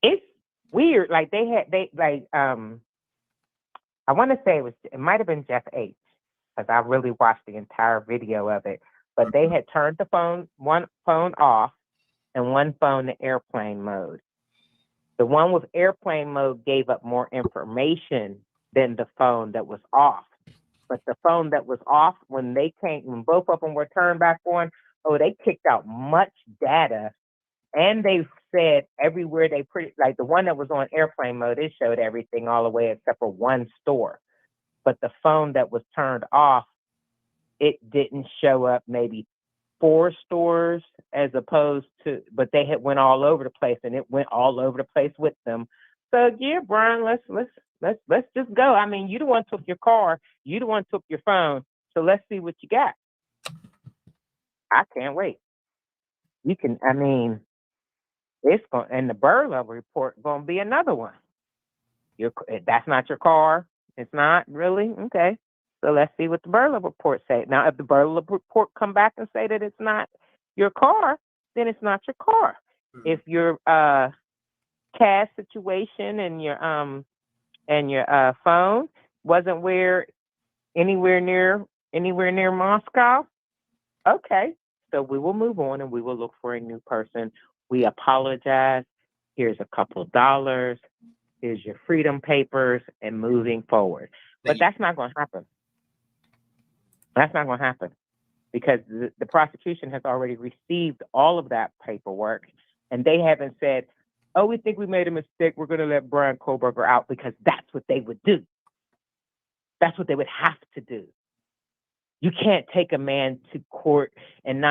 it's weird. Like I want to say it might have been Jeff H. because I really watched the entire video of it. But they had turned one phone off and one phone to airplane mode. The one with airplane mode gave up more information than the phone that was off. But the phone that was off, when both of them were turned back on, they kicked out much data. And they said everywhere like the one that was on airplane mode, it showed everything all the way except for one store. But the phone that was turned off, it didn't show up maybe 4 stores as opposed to, but they had went all over the place, and it went all over the place with them. So yeah, Brian, let's just go. I mean, you the one took your car, you the one took your phone, so let's see what you got. I can't wait. It's going, and the Burla report going to be another one. That's not your car. It's not really okay. So let's see what the Burla report say. Now, if the Burla report come back and say that it's not your car, then it's not your car. If your cash situation and your phone wasn't anywhere near Moscow, okay. So we will move on and we will look for a new person. We apologize. Here's a couple of dollars. Here's your freedom papers, and moving forward. But that's not going to happen. That's not going to happen because the prosecution has already received all of that paperwork, and they haven't said, oh, we think we made a mistake, we're going to let Brian Kohlberger out, because that's what they would do. That's what they would have to do. You can't take a man to court and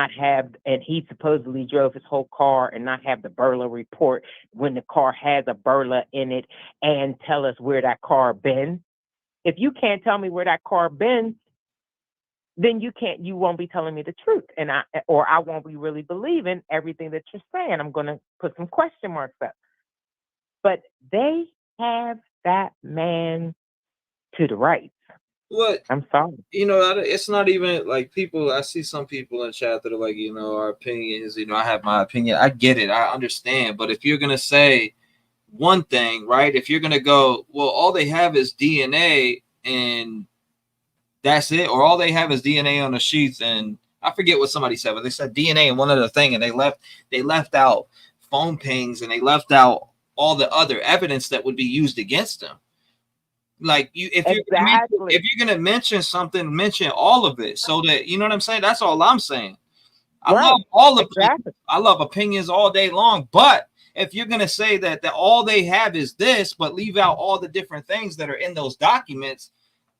he supposedly drove his whole car and not have the Burla report when the car has a Burla in it and tell us where that car been. If you can't tell me where that car been, then you won't be telling me the truth. And I won't be really believing everything that you're saying. I'm going to put some question marks up. But they have that man to the right. What? I'm sorry. It's not even like people. I see some people in chat that are like, our opinion is, I have my opinion. I get it. I understand. But if you're going to say one thing, right? If you're going to go, well, all they have is DNA and that's it. Or all they have is DNA on the sheets. And I forget what somebody said, but they said DNA and one other thing. And they left out phone pings and they left out all the other evidence that would be used against them. Like if you're gonna mention something, mention all of it, so that you know what I'm saying. That's all I'm saying. I love all of I love opinions all day long, but if you're gonna say that all they have is this, but leave out all the different things that are in those documents,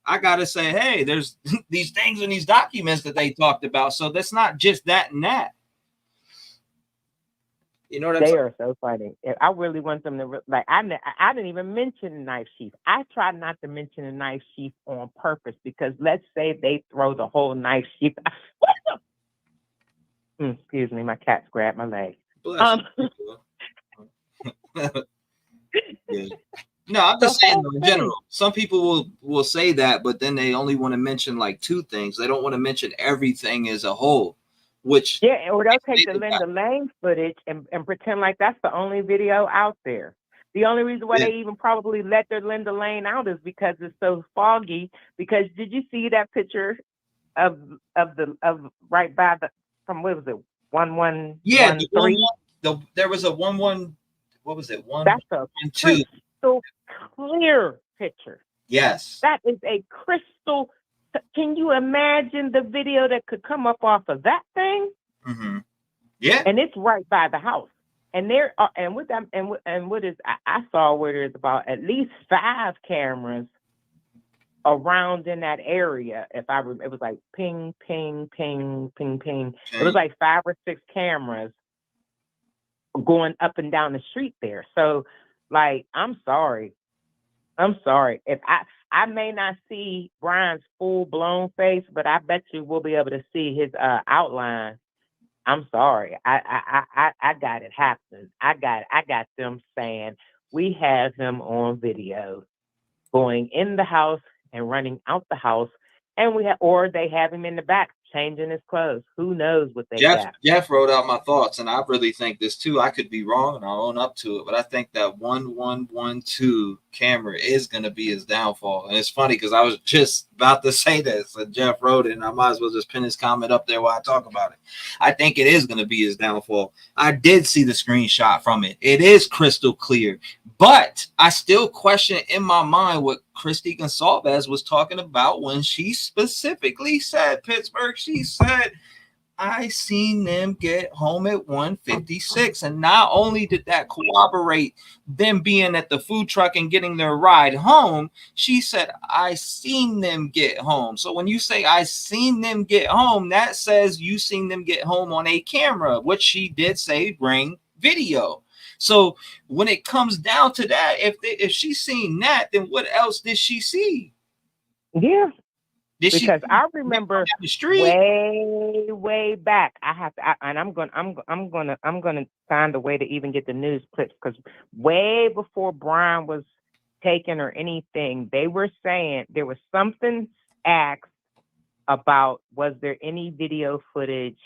I gotta say, hey, there's these things in these documents that they talked about, so that's not just that and that. You know what I'm saying? They are so funny. I really want them to I didn't even mention the knife sheath. I try not to mention the knife sheath on purpose because let's say they throw the whole knife sheath. Excuse me, my cat grabbed my leg. Yeah. No, I'm just saying in general. Some people will say that, but then they only want to mention like 2 things. They don't want to mention everything as a whole. Which or they'll take the Linda Lane footage and pretend like that's the only video out there. The only reason why they even probably let their Linda Lane out is because it's so foggy. Because did you see that picture of right by from what was it 1113? Yeah, there was a 11. What was it? That's a crystal clear picture. Yes, that is a crystal. Can you imagine the video that could come up off of that thing? Mm-hmm. Yeah, and it's right by the house. And there are, and with them, and what is I saw where there's about at least 5 cameras around in that area. It was like ping, ping, ping, ping, ping. It was like 5 or 6 cameras going up and down the street there. So, like, I'm sorry. If I may not see Brian's full-blown face, but I bet you we'll be able to see his outline. I'm sorry. I got it happening. I got them saying we have him on video going in the house and running out the house, and or they have him in the back changing his clothes. Who knows what they got? Jeff wrote out my thoughts, and I really think this too. I could be wrong, and I'll own up to it, but I think that 1112 camera is going to be his downfall. And it's funny because I was just about to say this, and Jeff wrote it, and I might as well just pin his comment up there while I talk about it. I think it is going to be his downfall. I did see the screenshot from it. It is crystal clear, but I still question in my mind what Christy Gonsalves was talking about when she specifically said Pittsburgh. She said, I seen them get home at 1:56. And not only did that corroborate them being at the food truck and getting their ride home, she said, I seen them get home. So when you say I seen them get home, that says you seen them get home on a camera, which she did say bring video. So when it comes down to that, if she seen that, then what else did she see? Yeah. Because I remember way back. I'm gonna find a way to even get the news clips, because way before Brian was taken or anything, they were saying there was something asked about was there any video footage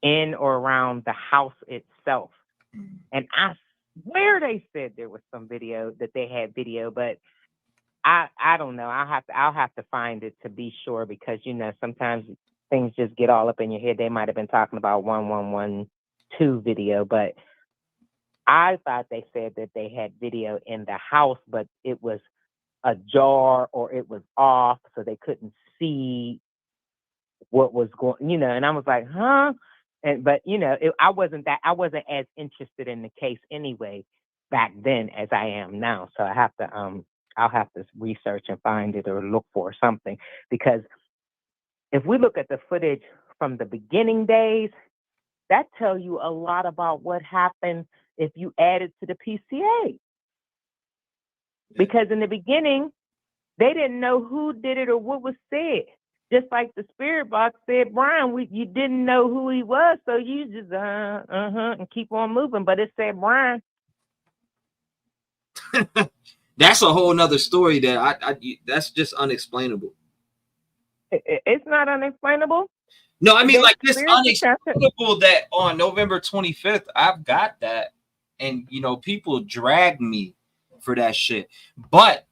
in or around the house itself, and I swear they said there was some video, that they had video, but I don't know. I'll have to find it to be sure, because sometimes things just get all up in your head. They might have been talking about 1112 video, but I thought they said that they had video in the house, but it was ajar or it was off, so they couldn't see what was going. And I was like, huh? But I wasn't as interested in the case anyway back then as I am now. So I'll have to research and find it or look for something, because if we look at the footage from the beginning days, that tells you a lot about what happened if you add it to the PCA. Because in the beginning, they didn't know who did it or what was said. Just like the spirit box said, Brian, you didn't know who he was, so you just and keep on moving. But it said Brian. That's a whole nother story that that's just unexplainable. It's not unexplainable. No, I mean, like, this unexplainable that on November 25th, I've got that. And, people drag me for that shit. But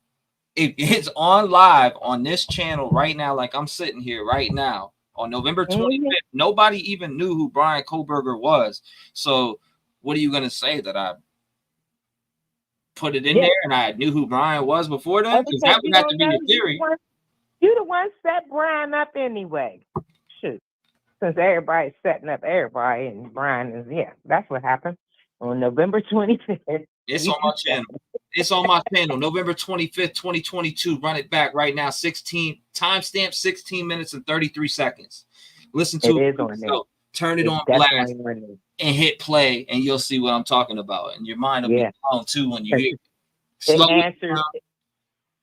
it's on live on this channel right now. Like, I'm sitting here right now on November 25th. Nobody even knew who Brian Kohlberger was. So what are you going to say, that I put it in there and I knew who Brian was before then? Because that would have to be the theory. You the one set Brian up anyway. Shoot. Since everybody's setting up everybody, and Brian is, that's what happened on November 25th. It's on my channel. It's on my channel. November 25th, 2022. Run it back right now. 16 timestamp, 16 minutes and 33 seconds. Listen to it. So turn it on blast and hit play, and you'll see what I'm talking about. And your mind will be blown too when you hear it.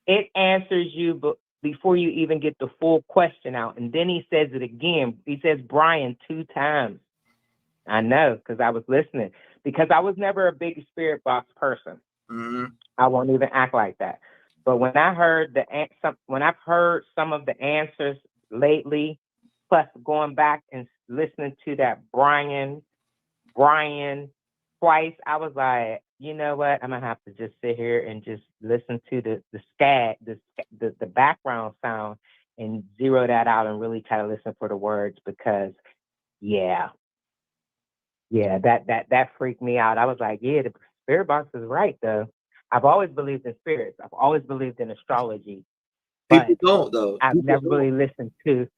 It answers you, but before you even get the full question out. And then he says it again. He says Brian 2 times. I know, because I was listening. Because I was never a big spirit box person. Mm-hmm. I won't even act like that. But when I heard when I've heard some of the answers lately, plus going back and listening to that Brian twice, I was like, you know what? I'm gonna have to just sit here and just listen to the background sound and zero that out and really try to listen for the words, because that freaked me out. I was like, the spirit box is right though. I've always believed in spirits. I've always believed in astrology. People don't though. I've never really listened to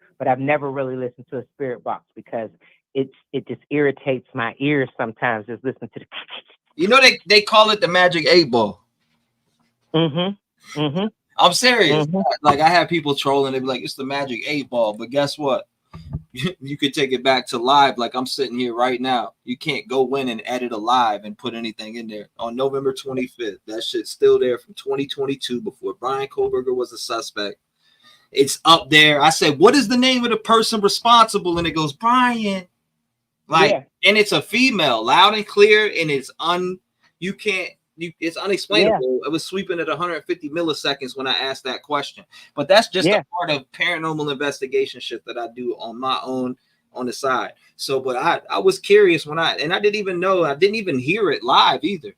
a spirit box, because it just irritates my ears sometimes. Just listen to the. They call it the magic 8 ball. I'm serious. Like, I have people trolling. They be like, it's the magic 8 ball. But guess what? You could take it back to live. Like, I'm sitting here right now. You can't go in and edit a live and put anything in there. On November 25th, that shit's still there from 2022, before Brian Kohlberger was a suspect. It's up there. I said, what is the name of the person responsible? And it goes, Brian. And it's a female, loud and clear, and it's it's unexplainable. It was sweeping at 150 milliseconds when I asked that question. But that's just a part of paranormal investigation shit that I do on my own on the side. So, but I was curious I didn't even hear it live either.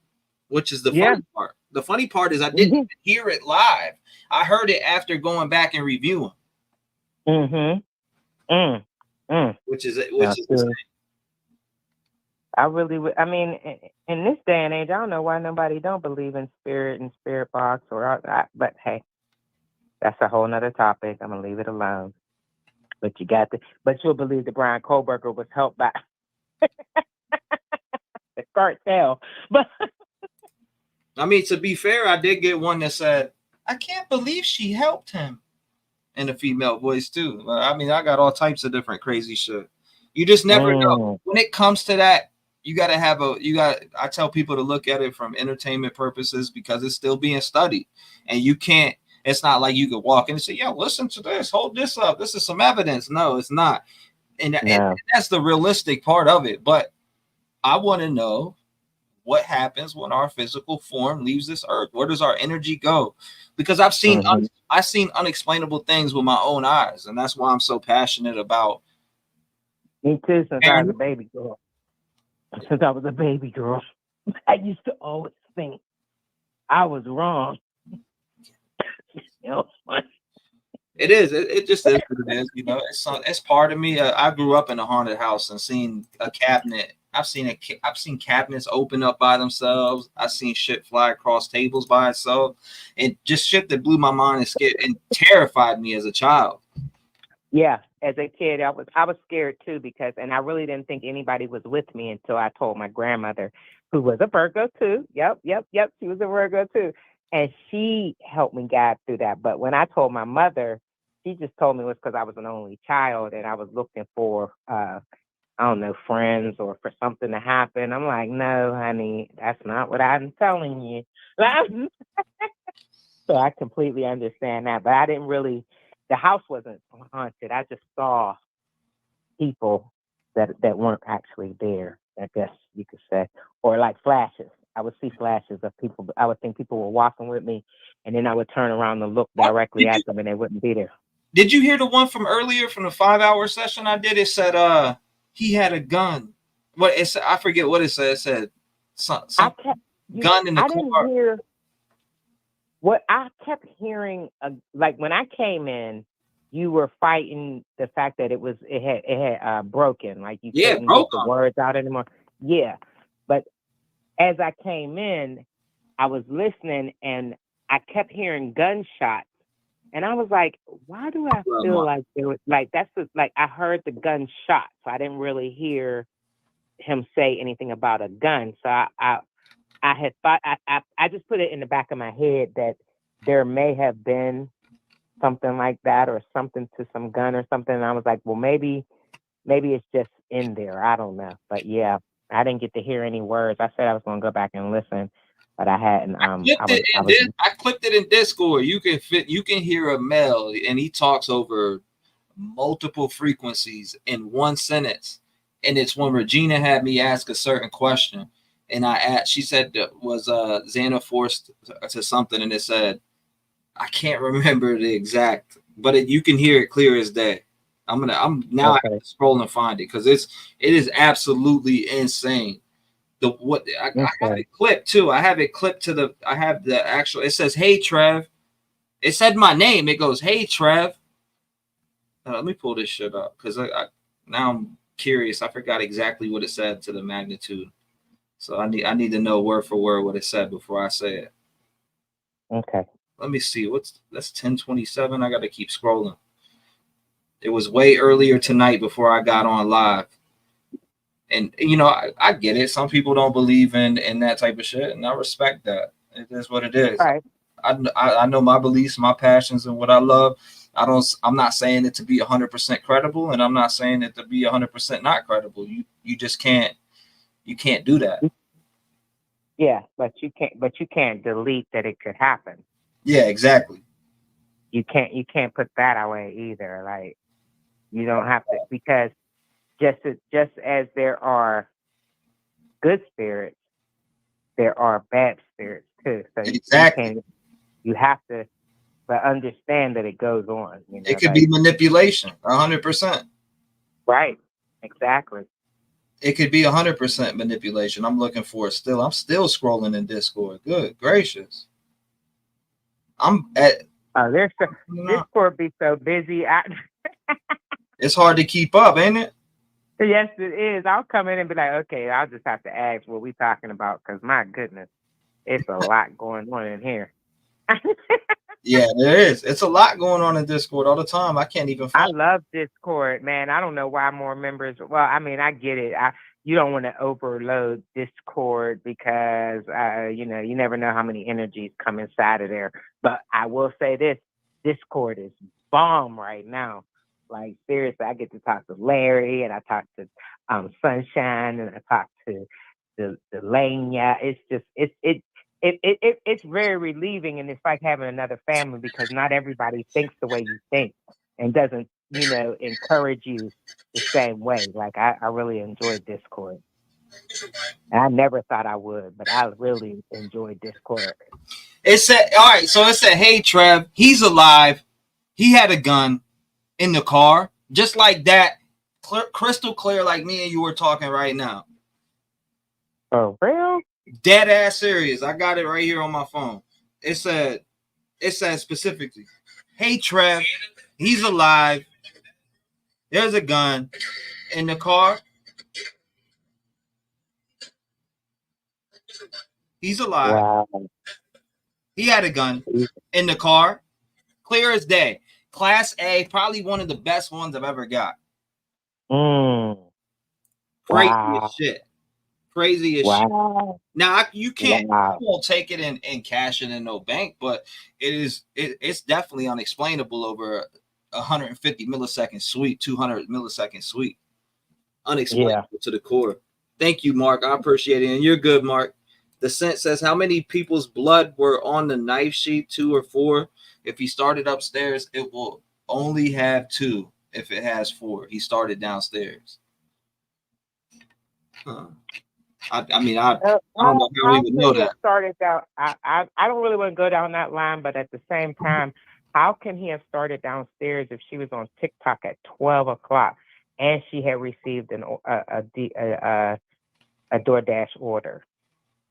which is the Yeah. funny part. The funny part is I didn't hear it live. I heard it after going back and reviewing. Which is insane. I really would. I mean, in this day and age, I don't know why nobody don't believe in spirit and spirit box but hey, that's a whole nother topic. I'm gonna leave it alone. But you'll believe that Brian Kohlberger was helped by the cartel. But I mean, to be fair, I did get one that said, "I can't believe she helped him," in a female voice too. I mean, I got all types of different crazy shit. You just never know. When it comes to that, I tell people to look at it from entertainment purposes because it's still being studied. And it's not like you could walk in and say, "Yeah, listen to this, hold this up. This is some evidence." No, it's not. And that's the realistic part of it. But I want to know what happens when our physical form leaves this earth. Where does our energy go? Because I've seen unexplainable things with my own eyes, and that's why I'm so passionate about. Me too. Since I was a baby girl. I used to always think I was wrong. It is. It just is what it is. You know, it's part of me. I grew up in a haunted house and seen a cabinet. I've seen cabinets open up by themselves. I've seen shit fly across tables by itself, and just shit that blew my mind and scared and terrified me as a child. Yeah, as a kid, I was scared too and I really didn't think anybody was with me until I told my grandmother, who was a Virgo too. Yep. She was a Virgo too, and she helped me guide through that. But when I told my mother, she just told me it was because I was an only child and I was looking for I don't know, friends or for something to happen. I'm like, no, honey, that's not what I'm telling you. So I completely understand that. But I didn't really, the house wasn't haunted. I just saw people that weren't actually there, I guess you could say. Or like flashes. I would see flashes of people. I would think people were walking with me, and then I would turn around and look directly at them, and they wouldn't be there. Did you hear the one from earlier from the 5-hour session I did? It said, he had a gun. I forget what it said. It said some gun in the car. Didn't hear what I kept hearing. Like when I came in, you were fighting the fact that it had broken. Like you couldn't get the words out anymore. Yeah, but as I came in, I was listening and I kept hearing gunshots. And I was like, why do I feel like there was like I heard the gunshot, so I didn't really hear him say anything about a gun. So I had thought I just put it in the back of my head that there may have been something like that or something to some gun or something. And I was like, well, maybe it's just in there. I don't know. But yeah, I didn't get to hear any words. I said I was going to go back and listen. But I hadn't. I clicked it in Discord. You can hear a male, and he talks over multiple frequencies in one sentence. And it's when Regina had me ask a certain question, and she said was Xana forced to something, and it said I can't remember the exact, but you can hear it clear as day. I have to scroll and find it because it is absolutely insane. I have it clipped too. I have it clipped to I have the actual, it says, "Hey, Trev." It said my name. It goes, "Hey, Trev." Let me pull this shit up because now I'm curious. I forgot exactly what it said to the magnitude. So I need to know word for word what it said before I say it. Okay. Let me see. That's 10:27. I got to keep scrolling. It was way earlier tonight before I got on live. And, I get it. Some people don't believe in that type of shit, and I respect that. It is what it is. Right. I know my beliefs, my passions, and what I love. I'm not saying it to be 100% credible, and I'm not saying it to be 100% not credible. You just can't. You can't do that. Yeah, but you can't delete that it could happen. Yeah, exactly. You can't put that away either. Like you don't have to, because just as there are good spirits, there are bad spirits too. So exactly, you have to, but understand that it goes on. It could be manipulation, 100%. Right. Exactly. It could be 100% manipulation. I'm looking for it still. I'm still scrolling in Discord. Good gracious. I'm at. Discord be so busy. It's hard to keep up, ain't it? Yes, it is. I'll come in and be like, okay, I'll just have to ask what we talking about because my goodness, it's a lot going on in here. Yeah, there is. It's a lot going on in Discord all the time. I can't even I find. love Discord, man. I don't know why more members. Well, I mean, I get it. You don't want to overload Discord because you know, you never know how many energies come inside of there. But I will say this: Discord is bomb right now. Like seriously, I get to talk to Larry, and I talk to Sunshine, and I talk to the Lania. It's just it's very relieving, and it's like having another family because not everybody thinks the way you think and doesn't, you know, encourage you the same way. Like I really enjoy Discord. And I never thought I would, but I really enjoy Discord. It said, all right, so it said, hey, Trev, he's alive. He had a gun in the car, just like that, crystal clear, like me and you were talking right now. Oh, real? Dead ass serious. I got it right here on my phone. It said specifically, hey, Trev, he's alive. There's a gun in the car. He's alive. Wow. He had a gun in the car. Clear as day. Class A, probably one of the best ones I've ever got. Crazy as shit. Crazy as shit. Now you won't take it and cash it in no bank, but it's definitely unexplainable over 150 millisecond sweep, 200 millisecond sweep. Unexplainable to the core. Thank you, Mark. I appreciate it. And you're good, Mark. The Scent says, how many people's blood were on the knife sheet? 2 or 4? If he started upstairs, it will only have 2. If it has 4, he started downstairs. Huh. I mean, I don't know how we would know that. Started down. I don't really want to go down that line, but at the same time, how can he have started downstairs if she was on TikTok at 12 o'clock and she had received a DoorDash order?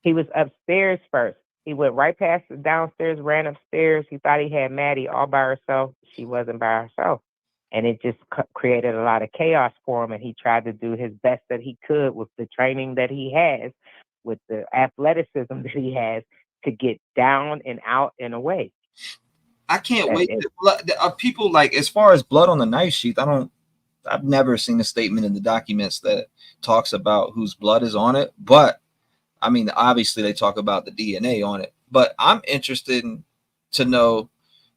He was upstairs first. He went right past the downstairs, ran upstairs. He thought he had Maddie all by herself. She wasn't by herself. And it just created a lot of chaos for him. And he tried to do his best that he could with the training that he has, with the athleticism that he has to get down and out and away. I can't wait. People like, as far as blood on the knife sheath, I've never seen a statement in the documents that talks about whose blood is on it. But I mean, obviously they talk about the DNA on it, but I'm interested to know,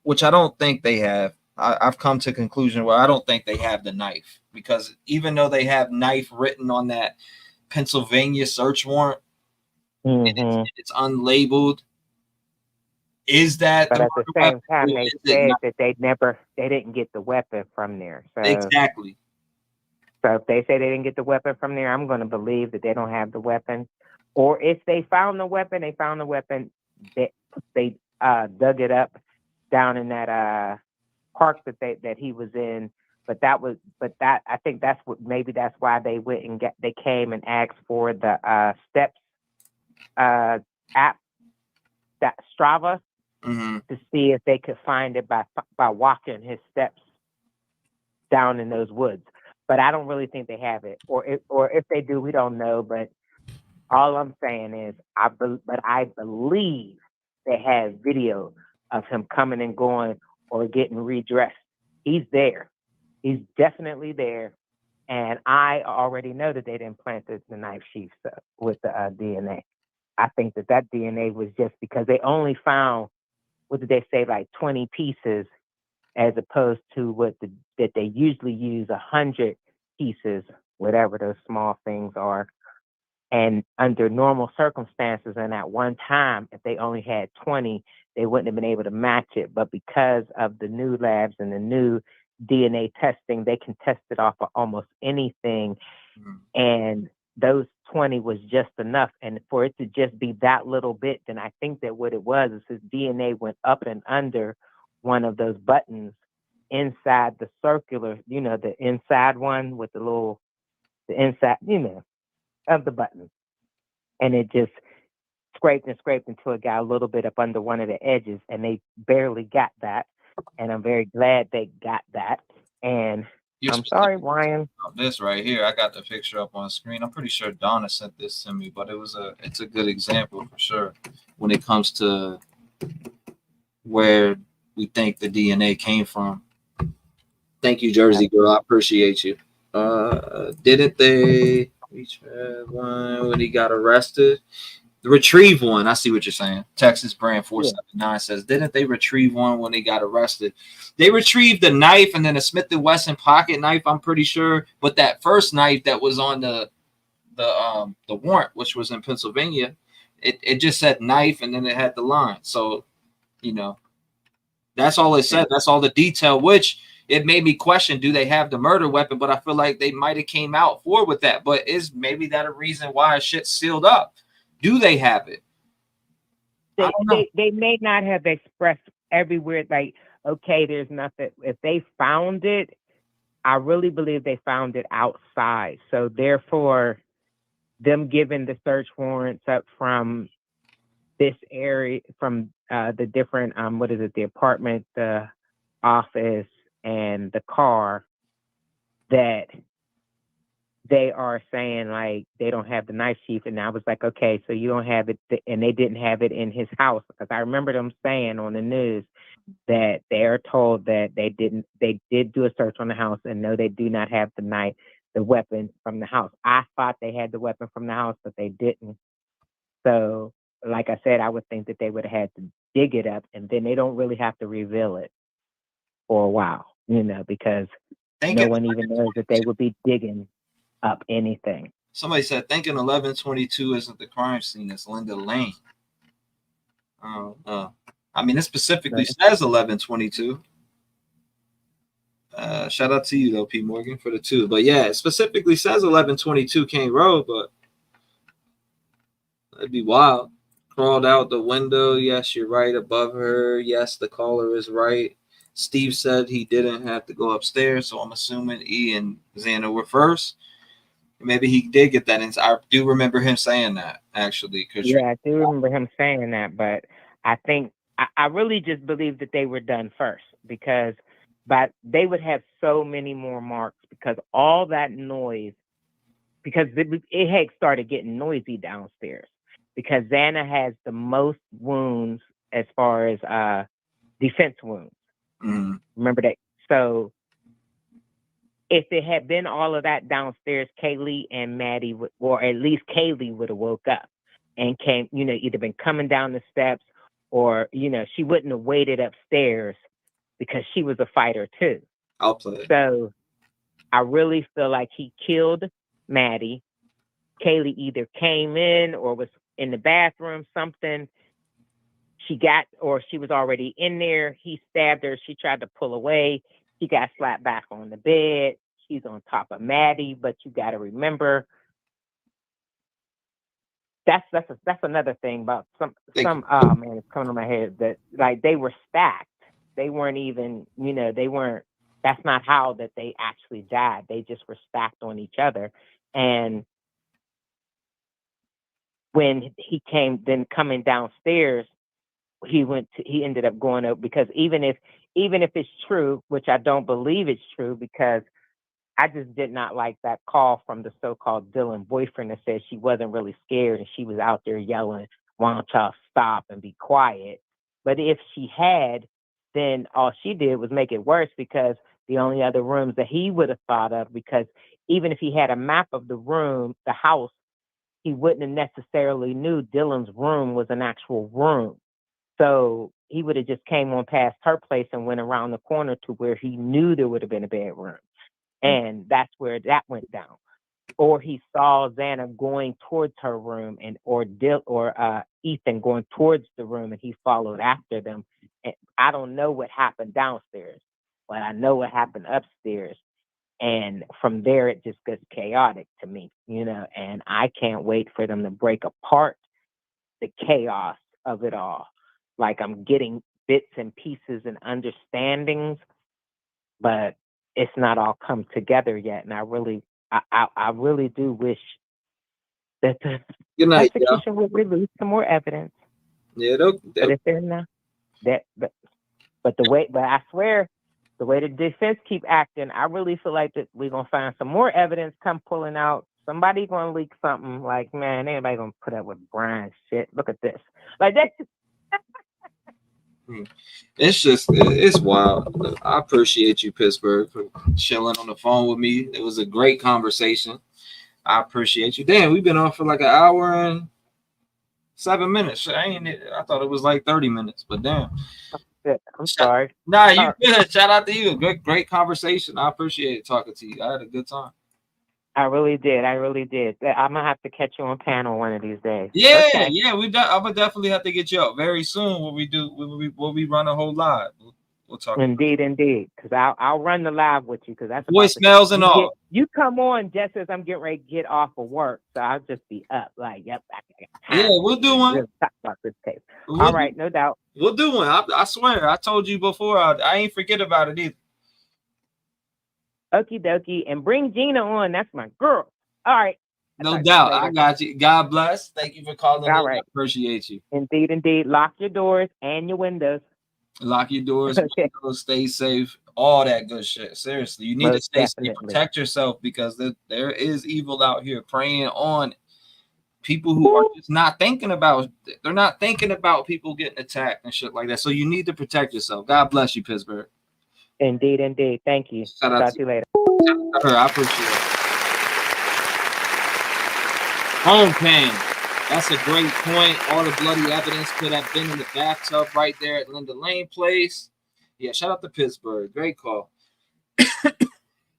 which I don't think they have. I've come to a conclusion where I don't think they have the knife, because even though they have knife written on that Pennsylvania search warrant, and it's unlabeled, is that? But at the same time, they said that they didn't get the weapon from there. So, exactly. So if they say they didn't get the weapon from there, I'm going to believe that they don't have the weapon. Or if they found the weapon, they dug it up down in that park that he was in. I think that's why they went and they came and asked for the steps app, that Strava, to see if they could find it by walking his steps down in those woods. But I don't really think they have it, or if they do, we don't know. But all I'm saying is, I believe they have video of him coming and going or getting redressed. He's there. He's definitely there. And I already know that they didn't plant the knife sheath with the DNA. I think that DNA was just because they only found, what did they say, like 20 pieces, as opposed to that they usually use 100 pieces, whatever those small things are. And under normal circumstances, and at one time, if they only had 20, they wouldn't have been able to match it. But because of the new labs and the new DNA testing, they can test it off of almost anything. And those 20 was just enough. And for it to just be that little bit, then I think that what it was is his DNA went up and under one of those buttons inside the circular, the inside one with the inside, of the button, and it just scraped and scraped until it got a little bit up under one of the edges, and they barely got that. And I'm very glad they got that. And I'm sorry, Ryan. This right here, I got the picture up on the screen. I'm pretty sure Donna sent this to me, but it's a good example for sure when it comes to where we think the DNA came from. Thank you, Jersey girl. I appreciate you. Didn't they reach one when he got arrested? The retrieve one. I see what you're saying. Texas Brand 479 says, didn't they retrieve one when they got arrested? They retrieved the knife and then a Smith & Wesson pocket knife, I'm pretty sure. But that first knife that was on the warrant, which was in Pennsylvania, it just said knife and then it had the line. So, you know, that's all it said. That's all the detail, which it made me question, do they have the murder weapon? But I feel like they might have came out forward with that. But is maybe that a reason why shit's sealed up? Do they have it? They may not have expressed everywhere, like, okay, there's nothing. If they found it, I really believe they found it outside. So therefore, them giving the search warrants up from this area, from the different, the apartment, the office, and the car, that they are saying like they don't have the knife sheath. And I was like, okay, so you don't have it, and they didn't have it in his house, because I remember them saying on the news that they are told that they did do a search on the house, and no, they do not have the knife, the weapon from the house. I thought they had the weapon from the house, but they didn't. So like I said, I would think that they would have had to dig it up, and then they don't really have to reveal it for a while, because no one even knows that they would be digging up anything. Somebody said, thinking 1122 isn't the crime scene, it's Linda Lane. I mean, it specifically says 1122. Shout out to you, though, P. Morgan, for the 2. But yeah, it specifically says 1122 King Road, but that'd be wild. Crawled out the window. Yes, you're right. Above her. Yes, the caller is right. Steve said he didn't have to go upstairs, so I'm assuming E and Xana were first. Maybe he did get that. I do remember him saying that, actually. Yeah, I do remember him saying that, but I think I really just believe that they were done first, but they would have so many more marks, because all that noise, because it had started getting noisy downstairs, because Xana has the most wounds as far as defense wounds. Mm-hmm. Remember that? So if it had been all of that downstairs, Kaylee and Maddie or at least Kaylee would have woke up and came, either been coming down the steps, or, she wouldn't have waited upstairs, because she was a fighter too. I'll play it. So I really feel like he killed Maddie. Kaylee either came in or was in the bathroom, something. She was already in there. He stabbed her. She tried to pull away. She got slapped back on the bed. She's on top of Maddie, but you got to remember, that's another thing about some. Oh man, it's coming to my head that like they were stacked. They weren't even, they weren't. That's not how that they actually died. They just were stacked on each other. And when he came, then coming downstairs, he ended up going up, because even if it's true, which I don't believe it's true, because I just did not like that call from the so-called Dylan boyfriend that said she wasn't really scared and she was out there yelling, "Why don't y'all stop and be quiet?" But if she had, then all she did was make it worse, because the only other rooms that he would have thought of, because even if he had a map of the room, the house, he wouldn't have necessarily knew Dylan's room was an actual room. So he would have just came on past her place and went around the corner to where he knew there would have been a bedroom. And that's where that went down. Or he saw Xana going towards her room, or Ethan going towards the room, and he followed after them. And I don't know what happened downstairs, but I know what happened upstairs. And from there, it just gets chaotic to me, and I can't wait for them to break apart the chaos of it all. Like, I'm getting bits and pieces and understandings, but it's not all come together yet. And I really do wish that the Good night, y'all. prosecution would release some more evidence. Yeah, But if they're not, but I swear, the way the defense keep acting, I really feel like that we're gonna find some more evidence come pulling out. Somebody gonna leak something like, man, anybody gonna put up with Bryans shit? Look at this, like that. It's wild. I appreciate you, Pittsburgh, for chilling on the phone with me. It was a great conversation. I appreciate you. Damn, we've been on for like an hour and 7 minutes. I thought it was like 30 minutes, but damn. I'm sorry. Nah, you good. Shout out to you. Great conversation. I appreciate talking to you. I had a good time. I really did. I'm gonna have to catch you on panel one of these days. Yeah, okay. yeah. I would definitely have to get you up very soon. When we run a whole live. We'll talk. Indeed. Because I'll run the live with you. Because that's voicemails and all. You come on just as I'm getting ready to get off of work, so I'll just be up. Like, yep. Yeah, we'll do one. We'll talk about this case. All right, no doubt. We'll do one. I swear. I told you before. I ain't forget about it either. Okie dokie, and bring Gina on. That's my girl. All right. No doubt. I got you. God bless. Thank you for calling. All right. I appreciate you. Indeed. Lock your doors and your windows. Lock your doors. Windows, stay safe. All that good shit. Seriously, you need to stay safe. Protect yourself because there is evil out here preying on people who are just not thinking about. They're not thinking about people getting attacked and shit like that. So you need to protect yourself. God bless you, Pittsburgh. Indeed. Thank you. Talk to you later. I appreciate it. Home pain. That's a great point. All the bloody evidence could have been in the bathtub right there at Linda Lane Place. Yeah, shout out to Pittsburgh. Great call.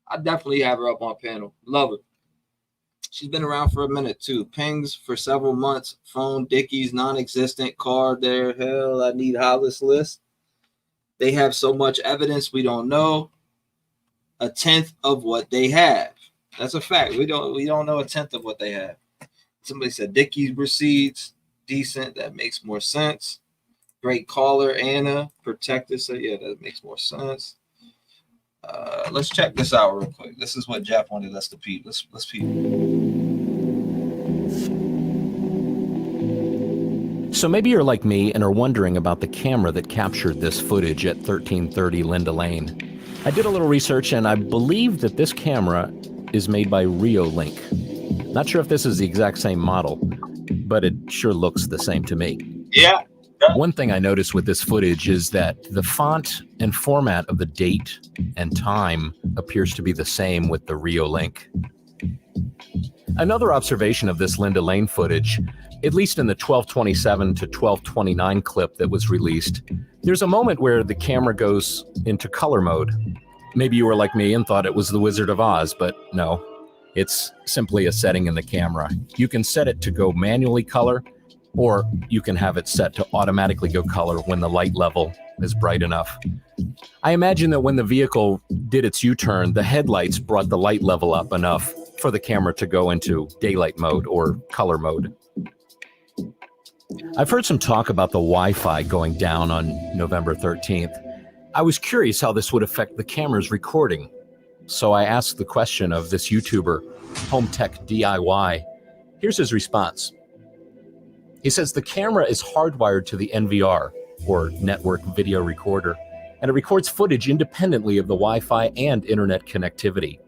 I definitely have her up on panel. Love her. She's been around for a minute too. Pings for several months. Phone Dickies non-existent. Card there. Hell, I need Hollis list. They have so much evidence we don't know a tenth of what they have. That's a fact. We don't know a tenth of what they have. Somebody said Dickie's receipts, decent. That makes more sense. Great caller, Anna. Protector said, yeah, that makes more sense. Let's check this out real quick. This is what Jeff wanted us to peep. Let's peep. So maybe you're like me and are wondering about the camera that captured this footage at 1330 Linda Lane. I did a little research and I believe that this camera is made by Reolink. Not sure if this is the exact same model, but it sure looks the same to me. Yeah. One thing I noticed with this footage is that the font and format of the date and time appears to be the same with the Reolink. Another observation of this Linda Lane footage, at least in the 1227 to 1229 clip that was released, there's a moment where the camera goes into color mode. Maybe you were like me and thought it was the Wizard of Oz, but no. It's simply a setting in the camera. You can set it to go manually color, or you can have it set to automatically go color when the light level is bright enough. I imagine that when the vehicle did its U-turn, the headlights brought the light level up enough for the camera to go into daylight mode or color mode. I've heard some talk about the Wi-Fi going down on November 13th. I was curious how this would affect the camera's recording. So I asked the question of this YouTuber, Home Tech DIY. Here's his response. He says the camera is hardwired to the NVR, or network video recorder, and it records footage independently of the Wi-Fi and internet connectivity.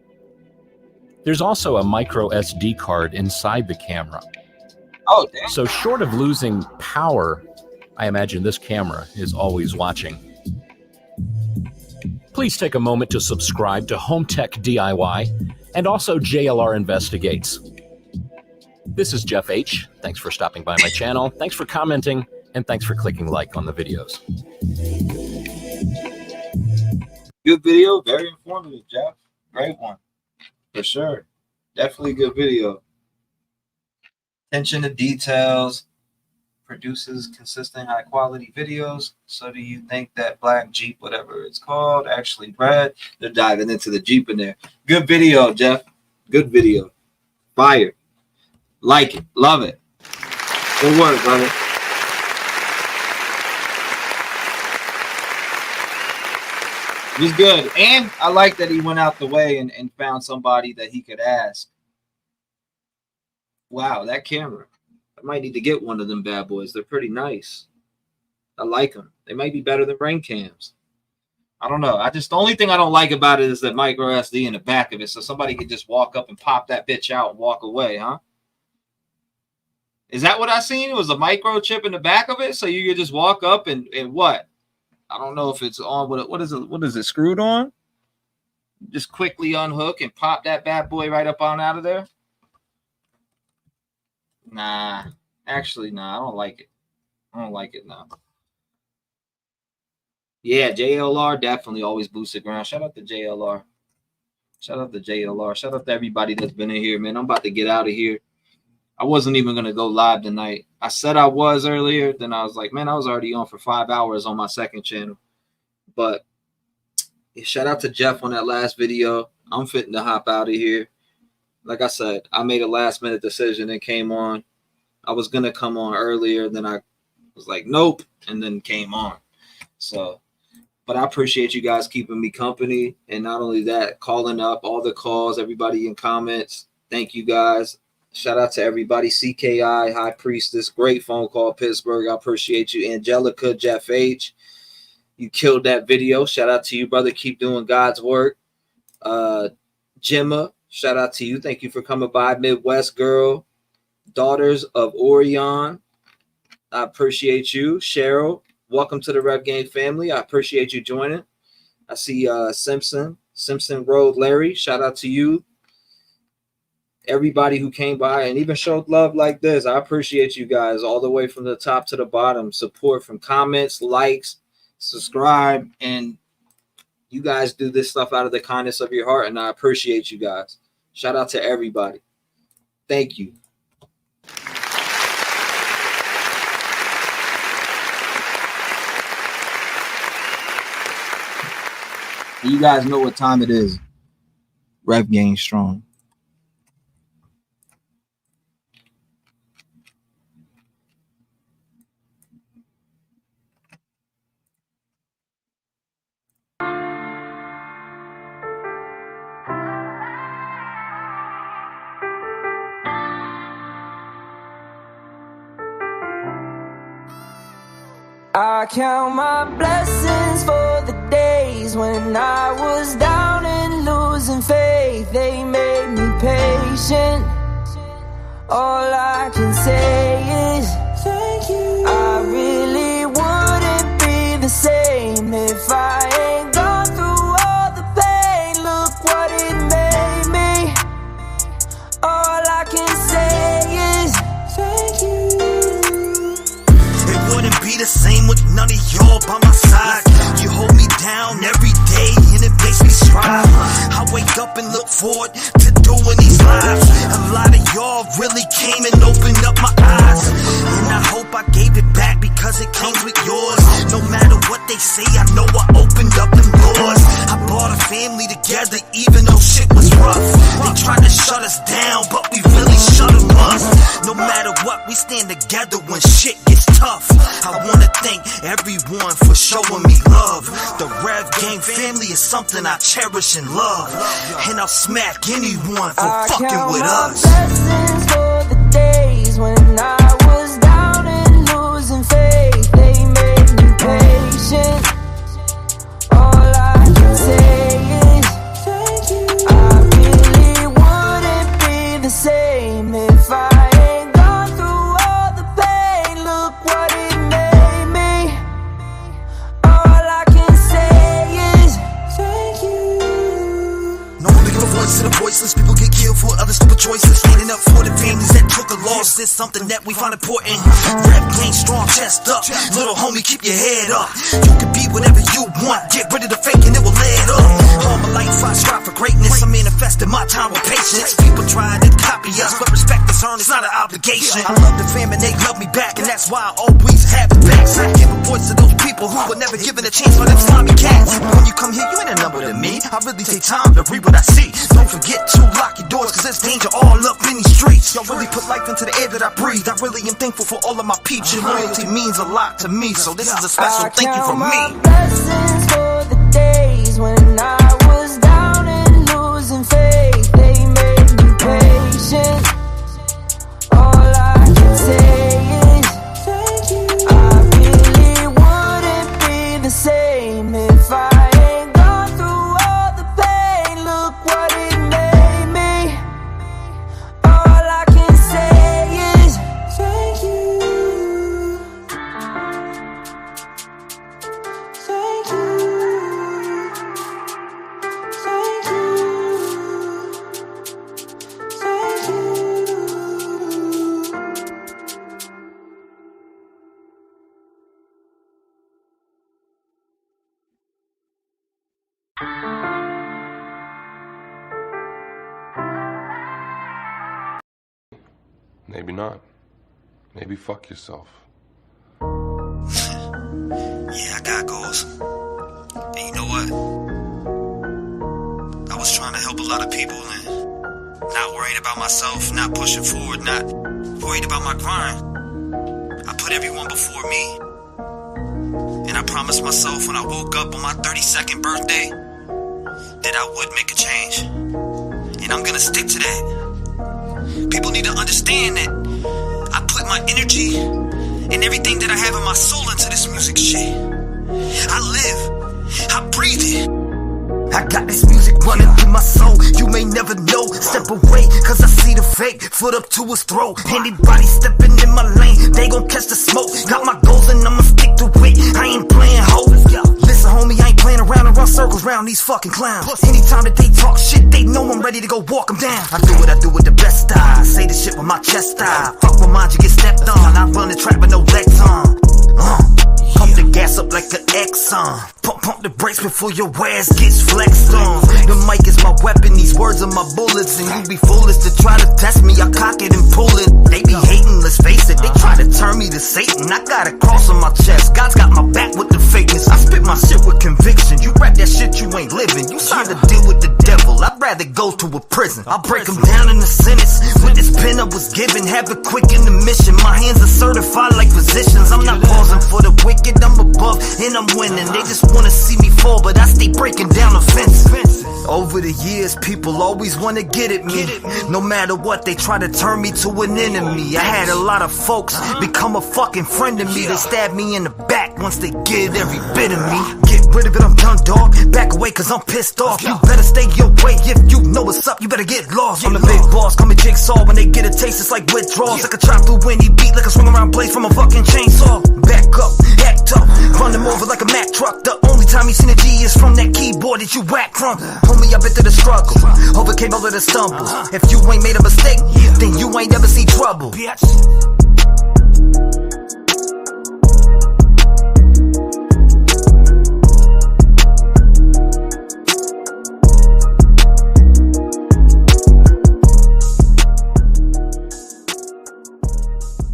There's also a micro SD card inside the camera. Oh, damn. So short of losing power, I imagine this camera is always watching. Please take a moment to subscribe to Home Tech DIY and also JLR Investigates. This is Jeff H. Thanks for stopping by my channel. Thanks for commenting, and thanks for clicking like on the videos. Good video, very informative, Jeff. Great one, for sure. Definitely a good video. Attention to details. Produces consistent high quality videos. So do you think that black Jeep, whatever it's called, actually red? They're diving into the Jeep in there. Good video, Jeff. Good video. Fire. Like it. Love it. Good work, brother. It was good. And I like that he went out the way and found somebody that he could ask Wow, that camera. I might need to get one of them bad boys. They're pretty nice. I like them. They might be better than Ring cams. I don't know. The only thing I don't like about it is that micro SD in the back of it, so somebody could just walk up and pop that bitch out and walk away, huh? Is that what I seen? It was a microchip in the back of it, so you could just walk up and what? I don't know if it's on. What is it? What is it screwed on? Just quickly unhook and pop that bad boy right up on out of there. Nah, actually, nah. I don't like it. I don't like it now. Yeah, JLR definitely always boosts the ground. Shout out to JLR. Shout out to JLR. Shout out to everybody that's been in here, man. I'm about to get out of here. I wasn't even going to go live tonight. I said I was earlier. Then I was like, man, I was already on for 5 hours on my second channel. But yeah, shout out to Jeff on that last video. I'm fitting to hop out of here. Like I said, I made a last-minute decision and came on. I was going to come on earlier. Then I was like, nope, and then came on. So, but I appreciate you guys keeping me company. And not only that, calling up, all the calls, everybody in comments. Thank you guys. Shout out to everybody. CKI, High Priestess, great phone call, Pittsburgh. I appreciate you. Angelica, Jeff H. You killed that video. Shout out to you, brother. Keep doing God's work. Gemma, shout out to you. Thank you for coming by. Midwest Girl, Daughters of Orion. I appreciate you. Cheryl, welcome to the Rev Game family. I appreciate you joining. I see Simpson Road Larry. Shout out to you. Everybody who came by and even showed love like this. I appreciate you guys all the way from the top to the bottom. Support from comments, likes, subscribe, and you guys do this stuff out of the kindness of your heart, and I appreciate you guys. Shout out to everybody. Thank you. You guys know what time it is. Rev Game Strong. I count my blessings for the days when I was down and losing faith. They made me patient. All I can say is thank you. I really wouldn't be the same if I ain't gone through all the pain. Look what it made me. All I can say is thank you. Wouldn't be the same with none of y'all by my side. You hold me down every day and it makes me strive. I wake up and look forward to doing these lives. A lot of y'all really came and opened up my eyes, and I hope I gave it back because it came with yours. No matter what they say, I know I opened up them doors. I brought a family together even though shit was rough. They tried to shut us down, but we really shut them up. No matter what, we stand together when shit gets tough. I wanna thank everyone for showing me love. The Rev Game family is something I cherish and love, and I'll smack anyone for fucking with us. Blessings for the days when I was down and losing faith. They made me patient. All I can say is thank you. I really wouldn't be the same if I ain't gone through all the pain. Look what it made me. All I can say is thank you. No one big of a voice to the voiceless. People get killed for other stupid choices. Standing up for the families that took a loss is something that we find important. Rap game strong, chest up. Little homie, keep your head up. You can be whatever you want. Get rid of the fake and it will lead up. All my life I strive for greatness. I'm manifesting my time with patience. People try to copy us, but respect is earned. It's not an obligation. I love the fam and they love me back, and that's why I always have the backs. I give a voice to those people who were never given a chance for them slimy cats. When you come here, you ain't a number to me. I really take time to read what I see. Don't forget to lock your doors, cause there's danger all up in these streets. Y'all really put life into the air that I breathe. I really am thankful for all of my peeps. Your loyalty means a lot to me, so this is a special thank you from me. Blessings for the days when I was down and losing faith. They made me patient. maybe not. Maybe fuck yourself. Yeah, I got goals. And you know what? I was trying to help a lot of people and not worried about myself, not pushing forward, not worried about my grind. I put everyone before me. And I promised myself when I woke up on my 32nd birthday that I would make a change. And I'm gonna stick to that. People need to understand that I put my energy and everything that I have in my soul into this music shit. I live, I breathe it. I got this music running through my soul. You may never know. Step away, cause I see the fake. Foot up to his throat. Anybody stepping in my lane, they gon' catch the smoke. Got my goals and I'ma stick to it. I ain't playing hoes. Listen, homie, I ain't playing around and run circles around these fucking clowns. Anytime that they talk shit, they know I'm ready to go walk them down. I do what I do with the best I say this shit with my chest I fuck with mine, you get stepped on. I run the trap with no legs on. Pump the gas up like an Exxon. Pump the brakes before your ass gets flexed on. The mic is my weapon, these words are my bullets. And you be foolish to try to test me, I cock it and pull it. They be hating, let's face it, they try to turn me to Satan. I got a cross on my chest, God's got my back with the fakeness. I spit my shit with conviction, you rap that shit you ain't living. You signed a deal with the devil, I'd rather go to a prison. I'll break them down in a sentence, with this pen I was given. Have it quick in the mission, my hands are certified like physicians. I'm not pausing for the wicked, I'm above and I'm winning. They just wanna see me fall, but I stay breaking down the fence. Over the years, people always wanna get at me. No matter what, they try to turn me to an enemy. I had a lot of folks become a fucking friend of me. They stab me in the back once they get every bit of me. Get rid of it, I'm done, dog. Back away, cause I'm pissed off. You better stay your way. If you know what's up, you better get lost. I'm the big boss, call me Jigsaw. When they get a taste, it's like withdrawals. Like a chop through any beat, like a swing around blades from a fucking chainsaw. Back up, act up, run them over like a Mack truck. The only time you seen a G is from that keyboard that you whack from. Homie, I've been through the struggle, overcame all of the stumbles. If you ain't made a mistake, then you ain't never see trouble.